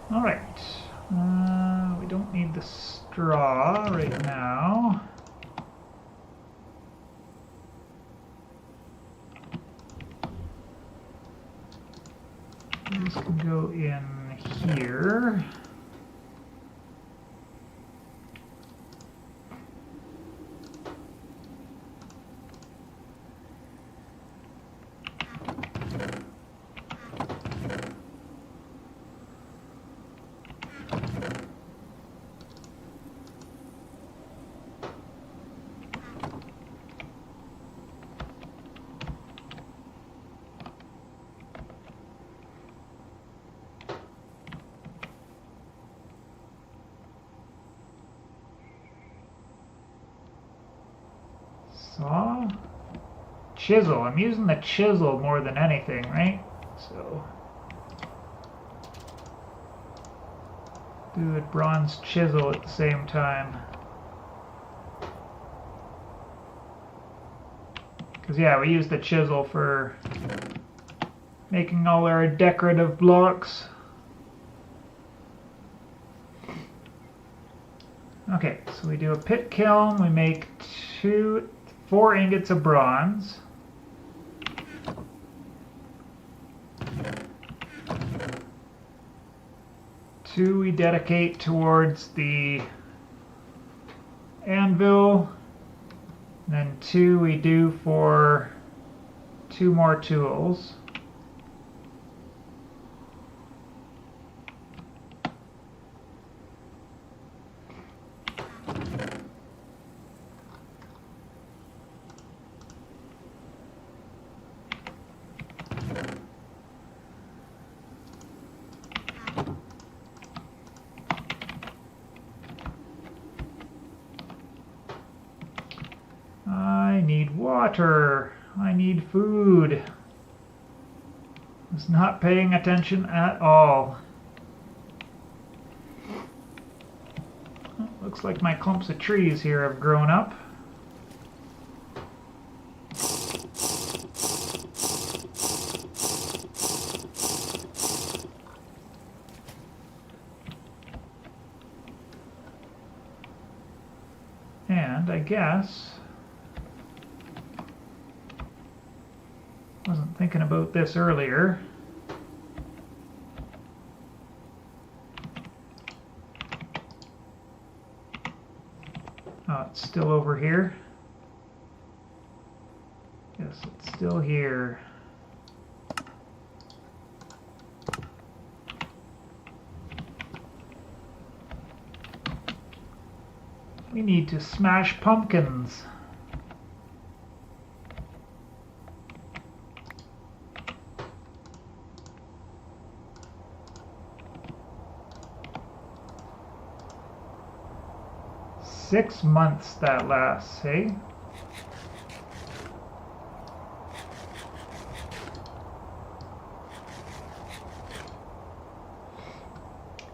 All right, we don't need the straw right now. This can go in here. Saw, chisel. I'm using the chisel more than anything, right? So Good bronze chisel at the same time. Because yeah, we use the chisel for making all our decorative blocks. Okay, so we do a pit kiln, we make 4 ingots of bronze. Two we dedicate towards the anvil, and then 2 we do for 2 more tools. I need water. I need food. Was not paying attention at all. Looks like my clumps of trees here have grown up. And I guess wasn't thinking about this earlier. Oh, it's still over here. Yes, it's still here. We need to smash pumpkins. Six months that lasts, hey?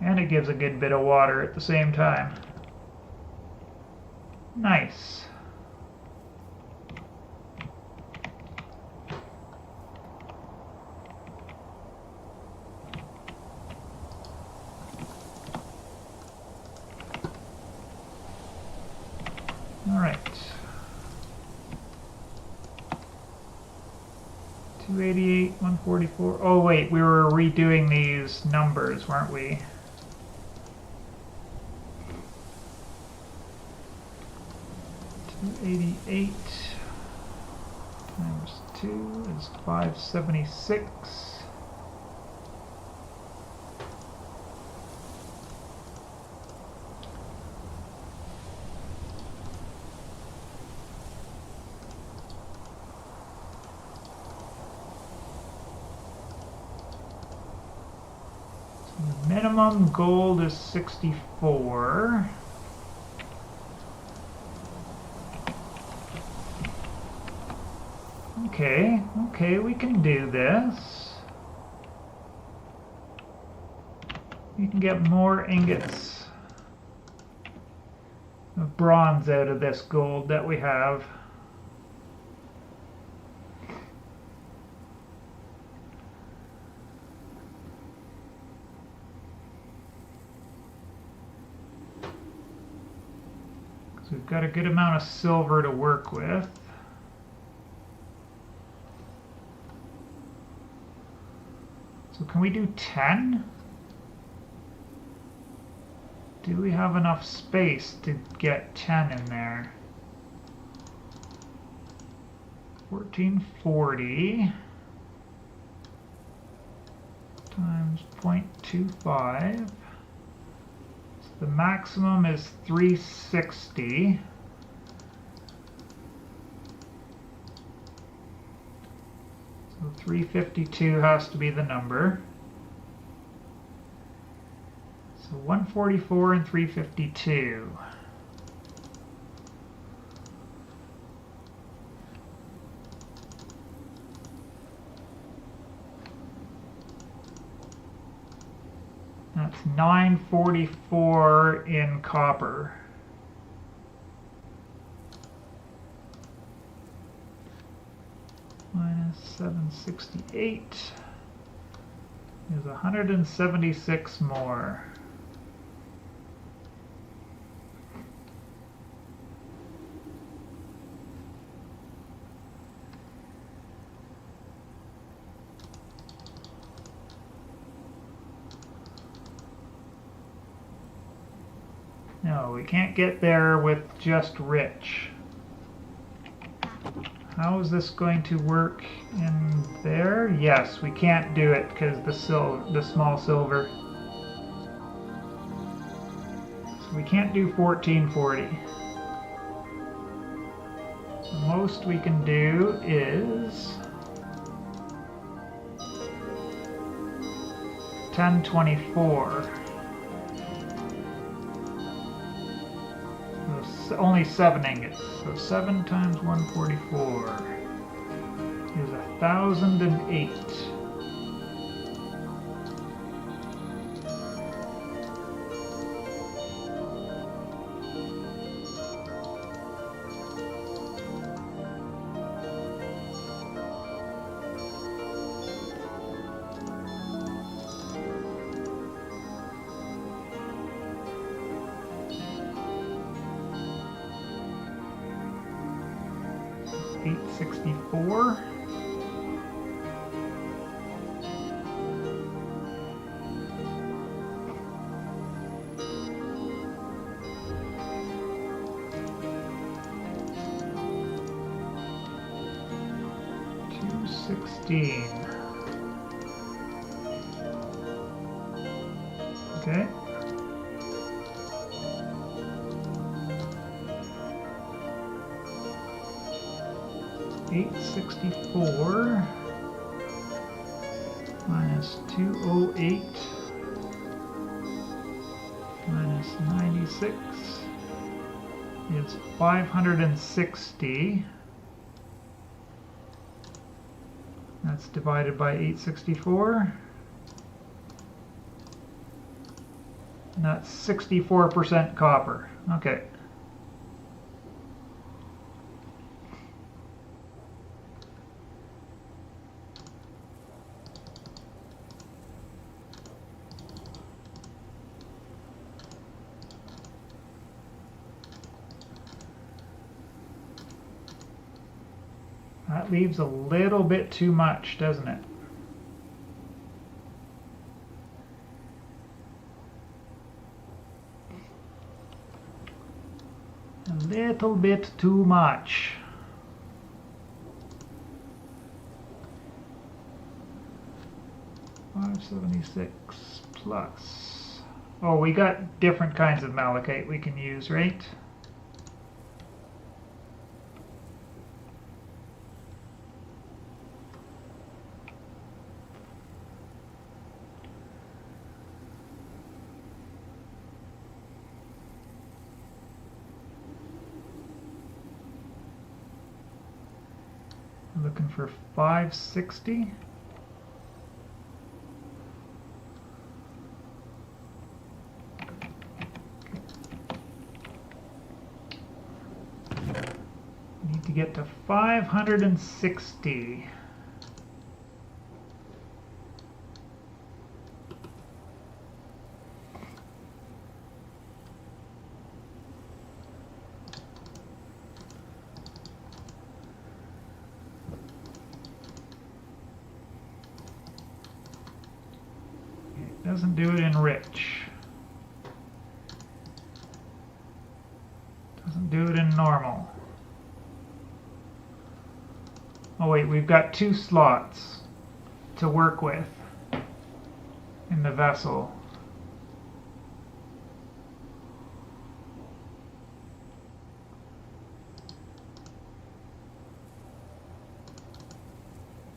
And it gives a good bit of water at the same time. Nice. All right. 288, 144. Oh wait, we were redoing these numbers, weren't we? $288 times 2 is 576. So the minimum gold is 64. Okay, we can do this. We can get more ingots of bronze out of this gold that we have. Because we've got a good amount of silver to work with. So can we do 10? Do we have enough space to get 10 in there? 1440 times 0.25. So the maximum is 360. So 352 has to be the number. So 144 and 352. That's 944 in copper. Minus 768 is 176 more. No, we can't get there with just rich. How is this going to work in there? Yes, we can't do it because the small silver. So we can't do 1440. The most we can do is 1024. Only 7 ingots. So 7 times 144 is 1008. $864. $216. Okay. $864 minus 208 minus 96 is 560. That's divided by 864. And that's 64% copper. Okay. That leaves a little bit too much, doesn't it? A little bit too much. $576 plus. Oh, we got different kinds of malachite we can use, right? Looking for 560. Need to get to 560. Doesn't do it in rich. Doesn't do it in normal. Oh wait, we've got 2 slots to work with in the vessel.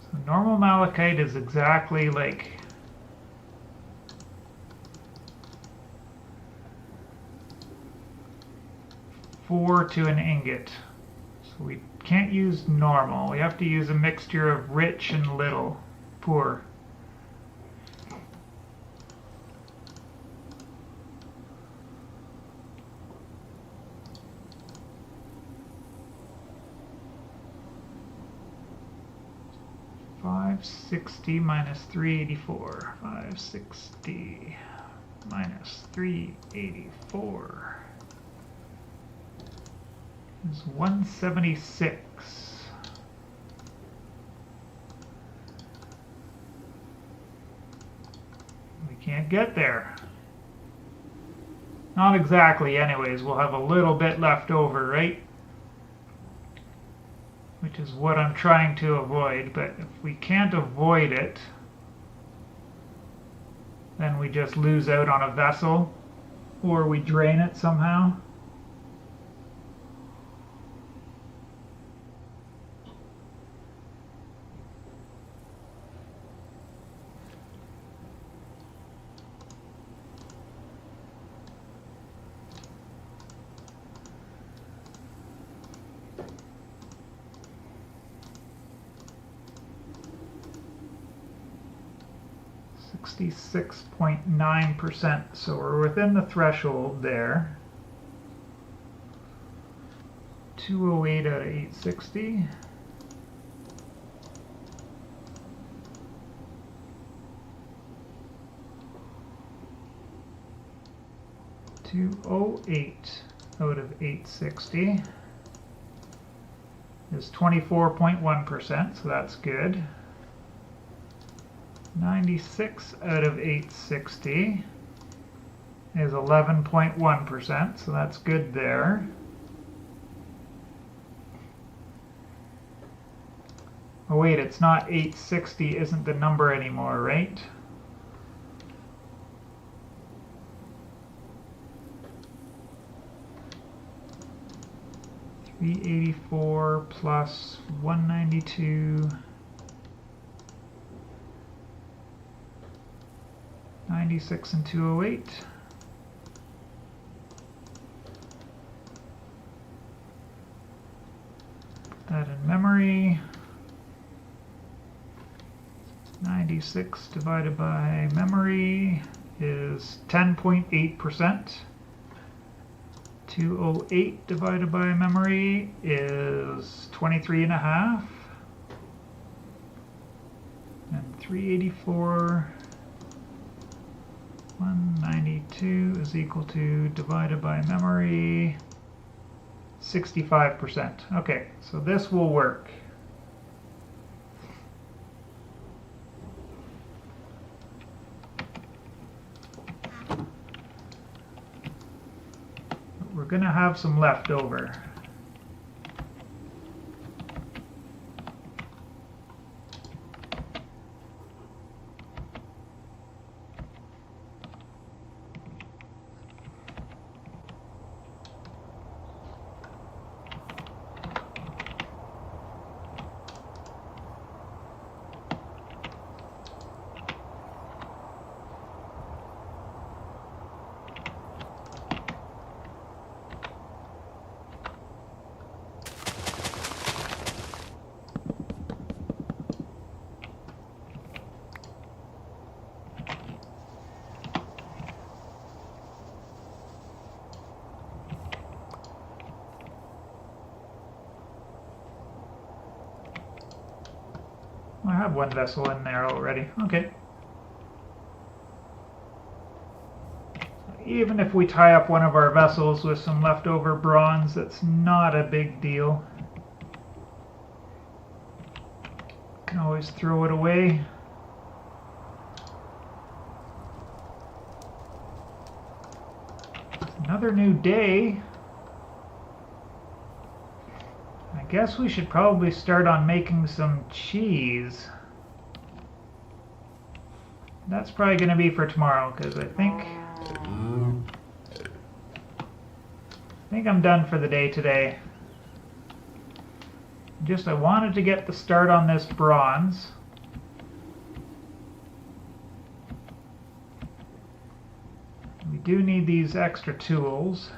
So normal malachite is exactly like 4 to an ingot. So we can't use normal. We have to use a mixture of rich and little, poor. 560 minus 384. 560 minus 384 is 176. We can't get there. Not exactly anyways. We'll have a little bit left over, right? Which is what I'm trying to avoid, but if we can't avoid it, then we just lose out on a vessel, or we drain it somehow. .9%, so we're within the threshold there. 208 out of 860. .208 out of 860 is 24.1%, so that's good. 96 out of 860 is 11.1%, so that's good there. Oh wait, it's not 860 isn't the number anymore, right? $384 plus 192. 96 and 208. Put that in memory. 96 divided by memory is 10.8%. 208 divided by memory is 23.5. And 384 192 is equal to, divided by memory, 65%. Okay, so this will work. But we're going to have some left over. I have one vessel in there already. Okay. Even if we tie up one of our vessels with some leftover bronze, that's not a big deal. Can always throw it away. Another new day. I guess we should probably start on making some cheese. That's probably going to be for tomorrow, because I think I'm done for the day today. I wanted to get the start on this bronze. We do need these extra tools.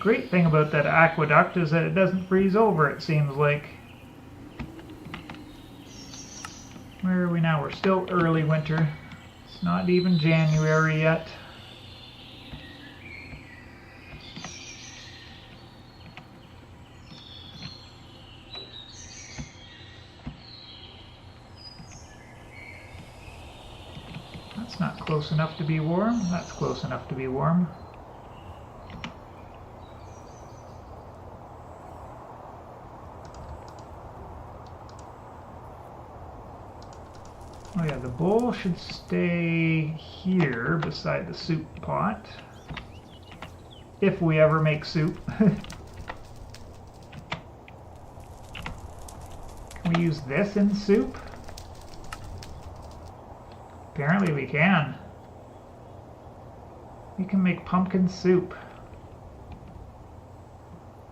great thing about that aqueduct is that it doesn't freeze over, it seems like. Where are we now? We're still early winter. It's not even January yet. That's not close enough to be warm. That's close enough to be warm. Oh yeah, the bowl should stay here beside the soup pot. If we ever make soup. Can we use this in soup? Apparently we can. We can make pumpkin soup.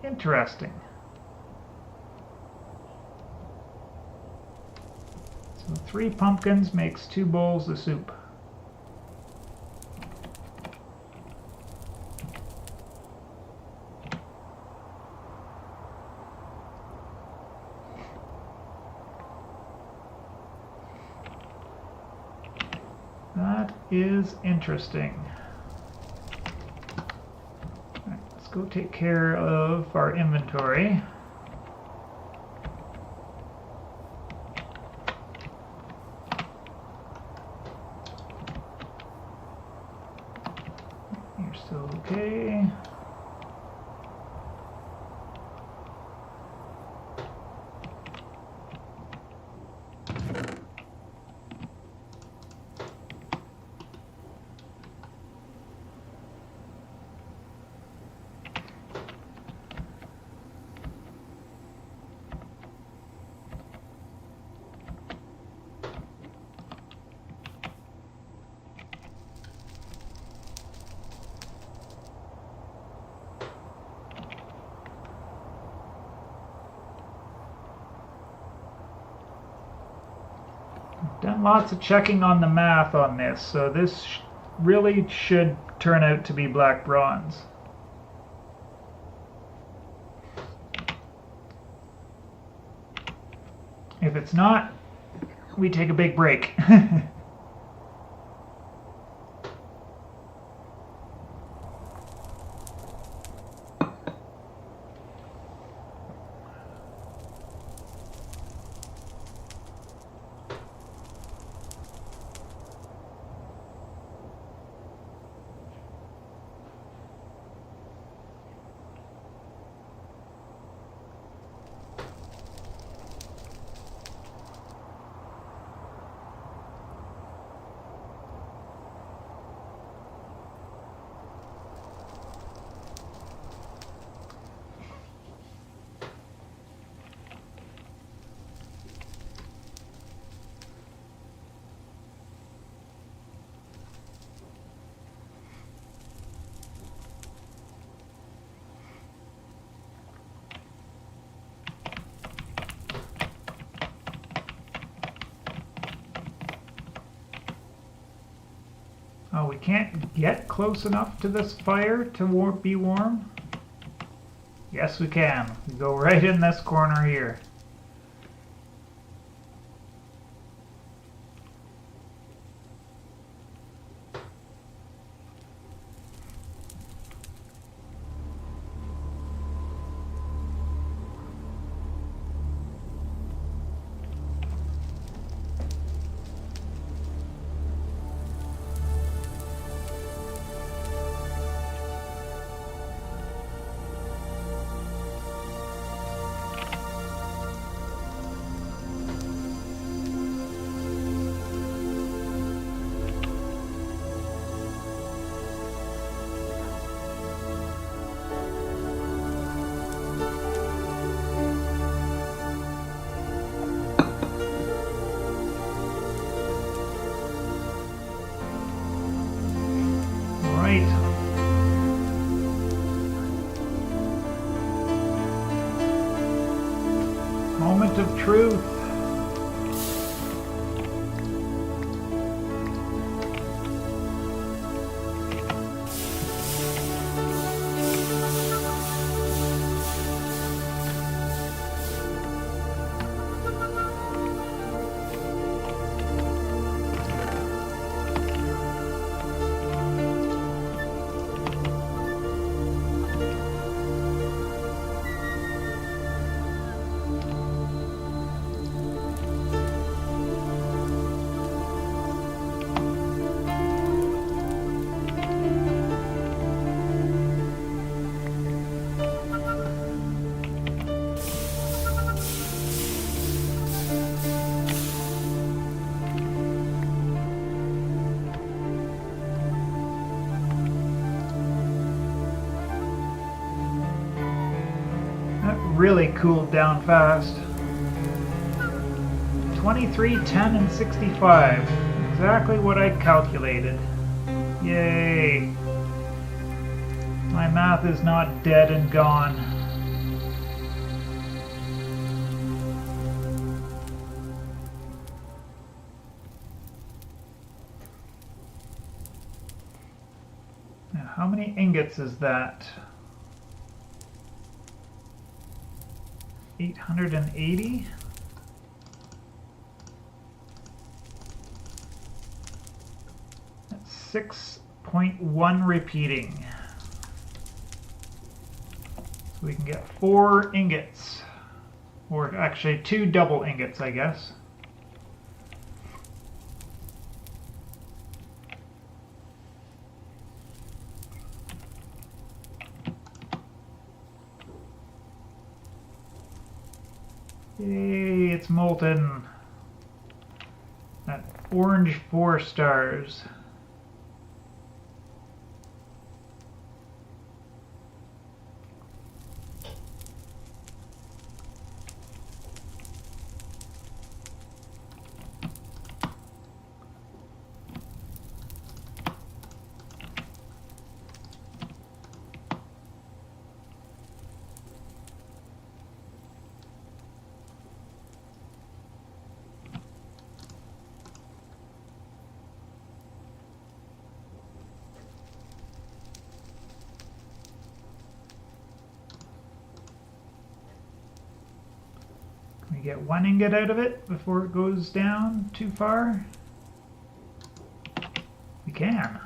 Interesting. So 3 pumpkins makes 2 bowls of soup. That is interesting. All right, let's go take care of our inventory. You're still okay. Done lots of checking on the math on this, so this really should turn out to be black bronze. If it's not, we take a big break. Oh, we can't get close enough to this fire to be warm? Yes, we can. We go right in this corner here. Moment of truth. cooled down fast. 23, 10, and 65. Exactly what I calculated. Yay! My math is not dead and gone. Now, how many ingots is that? 880? That's 6.1 repeating. So we can get 4 ingots. Or actually 2 double ingots, I guess. Yay, it's molten. That orange 4 stars. We get 1 ingot out of it before it goes down too far. We can.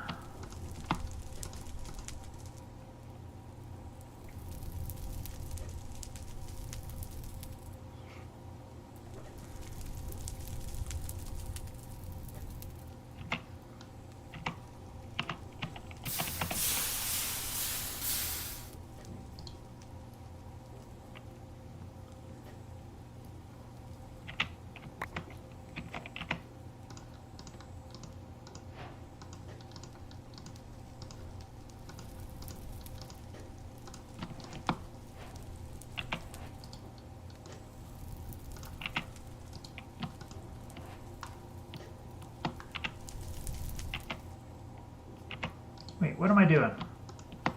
Wait, what am I doing?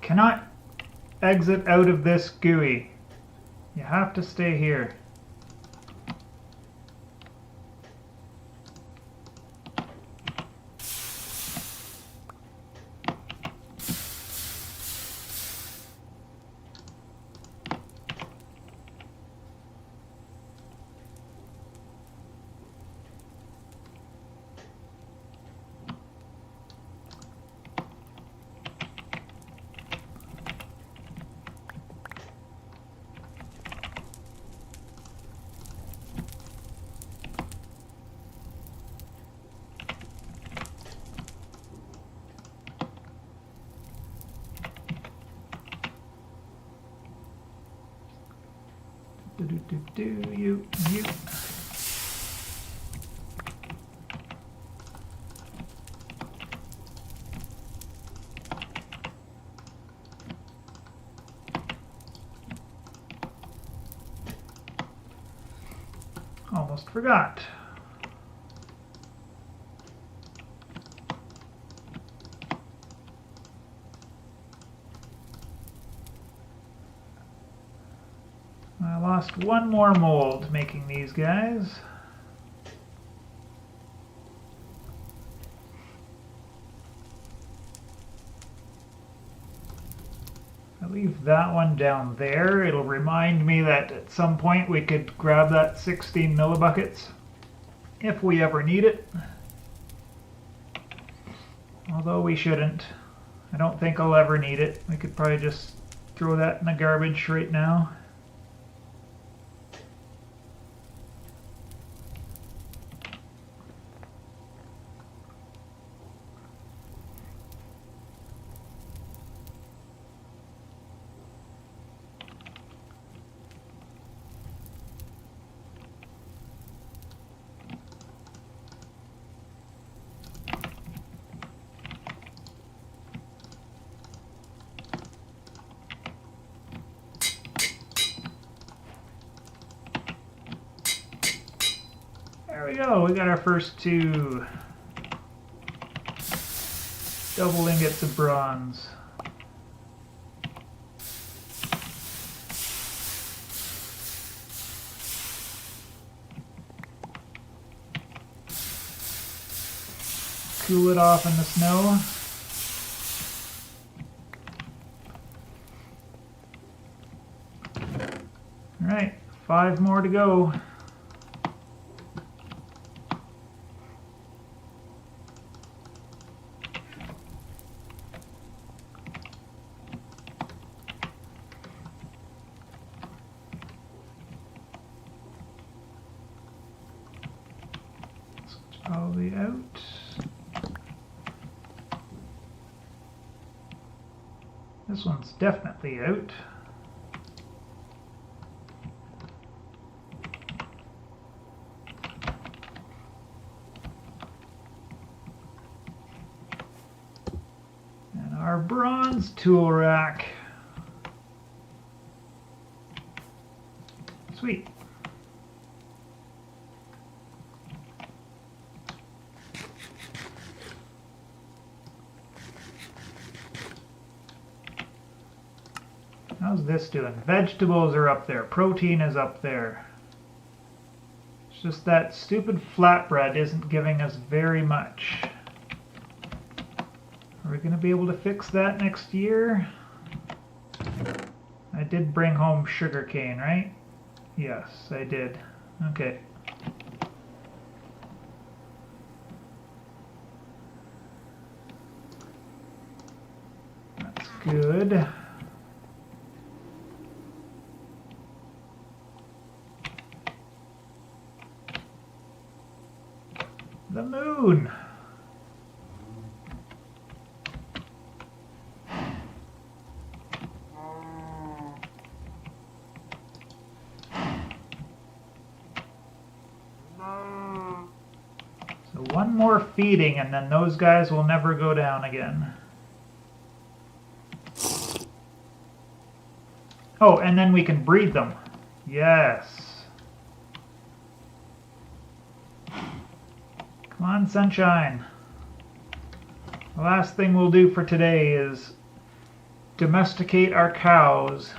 Cannot exit out of this GUI. You have to stay here. You. Almost forgot. I lost 1 more mold making these guys. I leave that one down there. It'll remind me that at some point we could grab that 16 millibuckets if we ever need it. Although we shouldn't. I don't think I'll ever need it. We could probably just throw that in the garbage right now. go. We got our first 2 double ingots of bronze. Cool it off in the snow. Alright, 5 more to go. It's probably out. This one's definitely out. And our bronze tool rack. Sweet. How's this doing? Vegetables are up there. Protein is up there. It's just that stupid flatbread isn't giving us very much. Are we going to be able to fix that next year? I did bring home sugarcane, right? Yes, I did. Okay. That's good. The moon. So 1 more feeding and then those guys will never go down again. Oh, and then we can breed them. Yes. Come on, sunshine. The last thing we'll do for today is domesticate our cows.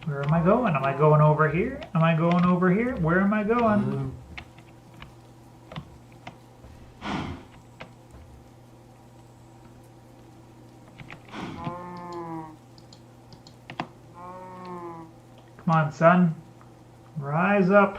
Where am I going? Am I going over here? Am I going over here? Where am I going? Come on, son. Rise up.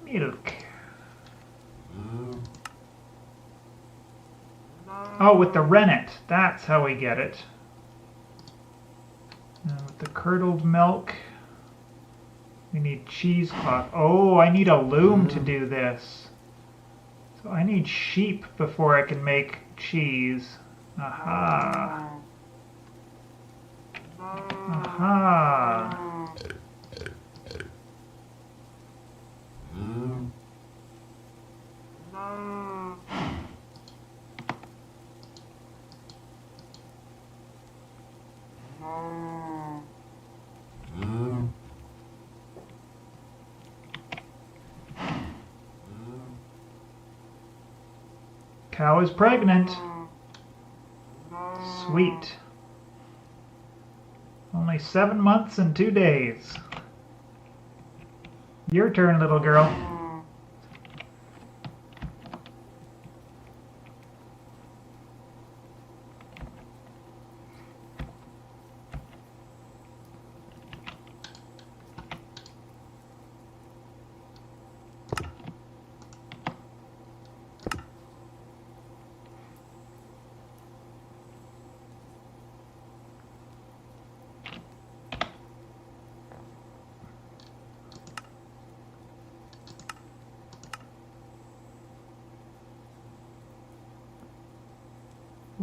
Milk. Oh, with the rennet. That's how we get it. And with the curdled milk, we need cheesecloth. Oh, I need a loom to do this. So I need sheep before I can make cheese. Aha. Aha. Cow is pregnant. Sweet. Only 7 months and 2 days. Your turn, little girl.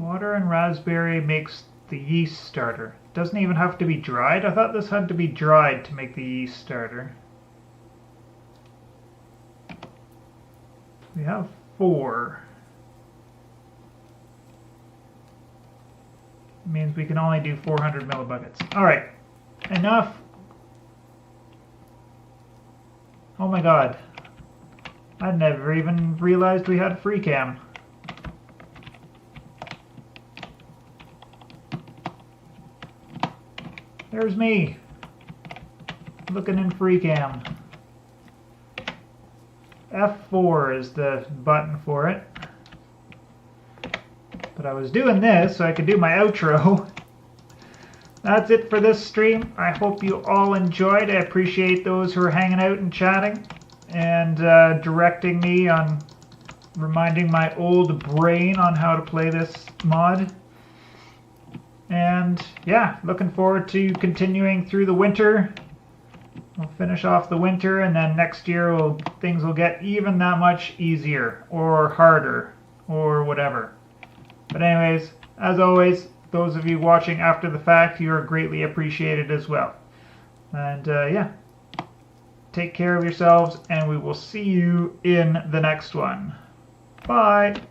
Water and raspberry makes the yeast starter. Doesn't even have to be dried. I thought this had to be dried to make the yeast starter. We have 4. It means we can only do 400 millibuckets. Alright, enough. Oh my god. I never even realized we had free cam. There's me, looking in free cam. F4 is the button for it. But I was doing this so I could do my outro. That's it for this stream. I hope you all enjoyed. I appreciate those who are hanging out and chatting and directing me on, reminding my old brain on how to play this mod. And yeah, looking forward to continuing through the winter. We'll finish off the winter, and then next year things will get even that much easier or harder or whatever. But anyways, as always, those of you watching after the fact, you are greatly appreciated as well. And yeah, take care of yourselves, and we will see you in the next one. Bye!